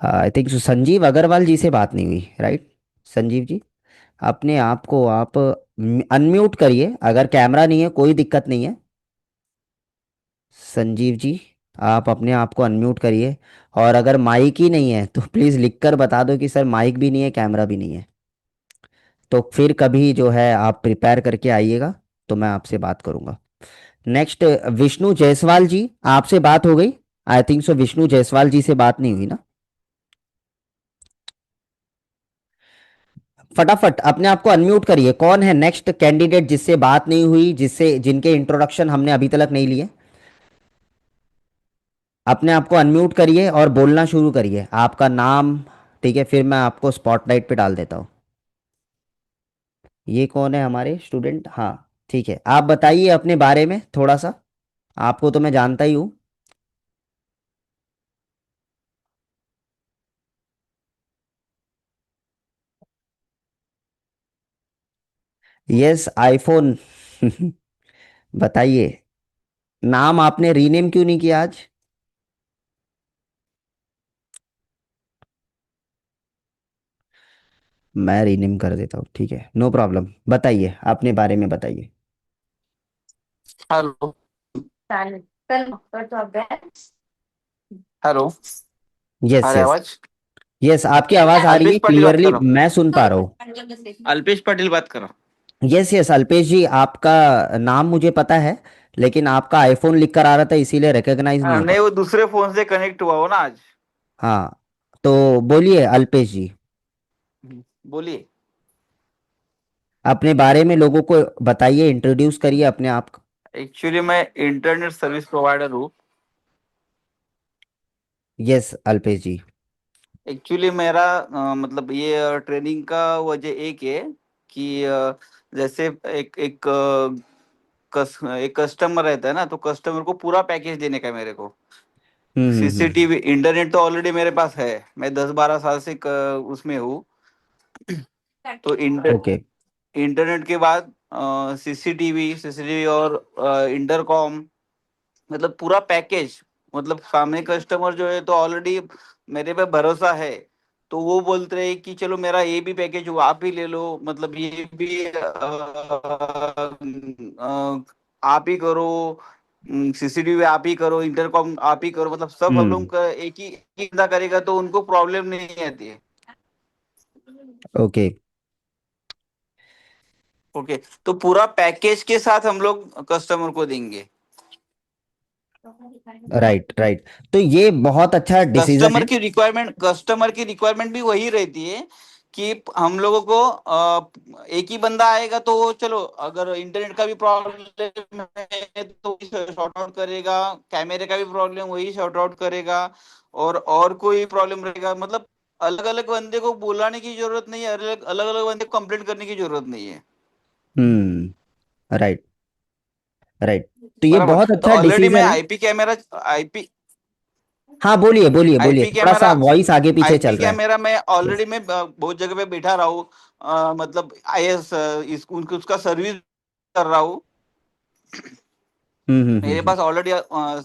आई थिंक संजीव अग्रवाल जी से बात नहीं हुई, राइट? संजीव जी, अपने आप को आप अनम्यूट करिए, अगर कैमरा नहीं है कोई दिक्कत नहीं है। संजीव जी, आप अपने आप को अनम्यूट करिए। और अगर माइक ही नहीं है तो प्लीज़ लिखकर बता दो कि सर माइक भी नहीं है, कैमरा भी नहीं है। तो फिर कभी जो है आप प्रिपेयर करके आइएगा, तो मैं आपसे बात करूंगा। नेक्स्ट, विष्णु जायसवाल जी, आपसे बात हो गई? I think so, Vishnu Jaiswal ji से बात नहीं हुई ना? फटाफट अपने आप को अनम्यूट करिए। कौन है नेक्स्ट कैंडिडेट जिससे बात नहीं हुई, जिससे जिनके इंट्रोडक्शन हमने अभी तक नहीं लिए? अपने आप को अनम्यूट करिए और बोलना शुरू करिए, आपका नाम, ठीक है, फिर मैं आपको स्पॉटलाइट पे डाल देता हूँ। ये कौन है हमारे स्टूडेंट? हाँ, ठीक है, आप बताइए अपने बारे में थोड़ा सा। आपको तो मैं जानता ही हूँ। Yes, iPhone. बताइए, नाम आपने रीनेम क्यों नहीं किया आज? मैं रीनेम कर देता हूँ, ठीक है, नो प्रॉब्लम। बताइए, अपने बारे में बताइए। हेलो। हेलो। आ यस रही यस। आवाज? यस, आपकी आवाज़ आ रही है अल्पेश पाटिल बात क्लियरली, कर रहा मैं सुन पा रहा हूँ। हूँ। अल्पेश पाटिल बात कर रहा यस यस, अल्पेश जी, आपका नाम मुझे पता है, लेकिन आपका आईफोन लिख कर आ रहा था, इसीलिए रिकॉग्नाइज नहीं हूँ। हो नहीं, पा। वो दूसरे फोन से कनेक्ट हुआ हो ना आज। हाँ, तो बोलिए अल्पेश जी, बोलिए। अपने बारे में लोगों को बताइए, इंट्रोड्यूस करिए अपने आप को। एक्चुअली मैं इंटरनेट सर्विस प्रोवाइडर हूँ। यस अल्पेश जी। एक्चुअली मेरा मतलब ये ट्रेनिंग का वजह एक है कि जैसे एक कस्टमर रहता है ना, तो कस्टमर को पूरा पैकेज देने का है मेरे को। सीसीटीवी इंटरनेट तो ऑलरेडी मेरे पास है, मैं 10-12 साल से उसमें हूँ। तो ओके। इंटरनेट के बाद सीसीटीवी सीसीटीवी और इंटरकॉम, मतलब पूरा पैकेज। मतलब सामने कस्टमर जो है तो ऑलरेडी मेरे पे भरोसा है, तो वो बोलते रहे कि चलो मेरा ये भी पैकेज हो, आप ही ले लो, मतलब ये भी आप ही करो, सीसीटीवी आप ही करो, इंटरकॉम आप ही करो, मतलब सब हम लोग का एक ही बंदा करेगा तो उनको प्रॉब्लम नहीं आती है। ओके। ओके, तो पूरा पैकेज के साथ हम लोग कस्टमर को देंगे। Right right. तो ये बहुत अच्छा डिसीजन है। कस्टमर की रिक्वायरमेंट भी वही रहती है कि हम लोगों को एक ही बंदा आएगा तो वो चलो, अगर इंटरनेट का भी प्रॉब्लम है तो शॉर्ट आउट करेगा, कैमरे का भी प्रॉब्लम वही शॉर्ट आउट करेगा, और कोई प्रॉब्लम रहेगा, मतलब अलग अलग बंदे को बुलाने की जरूरत नहीं है, अलग अलग अलग बंदे को कंप्लेंट करने की जरूरत नहीं है। Right right. तो ये बराबर। बहुत तो अच्छा ऑलरेडी मैं डिसीजन है। आईपी हाँ, बोलिए बोलिए बोलिए, आईपी थोड़ा सा कैमरा वॉइस आगे पीछे आईपी चल रहा है। कैमरा मैं ऑलरेडी यस। मैं बहुत जगह पे बैठा रहा हूँ, मतलब आईएस उसका सर्विस कर रहा हूँ। मेरे हम्म। पास ऑलरेडी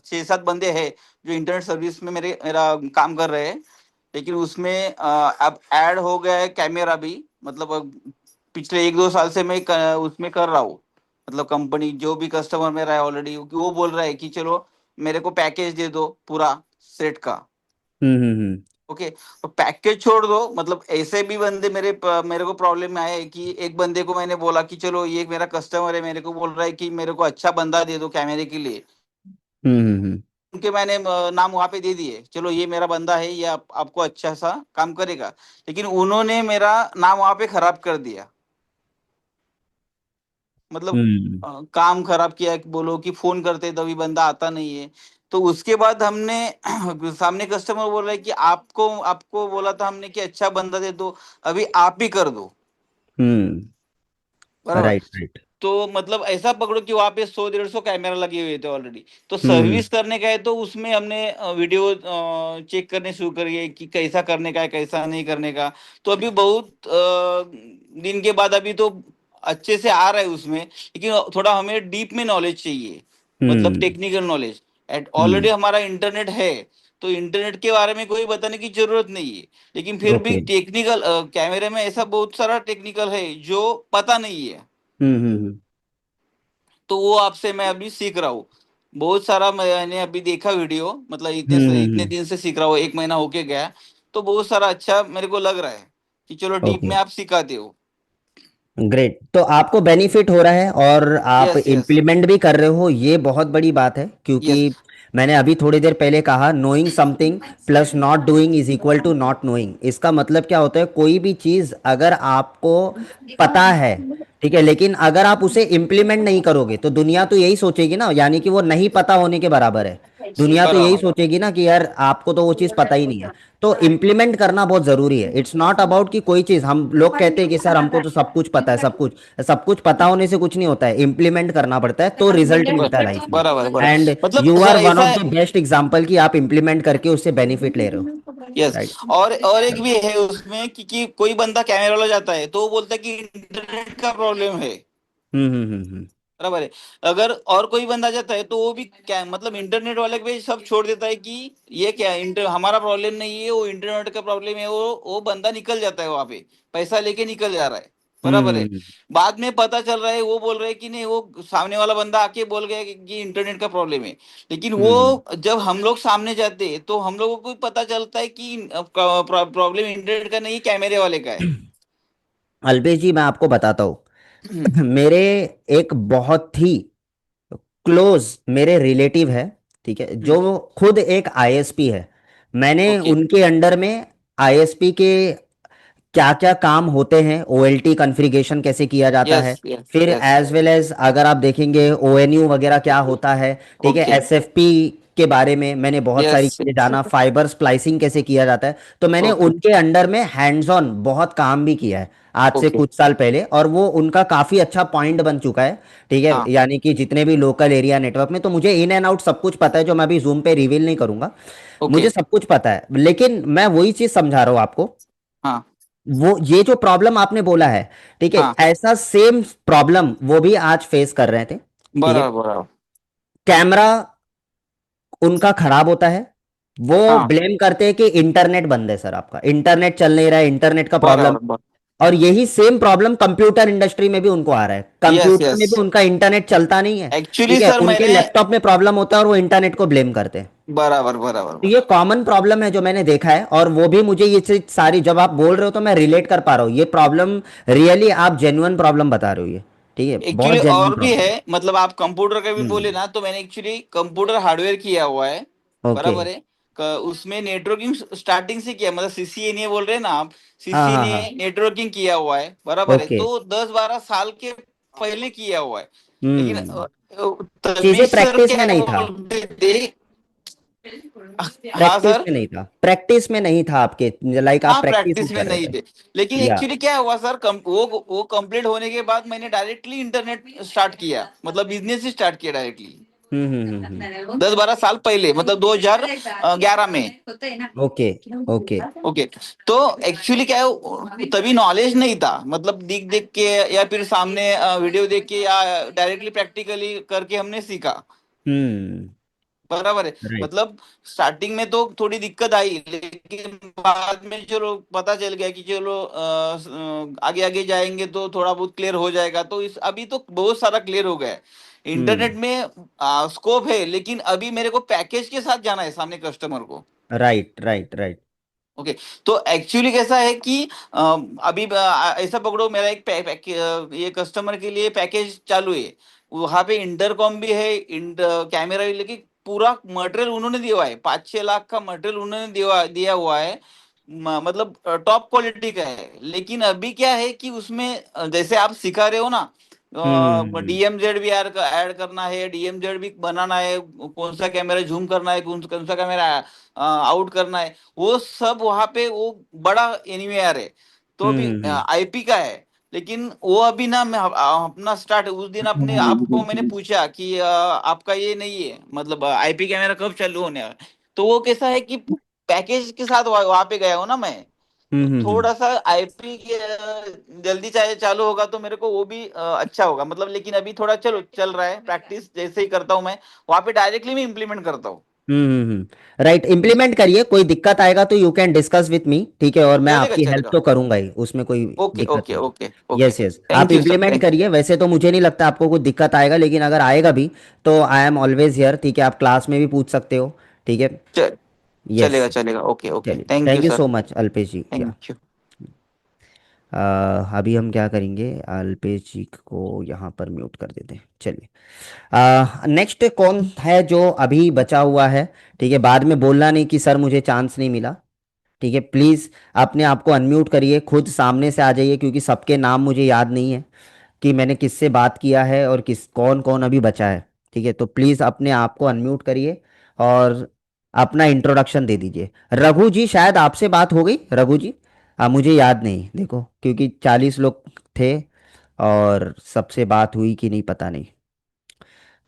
6-7 बंदे हैं जो इंटरनेट सर्विस में मेरा काम कर रहे हैं। लेकिन उसमें अब ऐड हो गया है कैमरा भी, मतलब पिछले 1-2 साल से मैं उसमें कर रहा हूँ। मतलब कंपनी जो भी कस्टमर मेरा है ऑलरेडी, वो बोल रहा है कि चलो मेरे को पैकेज दे दो पूरा सेट का। हम्म। ओके, तो पैकेज छोड़ दो, मतलब ऐसे भी बंदे मेरे को प्रॉब्लम में आए हैं कि एक बंदे को मैंने बोला कि चलो ये मेरा कस्टमर है, मेरे को बोल रहा है कि मेरे को अच्छा बंदा दे दो कैमरे के लिए। हम्म। उनके मैंने नाम वहां पे दे दिए, चलो ये मेरा बंदा है, ये आपको अच्छा सा काम करेगा। लेकिन उन्होंने मेरा नाम वहां पे खराब कर दिया, मतलब हम्म। काम खराब किया, कि बोलो कि फोन करते तभी बंदा आता नहीं है। तो उसके बाद हमने सामने कस्टमर बोल रहा है कि आपको आपको बोला था हमने कि अच्छा बंदा दे दो, अभी आप ही कर दो। बराबर। Right right. तो मतलब ऐसा पकड़ो कि वहां पे 100-150 कैमरा लगे हुए थे ऑलरेडी, तो हम्म सर्विस करने का है तो उसमें हमने वीडियो चेक करने शुरू करिए कि कैसा करने का है कैसा नहीं करने का। तो अभी बहुत दिन के बाद अभी तो अच्छे से आ रहा है उसमें, लेकिन थोड़ा हमें डीप में नॉलेज चाहिए, मतलब हम्म टेक्निकल नॉलेज। एट हम्म। ऑलरेडी हमारा इंटरनेट है, तो इंटरनेट के बारे में कोई बताने की जरूरत नहीं है। लेकिन फिर भी ओके। टेक्निकल कैमरे में ऐसा बहुत सारा टेक्निकल है जो पता नहीं है, हम्म। तो वो आपसे मैं अभी सीख रहा हूँ। बहुत सारा मैंने अभी देखा वीडियो, मतलब इतने हम्म। दिन से सीख रहा हूँ, 1 महीना होके गया। तो बहुत सारा अच्छा मेरे को लग रहा है कि चलो डीप ओके। में आप सिखाते हो। ग्रेट। तो आपको बेनिफिट हो रहा है और आप यस यस इम्प्लीमेंट भी कर रहे हो, ये बहुत बड़ी बात है, क्योंकि यस। मैंने अभी थोड़ी देर पहले कहा knowing something plus not doing is equal to not knowing. इसका मतलब क्या होता है, कोई भी चीज़ अगर आपको पता है, ठीक है, लेकिन अगर आप उसे इम्प्लीमेंट नहीं करोगे तो दुनिया तो यही सोचेगी ना, यानी कि वो नहीं पता होने के बराबर है। दुनिया तो यही बराबर। सोचेगी ना कि यार आपको तो वो चीज़ पता ही नहीं है। तो इम्प्लीमेंट करना बहुत ज़रूरी है। इट्स नॉट अबाउट कि कोई चीज़, हम लोग कहते हैं कि सर हमको तो सब कुछ पता है, सब कुछ पता होने से कुछ नहीं होता है, इम्प्लीमेंट करना पड़ता है तो रिजल्ट मिलता है लाइफ में। बराबर बराबर, एंड मतलब यू आर वन ऐसा ऑफ है। द बेस्ट एग्जाम्पल कि आप इम्प्लीमेंट करके उससे बेनिफिट ले रहे हो। यस। राइट। और एक भी है उसमें कि कोई बंदा कैमरा वाला जाता है तो वो बोलता है कि इंटरनेट का प्रॉब्लम है। हम्म। बराबर है। अगर और कोई बंदा जाता है तो वो भी क्या, मतलब इंटरनेट वाले पे सब छोड़ देता है कि ये क्या हमारा प्रॉब्लम नहीं है, वो इंटरनेट का प्रॉब्लम है, वो बंदा निकल जाता है वहां पे, पैसा लेके निकल जा रहा है। बराबर है। हम्म बाद में पता चल रहा है, वो बोल रहे हैं कि नहीं, वो सामने वाला बंदा आके बोल गया कि इंटरनेट का प्रॉब्लम है। लेकिन वो हम्म। जब हम लोग सामने जाते हैं तो हम लोगों को पता चलता है कि प्रॉब्लम इंटरनेट का नहीं, कैमरे वाले का है। अल्पेश जी, मैं आपको बताता हूँ मेरे एक बहुत ही क्लोज मेरे रिलेटिव है, ठीक है, जो खुद एक आईएसपी है। मैंने ओके। उनके अंडर में आईएसपी के क्या क्या काम होते हैं, ओएलटी कॉन्फ़िगरेशन कैसे किया जाता यस है, यस फिर यस। एज वेल एज अगर आप देखेंगे ओएनयू वगैरह क्या होता है, ठीक है, ओके। एसएफपी के बारे में मैंने बहुत सारी यस चीजें जाना, फाइबर स्प्लाइसिंग कैसे किया जाता है, तो मैंने ओके उनके अंडर में हैंड्स ऑन बहुत काम भी किया है आज से ओके कुछ साल पहले, और वो उनका काफी अच्छा पॉइंट बन चुका है। ठीक है, हाँ यानी कि जितने भी लोकल एरिया नेटवर्क में, तो मुझे इन एंड आउट सब कुछ पता है, जो मैं अभी जूम पे रिवील नहीं करूंगा। ओके मुझे सब कुछ पता है, लेकिन मैं वही चीज समझा रहा हूँ आपको। हाँ वो ये जो प्रॉब्लम आपने बोला है, ठीक है, हाँ ऐसा सेम प्रॉब्लम वो भी आज फेस कर रहे थे। ठीक है, बराबर बराबर कैमरा उनका खराब होता है, वो हाँ ब्लेम करते हैं कि इंटरनेट बंद है सर, आपका इंटरनेट चल नहीं रहा है, इंटरनेट का प्रॉब्लम। बराबर और यही सेम प्रॉब्लम कंप्यूटर इंडस्ट्री में भी उनको आ रहा है, यस कंप्यूटर में यस भी उनका इंटरनेट चलता नहीं है। एक्चुअली ठीक है, सर उनके मैंने लैपटॉप में प्रॉब्लम होता है और वो इंटरनेट को ब्लेम करते हैं। बराबर बराबर तो ये कॉमन प्रॉब्लम है जो मैंने देखा है, और वो भी मुझे ये चीज सारी जब आप बोल रहे हो तो मैं रिलेट कर पा रहा हूँ, ये प्रॉब्लम रियली आप जेन्युइन प्रॉब्लम बता रहे हो ये। ठीक है, बहुत एक्चुअली जेन्युइन और भी प्रॉब्लम। है, मतलब आप कंप्यूटर का भी बोले हम्म। ना, तो मैंने एक्चुअली कंप्यूटर हार्डवेयर किया हुआ है। ओके। बराबर है। उसमें नेटवर्किंग स्टार्टिंग से किया, मतलब सीसीएनए बोल रहे हैं ना आप, हाँ हाँ सीसीएनए हाँ। नेटवर्किंग किया हुआ है। बराबर है, ओके। तो 10-12 साल के पहले किया हुआ है। लेकिन हम्म। तभी चीजें सर प्रैक्टिस में क्या नहीं था, बोलते थे। हाँ प्रैक्टिस सर। में नहीं था, प्रैक्टिस में नहीं था आपके, लाइक आप हाँ प्रैक्टिस नहीं प्रैक्टिस में कर रहे नहीं थे। थे। लेकिन या। एक्चुअली क्या हुआ सर, वो कंप्लीट होने के बाद मैंने डायरेक्टली इंटरनेट स्टार्ट किया, मतलब बिजनेस ही स्टार्ट किया डायरेक्टली। हम्म। 10-12 साल पहले, मतलब 2011 में। ओके। ओके। ओके। तो एक्चुअली क्या है, तभी नॉलेज नहीं था, मतलब देख देख के या फिर सामने वीडियो देख के या डायरेक्टली प्रैक्टिकली करके हमने सीखा। हम्म। बराबर है। राइट। मतलब स्टार्टिंग में तो थोड़ी दिक्कत आई, लेकिन बाद में चलो पता चल गया कि चलो आगे आगे जाएंगे तो थोड़ा बहुत क्लियर हो जाएगा, तो इस अभी तो बहुत सारा क्लियर हो गया है। हम्म। इंटरनेट में स्कोप है, लेकिन अभी मेरे को पैकेज के साथ जाना है सामने कस्टमर को। Right right right. ओके। तो एक्चुअली कैसा है कि अभी ऐसा पकड़ो, मेरा एक ये कस्टमर के लिए पैकेज चालू है। वहां पे इंटरकॉम भी है, कैमरा भी, लेकिन पूरा मटेरियल उन्होंने दिया हुआ है, 5-6 लाख का मटेरियल उन्होंने दिया दिया हुआ है। मतलब टॉप क्वालिटी का है। लेकिन अभी क्या है कि उसमें जैसे आप सिखा रहे हो ना, हम्म। डीएमजेड भी ऐड करना है, डीएमजेड भी बनाना है, कौन सा कैमरा जूम करना है, कौन सा कैमरा आउट करना है, वो सब वहां पे वो बड़ा एनीवेयर है। तो अभी हम्म। आईपी का है। लेकिन वो अभी ना मैं अपना स्टार्ट उस दिन अपने आपको मैंने पूछा कि आपका ये नहीं है, मतलब आईपी कैमरा कब चालू होने वाला है? तो वो कैसा है कि पैकेज के साथ वहां पे गया हूँ ना मैं। तो हम्म। थोड़ा सा आईपी जल्दी चाहे चालू होगा तो मेरे को वो भी अच्छा होगा, मतलब। लेकिन अभी थोड़ा चलो चल रहा है, प्रैक्टिस जैसे ही करता हूँ मैं वहां पे डायरेक्टली मैं इम्प्लीमेंट करता हूँ। राइट, इम्प्लीमेंट करिए, कोई दिक्कत आएगा तो you can discuss with me, ठीक है, और मैं चलेगा आपकी हेल्प चलेगा। तो करूंगा ही, उसमें कोई ओके दिक्कत ओके नहीं। Okay okay. यस यस, आप thank you sir, implement thank करिए, वैसे तो मुझे नहीं लगता आपको कुछ दिक्कत आएगा, लेकिन अगर आएगा भी तो आई एम ऑलवेज हियर, ठीक है, आप क्लास में भी पूछ सकते हो। ठीक है। यू। यस। चलेगा चलेगा, ओके ओके, चलिए, thank you thank you sir. So much Alpesh ji. Yeah. Thank you. अभी हम क्या करेंगे, अल्पेश जी को यहाँ पर म्यूट कर देते हैं। चलिए, नेक्स्ट कौन है जो अभी बचा हुआ है? ठीक है, बाद में बोलना नहीं कि सर मुझे चांस नहीं मिला। ठीक है, प्लीज़ अपने आप को अनम्यूट करिए, खुद सामने से आ जाइए, क्योंकि सबके नाम मुझे याद नहीं है कि मैंने किससे बात किया है और किस कौन कौन अभी बचा है। ठीक है, तो प्लीज़ अपने आप को अनम्यूट करिए और अपना इंट्रोडक्शन दे दीजिए। रघु जी, शायद आपसे बात हो गई रघु जी? मुझे याद नहीं, देखो, क्योंकि 40 लोग थे और सबसे बात हुई कि नहीं पता नहीं।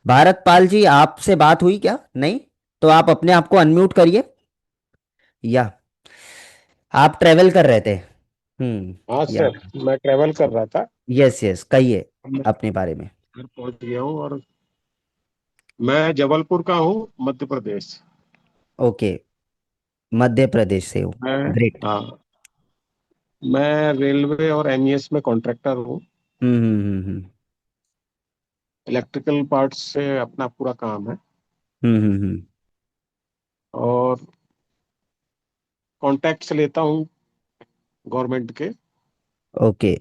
भारत पाल जी, आपसे बात हुई क्या? नहीं? तो आप अपने आप को अनम्यूट करिए, या आप ट्रेवल कर रहे थे? हाँ या। सर, मैं ट्रेवल कर रहा था। यस यस, कहिए मैं अपने बारे में। घर पहुंच गया हूँ और मैं जबलपुर का हूँ, मध्य प्रदेश। ओके, मध्य प्रदेश से हो। मैं ग्रेट। हाँ, मैं रेलवे और एमईएस में कॉन्ट्रैक्टर हूँ। हम्म। इलेक्ट्रिकल पार्ट्स से अपना पूरा काम है हम्म। और कॉन्ट्रैक्ट्स लेता हूँ गवर्नमेंट के। ओके।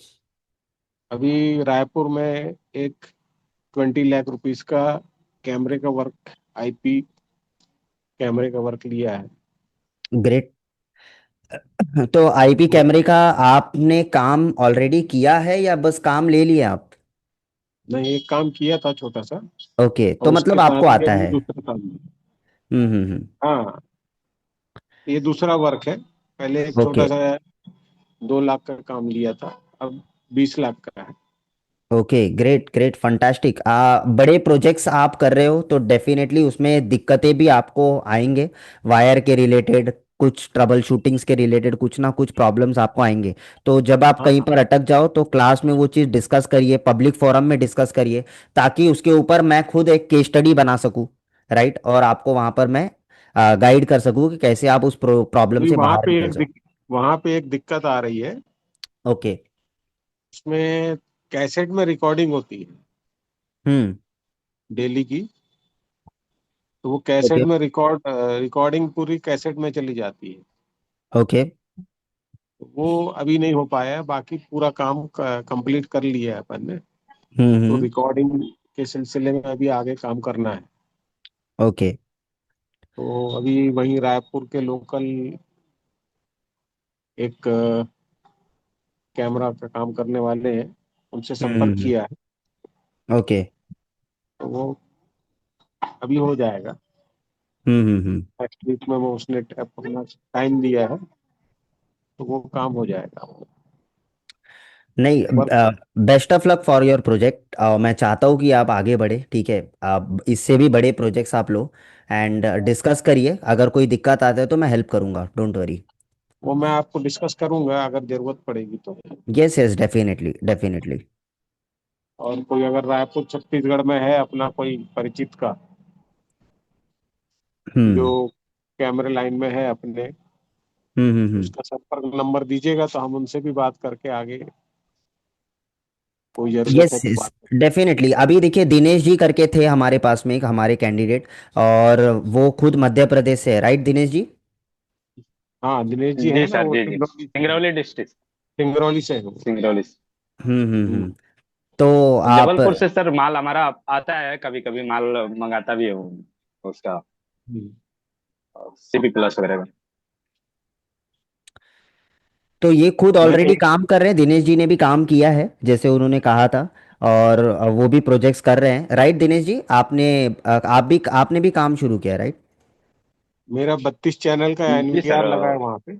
अभी रायपुर में एक 20 लाख रुपीस का कैमरे का वर्क, आईपी कैमरे का वर्क लिया है। ग्रेट। तो आईपी तो कैमरे का आपने काम ऑलरेडी किया है या बस काम ले लिया आप? नहीं, एक काम किया था छोटा सा ओके, तो और मतलब उसके आपको साथ ही आता अभी है। दूसरा काम है। हम्म। हाँ, ये दूसरा वर्क है। पहले एक ओके छोटा सा 2 लाख का काम लिया था, अब 20 लाख का है। Okay, great great fantastic. बड़े प्रोजेक्ट्स आप कर रहे हो तो डेफिनेटली उसमें दिक्कतें भी आपको आएंगे। वायर के रिलेटेड, कुछ ट्रबल शूटिंग्स के रिलेटेड कुछ ना कुछ प्रॉब्लम्स आपको आएंगे। तो जब आप कहीं हाँ, पर अटक जाओ तो क्लास में वो चीज़ डिस्कस करिए, पब्लिक फोरम में डिस्कस करिए, ताकि उसके ऊपर मैं खुद एक केस स्टडी बना सकूं, राइट, और आपको वहां पर मैं गाइड कर सकूं कि कैसे आप उस प्रॉब्लम अभी से बाहर निकल जाओ। वहां पे एक दिक्कत आ रही है। ओके। उसमें कैसेट में रिकॉर्डिंग होती है हम्म। डेली की, तो वो ओके कैसेट में रिकॉर्डिंग पूरी कैसेट में चली जाती है। ओके। वो अभी नहीं हो पाया है, बाकी पूरा काम कंप्लीट कर लिया है अपन ने। तो हम्म। रिकॉर्डिंग के सिलसिले में अभी आगे काम करना है। ओके। तो अभी वहीं रायपुर के लोकल एक कैमरा का काम करने वाले हैं, उनसे संपर्क हम्म। किया है। ओके। तो वो अभी हो जाएगा। हम्म। नेक्स्ट वीक में वो उसने अपना टाइम दिया है, तो वो काम हो जाएगा। नहीं, work best of luck for your project. मैं चाहता हूँ कि आप आगे बढ़े, ठीक है, आप इससे भी बड़े प्रोजेक्ट्स आप लो। एंड डिस्कस करिए, अगर कोई दिक्कत आता है तो मैं हेल्प करूँगा, डोंट वरी। वो मैं आपको डिस्कस करूंगा अगर जरूरत पड़ेगी तो। Yes yes, definitely definitely. और कोई अगर रायपुर छत्तीसगढ़ में है अपना कोई परिचित का, जो हम्म कैमरे लाइन में है अपने, हम्म। उसका संपर्क नंबर दीजिएगा तो हम उनसे भी बात करके आगे कोई जरूरत यस है तो यस, बात करें। डेफिनेटली। अभी देखिए, दिनेश जी करके थे हमारे पास में एक हमारे कैंडिडेट, और वो खुद मध्य प्रदेश से है, राइट दिनेश जी? हाँ, दिनेश जी जी है ना, सर, वो जी जी, सिंगरौली डिस्ट्रिक्ट। सिंगरौली से है वो। सिंगरौली से। हम्म। तो आप जबलपुर से सर माल हमारा आता है, कभी कभी माल मंगाता भी है वो, उसका हम्म। सीपी प्लस वगैरह का। तो ये खुद मैं ऑलरेडी एक काम कर रहे हैं, दिनेश जी ने भी काम किया है जैसे उन्होंने कहा था, और वो भी प्रोजेक्ट्स कर रहे हैं, राइट दिनेश जी? आपने भी काम शुरू किया, राइट? मेरा 32 चैनल का जी सर। एनवीआर लगा है वहाँ पे।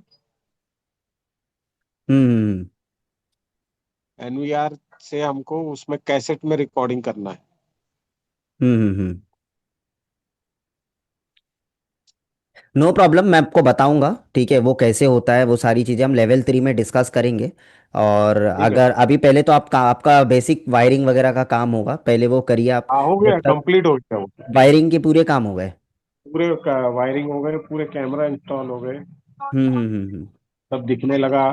हम्म। एनवीआर से हमको उसमें कैसेट में रिकॉर्डिंग करना है। हम्म। नो प्रॉब्लम, मैं आपको बताऊंगा, ठीक है, वो कैसे होता है, वो सारी चीज़ें हम लेवल 3 में डिस्कस करेंगे। और ठीक है। अगर अभी पहले तो आपका बेसिक वायरिंग वगैरह का काम होगा, पहले वो करिए आप। हाँ, हो जब गया, तक कंप्लीट हो गया वो। वायरिंग के पूरे काम हो गए। पूरे वायरिंग हो गए, पूरे कैमरा इंस्टॉल हो गए, हम्म। सब दिखने लगा।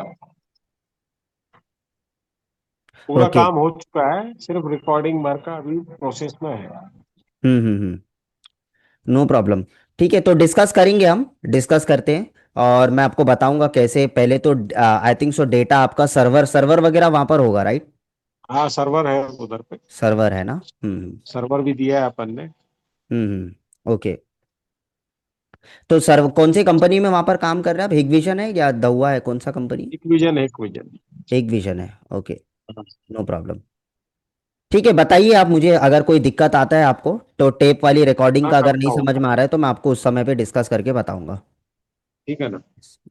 पूरा ओके। काम हो चुका है, सिर्फ रिकॉर्डिंग वर्क का अभी प्रोसेस में है। हम्म। No problem. ठीक है, तो डिस्कस करेंगे, हम डिस्कस करते हैं। और मैं आपको बताऊंगा कैसे। पहले तो आई थिंक सो डेटा आपका सर्वर सर्वर वगैरह वहां पर होगा, राइट? हाँ, सर्वर है उधर पे। सर्वर है ना? सर्वर भी दिया है अपन ने। ओके। तो सर कौन सी कंपनी में वहां पर काम कर रहे हैं आप? हिगविजन है या दहुआ है, कौन सा कंपनी? एक विजन है, एक विजन। हिगविजन है, ओके। No problem. ठीक है, बताइए आप मुझे, अगर कोई दिक्कत आता है आपको तो टेप वाली रिकॉर्डिंग हाँ, का मैं अगर नहीं समझ बताऊंगा। में आ रहा है तो मैं आपको उस समय पे डिस्कस करके बताऊंगा। ठीक है ना।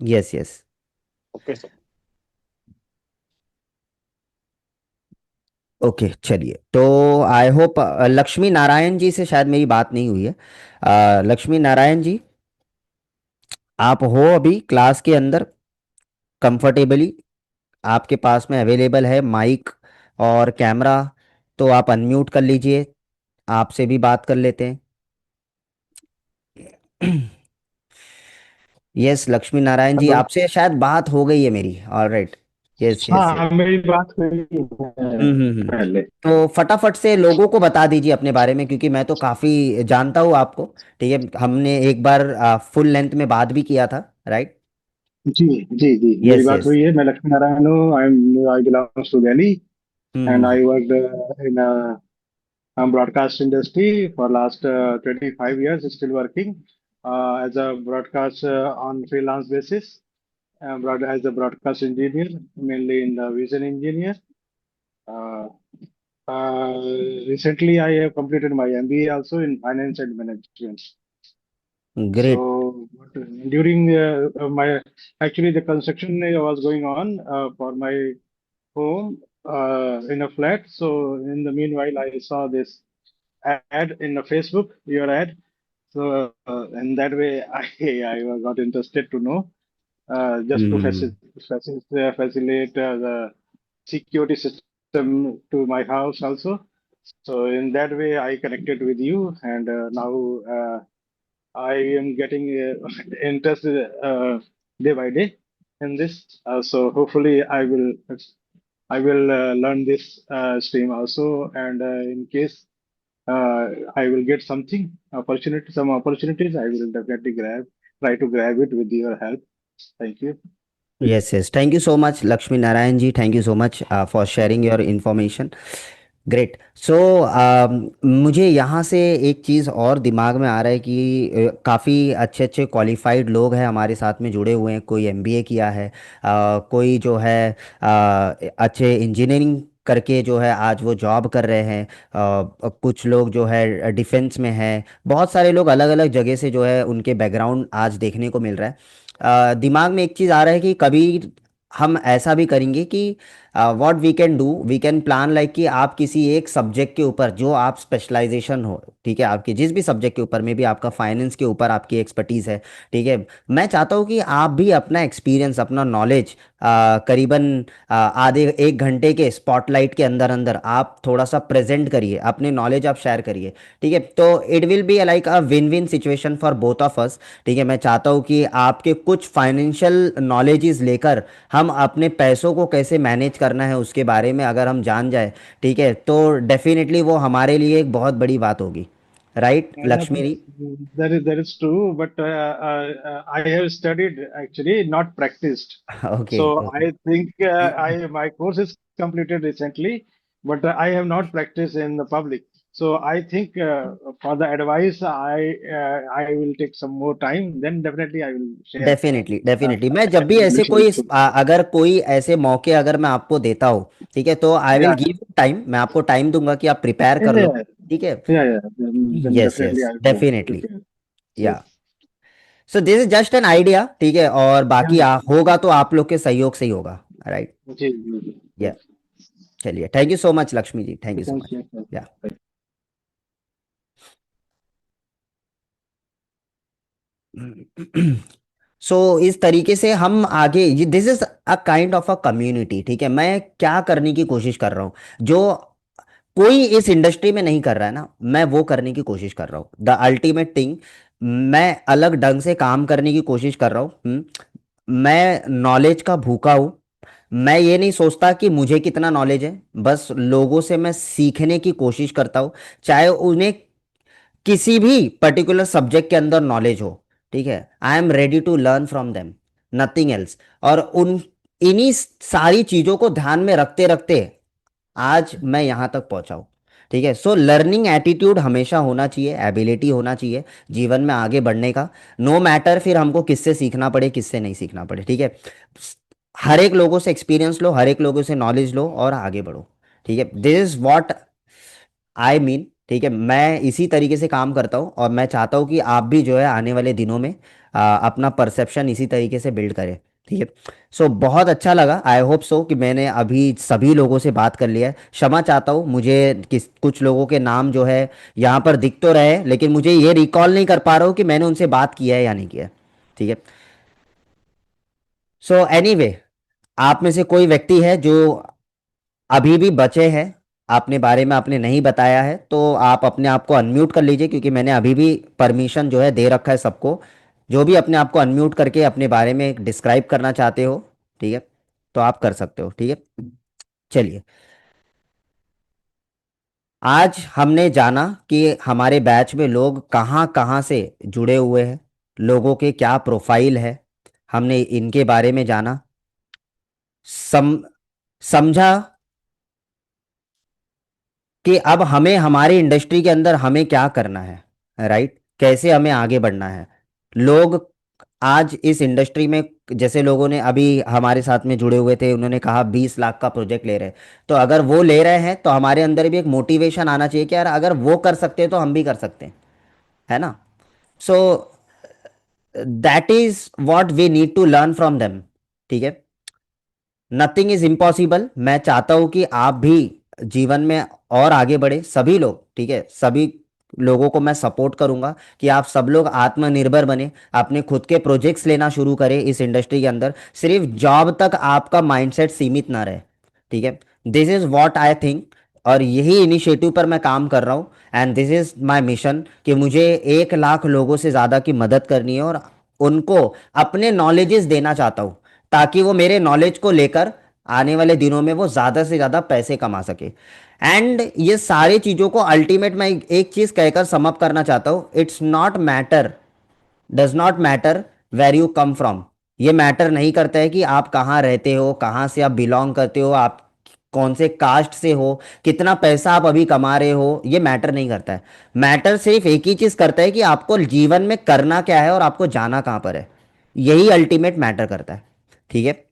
Yes yes. Okay sir. Okay, चलिए। तो आई होप लक्ष्मी नारायण जी से शायद मेरी बात नहीं हुई है। लक्ष्मी नारायण जी, आप हो अभी क्लास के अंदर कंफर्टेबली? आपके पास में अवेलेबल है माइक और कैमरा? तो आप अनम्यूट कर लीजिए, आपसे भी बात कर लेते हैं। यस लक्ष्मी नारायण जी, हेलो। आपसे शायद बात हो गई है मेरी, ऑलराइट। Yes yes yes. हाँ, मेरी बात हुई है हम्म। पहले। तो फटाफट से लोगों को बता दीजिए अपने बारे में, क्योंकि मैं तो काफ़ी जानता हूँ आपको, ठीक है, हमने एक बार फुल लेंथ में बात भी किया था, राइट? जी जी जी, मेरी यस बात यस। हुई है। मैं लक्ष्मी नारायण हूँ। I belongs to Delhi and hmm. I work in broadcast industry for last 25 years, still working as a broadcast on freelance basis, as a broadcast engineer, mainly in the vision engineer. Uh, Recently, I have completed my MBA also in finance and management. Great. During my actually the construction was going on for my home in a flat. So in the meanwhile, I saw this ad in the Facebook, your ad. So in that way, I got interested to know just to hmm. facilitate the security system to my house also. So in that way, I connected with you, and now I am getting interested day by day in this. So hopefully, I will learn this stream also, and in case I will get some opportunities, I will definitely try to grab it with your help. Thank you. Yes yes, thank you so much Lakshmi Narayan ji, thank you so much for sharing your information. Great. So मुझे यहाँ से एक चीज़ और दिमाग में आ रहा है कि काफ़ी अच्छे अच्छे क्वालिफाइड लोग हैं हमारे साथ में जुड़े हुए हैं। कोई एमबीए किया है, कोई जो है अच्छे इंजीनियरिंग करके जो है आज वो जॉब कर रहे हैं, कुछ लोग जो है डिफेंस में हैं। बहुत सारे लोग अलग अलग जगह से जो है उनके बैकग्राउंड आज देखने को मिल रहा है। दिमाग में एक चीज़ आ रहा है कि कभी हम ऐसा भी करेंगे कि what we can do, we can plan like कि आप किसी एक सब्जेक्ट के ऊपर जो आप स्पेशलाइजेशन हो, ठीक है, आपके जिस भी सब्जेक्ट के ऊपर में भी आपका फाइनेंस के ऊपर आपकी एक्सपर्टीज़ है, ठीक है, मैं चाहता हूँ कि आप भी अपना एक्सपीरियंस अपना नॉलेज करीबन आधे एक घंटे के स्पॉटलाइट के अंदर अंदर आप थोड़ा सा प्रेजेंट करिए, अपने नॉलेज आप शेयर करिए। ठीक है, तो it will be like a win win situation for both of us. ठीक है, मैं चाहता हूँ कि आपके कुछ फाइनेंशियल नॉलेजेस लेकर हम अपने पैसों को कैसे मैनेज करना है उसके बारे में अगर हम जान जाए, ठीक है, तो डेफिनेटली वो हमारे लिए एक बहुत बड़ी बात होगी। Right Lakshmi ji? That is true, but I have studied actually, not practiced. Okay So okay. I think I my course is completed recently, but I have not practiced in the public. So I think for the advice, I will take some more time. Then definitely I will share definitely definitely, मैं जब भी ऐसे information कोई to. अगर कोई ऐसे मौके अगर मैं आपको देता हूँ, ठीक है, तो I will Yeah, give time, मैं आपको टाइम दूंगा कि आप प्रिपेयर कर लो। yeah, ठीक है। yeah, yeah. Then yes definitely yes I will definitely. prepare. या Yes. So this is just an idea, ठीक है, और Yeah, बाकी yeah. होगा तो आप लोग के सहयोग से ही होगा। राइट। जी, जी, जी. या चलिए, thank you so much Lakshmi ji, thank you so Thank much. you. या सो इस तरीके से हम आगे, ये this is a kind of a community. ठीक है, मैं क्या करने की कोशिश कर रहा हूँ जो कोई इस इंडस्ट्री में नहीं कर रहा है ना, मैं वो करने की कोशिश कर रहा हूँ। द अल्टीमेट थिंग, मैं अलग ढंग से काम करने की कोशिश कर रहा हूँ। मैं नॉलेज का भूखा हूँ। मैं ये नहीं सोचता कि मुझे कितना नॉलेज है, बस लोगों से मैं सीखने की कोशिश करता हूँ, चाहे उन्हें किसी भी पर्टिकुलर सब्जेक्ट के अंदर नॉलेज हो। ठीक है, I am ready to learn from them, nothing else. और उन इन्हीं सारी चीज़ों को ध्यान में रखते रखते आज मैं यहाँ तक पहुँचा हूँ। ठीक है, सो लर्निंग एटीट्यूड हमेशा होना चाहिए, एबिलिटी होना चाहिए जीवन में आगे बढ़ने का। नो मैटर फिर हमको किससे सीखना पड़े किससे नहीं सीखना पड़े। ठीक है, हर एक लोगों से एक्सपीरियंस लो, हर एक लोगों से नॉलेज लो और आगे बढ़ो। ठीक है, this is what I mean. ठीक है, मैं इसी तरीके से काम करता हूँ और मैं चाहता हूँ कि आप भी जो है आने वाले दिनों में अपना परसेप्शन इसी तरीके से बिल्ड करें। ठीक है, सो बहुत अच्छा लगा। आई होप सो कि मैंने अभी सभी लोगों से बात कर लिया है। क्षमा चाहता हूँ, मुझे कुछ लोगों के नाम जो है यहाँ पर दिख तो रहे, लेकिन मुझे ये रिकॉल नहीं कर पा रहा हूँ कि मैंने उनसे बात किया है या नहीं किया है। ठीक है, सो एनीवे, आप में से कोई व्यक्ति है जो अभी भी बचे हैं, आपने बारे में आपने नहीं बताया है, तो आप अपने आप को अनम्यूट कर लीजिए, क्योंकि मैंने अभी भी परमिशन जो है दे रखा है सबको। जो भी अपने आप को अनम्यूट करके अपने बारे में डिस्क्राइब करना चाहते हो, ठीक है, तो आप कर सकते हो। ठीक है, चलिए, आज हमने जाना कि हमारे बैच में लोग कहाँ कहाँ से जुड़े हुए हैं, लोगों के क्या प्रोफाइल है, हमने इनके बारे में जाना, सम समझा कि अब हमें हमारी इंडस्ट्री के अंदर हमें क्या करना है। राइट, कैसे हमें आगे बढ़ना है। लोग आज इस इंडस्ट्री में, जैसे लोगों ने अभी हमारे साथ में जुड़े हुए थे, उन्होंने कहा 20 लाख का प्रोजेक्ट ले रहे हैं, तो अगर वो ले रहे हैं तो हमारे अंदर भी एक मोटिवेशन आना चाहिए कि यार अगर वो कर सकते हैं तो हम भी कर सकते हैं, है ना। So that is what we need to learn from them. ठीक है, नथिंग इज इम्पॉसिबल। मैं चाहता हूं कि आप भी जीवन में और आगे बढ़े, सभी लोग। ठीक है, सभी लोगों को मैं सपोर्ट करूंगा कि आप सब लोग आत्मनिर्भर बने, अपने खुद के प्रोजेक्ट्स लेना शुरू करें इस इंडस्ट्री के अंदर, सिर्फ जॉब तक आपका माइंडसेट सीमित ना रहे। ठीक है, this is what I think, और यही इनिशिएटिव पर मैं काम कर रहा हूँ। And this is my mission कि मुझे 1 लाख लोगों से ज़्यादा की मदद करनी है और उनको अपने नॉलेजेस देना चाहता हूँ, ताकि वो मेरे नॉलेज को लेकर आने वाले दिनों में वो ज़्यादा से ज़्यादा पैसे कमा सके। एंड ये सारी चीज़ों को अल्टीमेट मैं एक चीज़ कहकर समअप करना चाहता हूँ, it's not matter, does not matter where you come from. ये मैटर नहीं करता है कि आप कहाँ रहते हो, कहाँ से आप बिलोंग करते हो, आप कौन से कास्ट से हो, कितना पैसा आप अभी कमा रहे हो, ये मैटर नहीं करता है। मैटर सिर्फ एक ही चीज़ करता है कि आपको जीवन में करना क्या है और आपको जाना कहाँ पर है। यही अल्टीमेट मैटर करता है। ठीक है,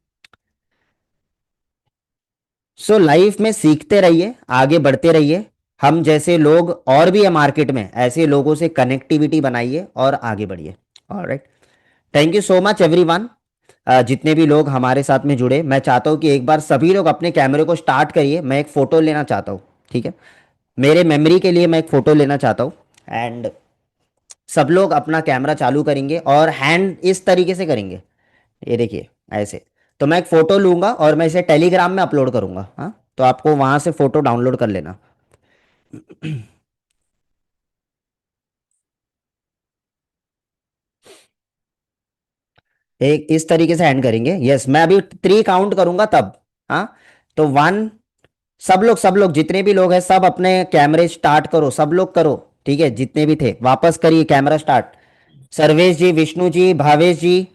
सो लाइफ में सीखते रहिए, आगे बढ़ते रहिए। हम जैसे लोग और भी है मार्केट में, ऐसे लोगों से कनेक्टिविटी बनाइए और आगे बढ़िए। Alright, thank you so much everyone. जितने भी लोग हमारे साथ में जुड़े, मैं चाहता हूँ कि एक बार सभी लोग अपने कैमरे को स्टार्ट करिए, मैं एक फ़ोटो लेना चाहता हूँ। ठीक है, मेरे मेमोरी के लिए मैं एक फ़ोटो लेना चाहता हूँ। एंड सब लोग अपना कैमरा चालू करेंगे और हैंड इस तरीके से करेंगे, ये देखिए ऐसे। तो मैं एक फ़ोटो लूँगा और मैं इसे टेलीग्राम में अपलोड करूँगा। हाँ, तो आपको वहाँ से फ़ोटो डाउनलोड कर लेना। एक इस तरीके से हैंड करेंगे। यस, मैं अभी 3 काउंट करूंगा तब। हाँ, तो 1, सब लोग जितने भी लोग हैं सब अपने कैमरे स्टार्ट करो, सब लोग करो। ठीक है, जितने भी थे वापस करिए कैमरा स्टार्ट। सर्वेश जी, विष्णु जी, भावेश जी,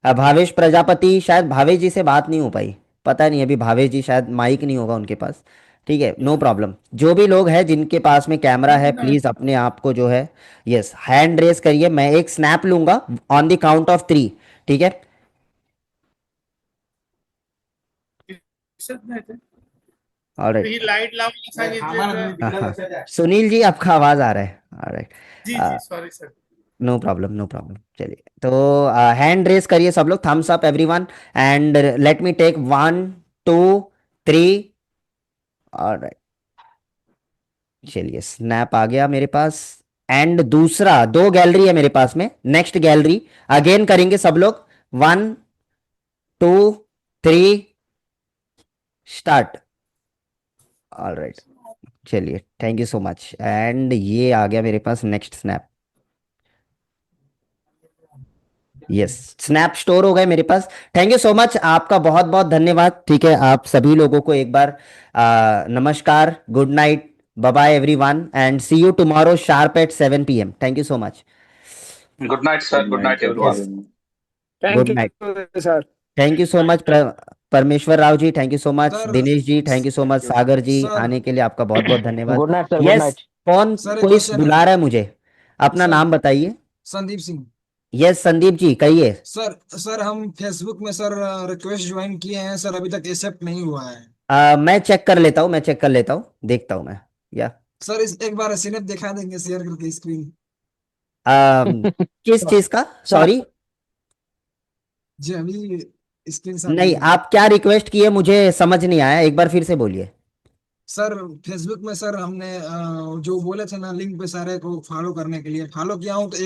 भावेश प्रजापति, शायद भावेश जी से बात नहीं हो पाई, पता नहीं अभी भावेश जी शायद माइक नहीं होगा उनके पास। ठीक है, नो प्रॉब्लम। जो भी लोग हैं जिनके पास में कैमरा है, प्लीज अपने आप को जो है, यस, हैंड रेस करिए। मैं एक स्नैप लूंगा ऑन द काउंट ऑफ 3। ठीक है, ऑलराइट। लाईट लावून सांगितले हाँ हाँ, सुनील जी आपका आवाज आ रहा है। ऑलराइट, जी जी sorry sir no problem, no problem. चलिए, तो हैंड रेस करिए सब लोग, thumbs up everyone, and let me take 1 2 3। Alright, चलिए स्नैप आ गया मेरे पास। एंड दूसरा, 2 गैलरी है मेरे पास में, नेक्स्ट गैलरी अगेन करेंगे सब लोग। 1 2 3 स्टार्ट। ऑलराइट, चलिए thank you so much. And ये आ गया मेरे पास next snap. Yes, snap store हो गए मेरे पास। थैंक यू सो मच, आपका बहुत बहुत धन्यवाद। ठीक है, आप सभी लोगों को एक बार नमस्कार, good night, bye bye everyone, and see you tomorrow sharp at 7 PM। Thank you so much. Good night, sir. Good night, everyone. Yes, thank good night. You sir thank you so much Parameshwar Rao ji, thank you so much. Sir Dinesh ji, thank you so much. Sagar ji, sir आने के लिए आपका बहुत बहुत धन्यवाद। Good night sir, good yes, night. कौन सर एक कोई क्वेश्चन है बुला रहा है मुझे, अपना सर। नाम बताइए। संदीप सिंह। यस संदीप जी, कहिए। सर सर हम फेसबुक में सर रिक्वेस्ट ज्वाइन किए हैं सर, अभी तक एक्सेप्ट नहीं हुआ है। मैं चेक कर लेता हूँ, मैं चेक कर लेता हूँ, देखता हूँ मैं। या सर इस एक बार स्नैप दिखा देंगे शेयर करके स्क्रीन। किस चीज का, सॉरी? जी अभी स्क्रीन शॉट नहीं, भेजा। आप क्या रिक्वेस्ट किए मुझे समझ नहीं आया, एक बार फिर से बोलिए। सर फेसबुक में सर हमने जो बोले थे ना लिंक पे सारे को फॉलो करने के लिए, फॉलो किया हूँ तो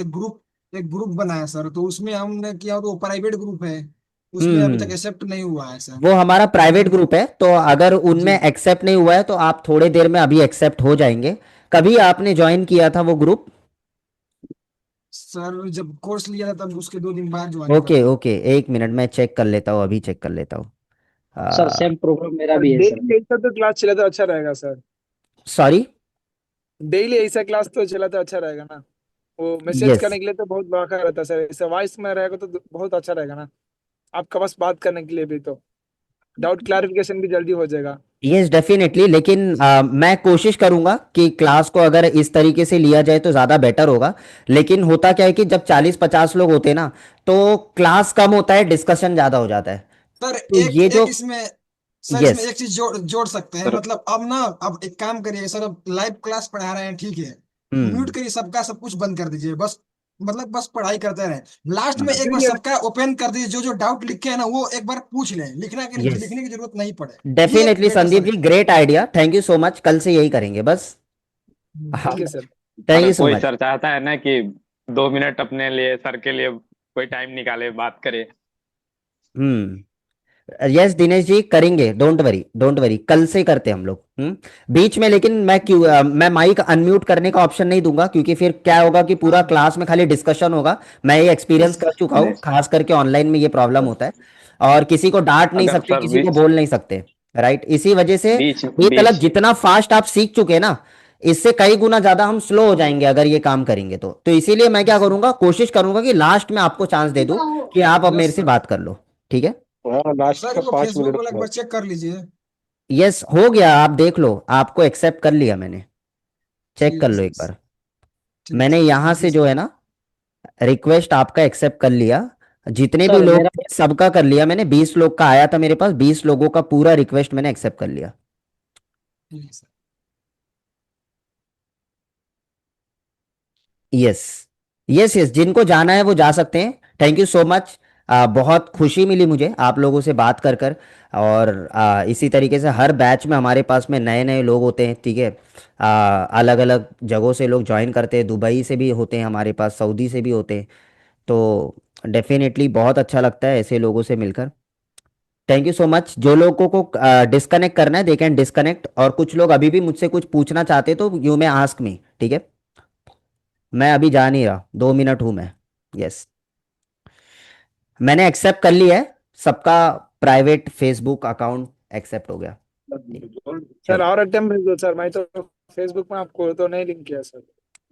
एक ग्रुप बनाया सर, तो उसमें हमने किया तो प्राइवेट ग्रुप है, उसमें अभी तक हम्म, एक्सेप्ट नहीं हुआ है सर। वो हमारा प्राइवेट ग्रुप है, तो अगर जी उनमें एक्सेप्ट नहीं हुआ है तो आप थोड़े देर में अभी एक्सेप्ट हो जाएंगे। कभी आपने ज्वाइन किया था वो ग्रुप? सर जब कोर्स लिया था तब उसके 2 दिन बाद ज्वाइन करा ओके था। ओके, एक मिनट मैं चेक कर लेता हूँ, अभी चेक कर लेता हूँ। सर सेम प्रॉब्लम मेरा भी है सर। डेली ऐसा तो क्लास चला तो अच्छा रहेगा सर, सॉरी? डेली ऐसा क्लास तो चला तो अच्छा रहेगा ना। वो मैसेज यस, करने के लिए तो बहुत बड़ा रहता है सर, ऐसा वॉइस में रहेगा तो बहुत अच्छा रहेगा ना, आपका बस बात करने के लिए भी तो डाउट क्लैरिफिकेशन भी जल्दी हो जाएगा। यस डेफिनेटली, लेकिन मैं कोशिश करूंगा कि क्लास को अगर इस तरीके से लिया जाए तो ज़्यादा बेटर होगा। लेकिन होता क्या है कि जब 40-50 लोग होते हैं ना, तो क्लास कम होता है, डिस्कशन ज़्यादा हो जाता है। सर तो एक ये जो, एक इसमें सर इसमें यस, एक चीज जोड़ जोड़ सकते हैं, मतलब अब ना अब एक काम करिए सर, अब लाइव क्लास पढ़ा रहे हैं ठीक है, हम्म, म्यूट करिए सबका, सब कुछ बंद कर दीजिए बस। मतलब बस पढ़ाई करते रहे, लास्ट में हाँ, एक बार सबका ओपन कर दीजिए, जो जो डाउट लिखे है ना वो एक बार पूछ लें, यस, लिखने की जरूरत नहीं पड़े। ये एक definitely better Sandeep ji, suggestion. Great idea, thank you so much, कल से यही करेंगे बस। हाँ, ठीक है सर। थैंक हर यू सो कोई मच। सर चाहता है ना कि 2 मिनट अपने लिए, सर के लिए कोई टाइम निकाले, बात करे। यस दिनेश जी, करेंगे, डोंट वरी डोंट वरी, कल से करते हैं हम लोग। बीच में लेकिन मैं क्यों मैं माइक अनम्यूट करने का ऑप्शन नहीं दूंगा, क्योंकि फिर क्या होगा कि पूरा क्लास में खाली डिस्कशन होगा। मैं ये एक्सपीरियंस कर चुका हूँ, खास करके ऑनलाइन में ये प्रॉब्लम होता है, और किसी को डांट नहीं अगर सकते, सर किसी को बीच बोल नहीं सकते। राइट, इसी वजह से बीच एक अलग, बीच जितना फास्ट आप सीख चुके ना, इससे कई गुना ज्यादा हम स्लो हो जाएंगे अगर ये काम करेंगे तो इसीलिए मैं क्या करूंगा, कोशिश करूंगा कि लास्ट में आपको चांस दे दूं कि आप अब मेरे यस से सर। बात कर लो। ठीक है। हाँ, लास्ट सर का वो 5 मिनट फेसबुक वाला एक का। बार चेक कर लीजिए। यस, हो गया, आप देख लो, आपको एक्सेप्ट कर लिया मैंने, चेक कर लो यस एक यस। बार। ठीक मैंने ठीक, यहां थैंक यू से जो सर। है ना, रिक्वेस्ट आपका एक्सेप्ट कर लिया, जितने भी सर लोग मेरा थे सबका कर लिया मैंने, 20 लोग का आया था मेरे पास, 20 लोगों का पूरा रिक्वेस्ट मैंने एक्सेप्ट कर लिया। ठीक है सर। यस यस यस, जिनको जाना है वो जा सकते हैं। थैंक यू सो मच, बहुत खुशी मिली मुझे आप लोगों से बात कर और इसी तरीके से हर बैच में हमारे पास में नए नए लोग होते हैं। ठीक है, अलग अलग जगहों से लोग ज्वाइन करते हैं, दुबई से भी होते हैं हमारे पास, सऊदी से भी होते हैं, तो डेफिनेटली बहुत अच्छा लगता है ऐसे लोगों से मिलकर। Thank you so much. जो लोगों को डिस्कनेक्ट करना है दे कैन डिस्कनेक्ट, और कुछ लोग अभी भी मुझसे कुछ पूछना चाहते हैं तो यू मे आस्क मी। ठीक है, मैं अभी जा नहीं रहा, 2 मिनट हूं मैं। यस, मैंने एक्सेप्ट कर लिया है सबका, प्राइवेट फेसबुक अकाउंट एक्सेप्ट हो गया। ठीक है, सर चलो। और अटेम्प्ट भेज दो सर, मैं तो फेसबुक में आपको तो नहीं लिंक किया सर।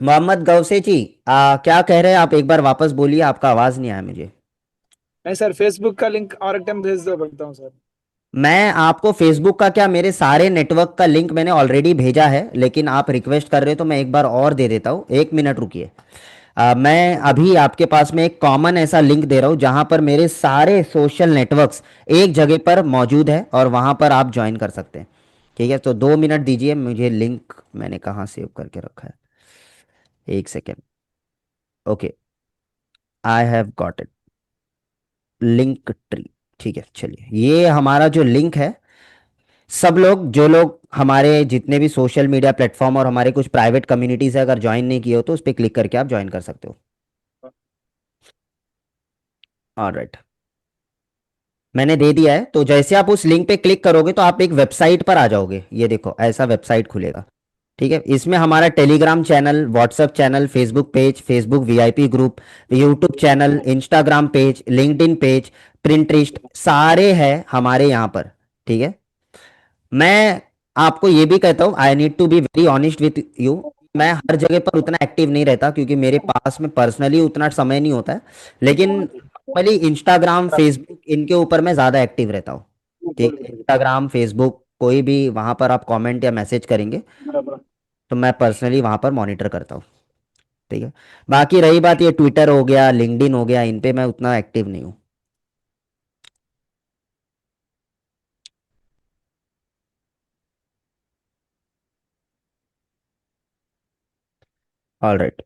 मोहम्मद गौसे जी, क्या कह रहे हैं आप, एक बार वापस बोलिए, आपका आवाज़ नहीं आया मुझे। नहीं सर, फेसबुक का लिंक और अटेम्प्ट भेज दो बोलता हूँ सर। मैं आपको फेसबुक का क्या, मेरे सारे नेटवर्क का लिंक मैंने ऑलरेडी भेजा है, लेकिन आप रिक्वेस्ट कर रहे हो तो मैं एक बार और दे देता हूँ, 1 मिनट रुकिए। मैं अभी आपके पास में एक कॉमन ऐसा लिंक दे रहा हूँ जहाँ पर मेरे सारे सोशल नेटवर्क्स एक जगह पर मौजूद है, और वहाँ पर आप ज्वाइन कर सकते हैं। ठीक है, तो 2 मिनट दीजिए मुझे, लिंक मैंने कहाँ सेव करके रखा है, एक second. Okay, I have got it, link tree. ठीक है, चलिए, ये हमारा जो लिंक है, सब लोग, जो लोग हमारे जितने भी सोशल मीडिया प्लेटफॉर्म और हमारे कुछ प्राइवेट कम्युनिटीज है, अगर ज्वाइन नहीं किए हो तो उस पर क्लिक करके आप ज्वाइन कर सकते हो। ऑलराइट, मैंने दे दिया है, तो जैसे आप उस लिंक पे क्लिक करोगे तो आप एक वेबसाइट पर आ जाओगे, ये देखो ऐसा वेबसाइट खुलेगा। ठीक है, इसमें हमारा Telegram channel, WhatsApp channel, Facebook page, Facebook VIP group, YouTube channel, Instagram page, LinkedIn page, Pinterest, सारे हैं हमारे यहाँ पर। ठीक है, मैं आपको ये भी कहता हूँ, I need to be very honest with you, मैं हर जगह पर उतना एक्टिव नहीं रहता, क्योंकि मेरे पास में पर्सनली उतना समय नहीं होता है, लेकिन नॉर्मली इंस्टाग्राम फेसबुक इनके ऊपर मैं ज़्यादा एक्टिव रहता हूँ। ठीक है, इंस्टाग्राम फेसबुक कोई भी वहाँ पर आप कमेंट या मैसेज करेंगे तो मैं पर्सनली वहाँ पर मॉनिटर करता हूँ। ठीक है, बाकी रही बात ये ट्विटर हो गया, लिंक्डइन हो गया, इन पे मैं उतना एक्टिव नहीं हूँ। ऑल राइट,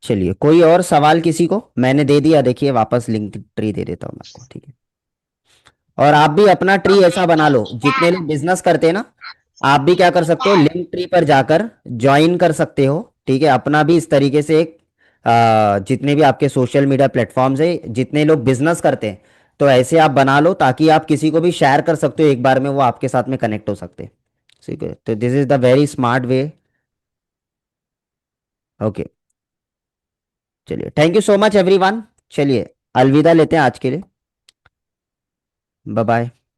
चलिए, कोई और सवाल किसी को, मैंने दे दिया, देखिए वापस लिंक ट्री दे देता हूँ मैं आपको। ठीक है, और आप भी अपना ट्री ऐसा बना लो, जितने लोग बिजनेस करते हैं ना, आप भी क्या कर सकते हो, लिंक ट्री पर जाकर ज्वाइन कर सकते हो। ठीक है, अपना भी इस तरीके से एक जितने भी आपके सोशल मीडिया प्लेटफॉर्म्स है, जितने लोग बिजनेस करते हैं, तो ऐसे आप बना लो, ताकि आप किसी को भी शेयर कर सकते हो एक बार में, वो आपके साथ में कनेक्ट हो सकते हैं। ठीक है, तो this is the very smart way. Okay, चलिए, thank you so much everyone, चलिए अलविदा लेते हैं आज के लिए, बाय बाय।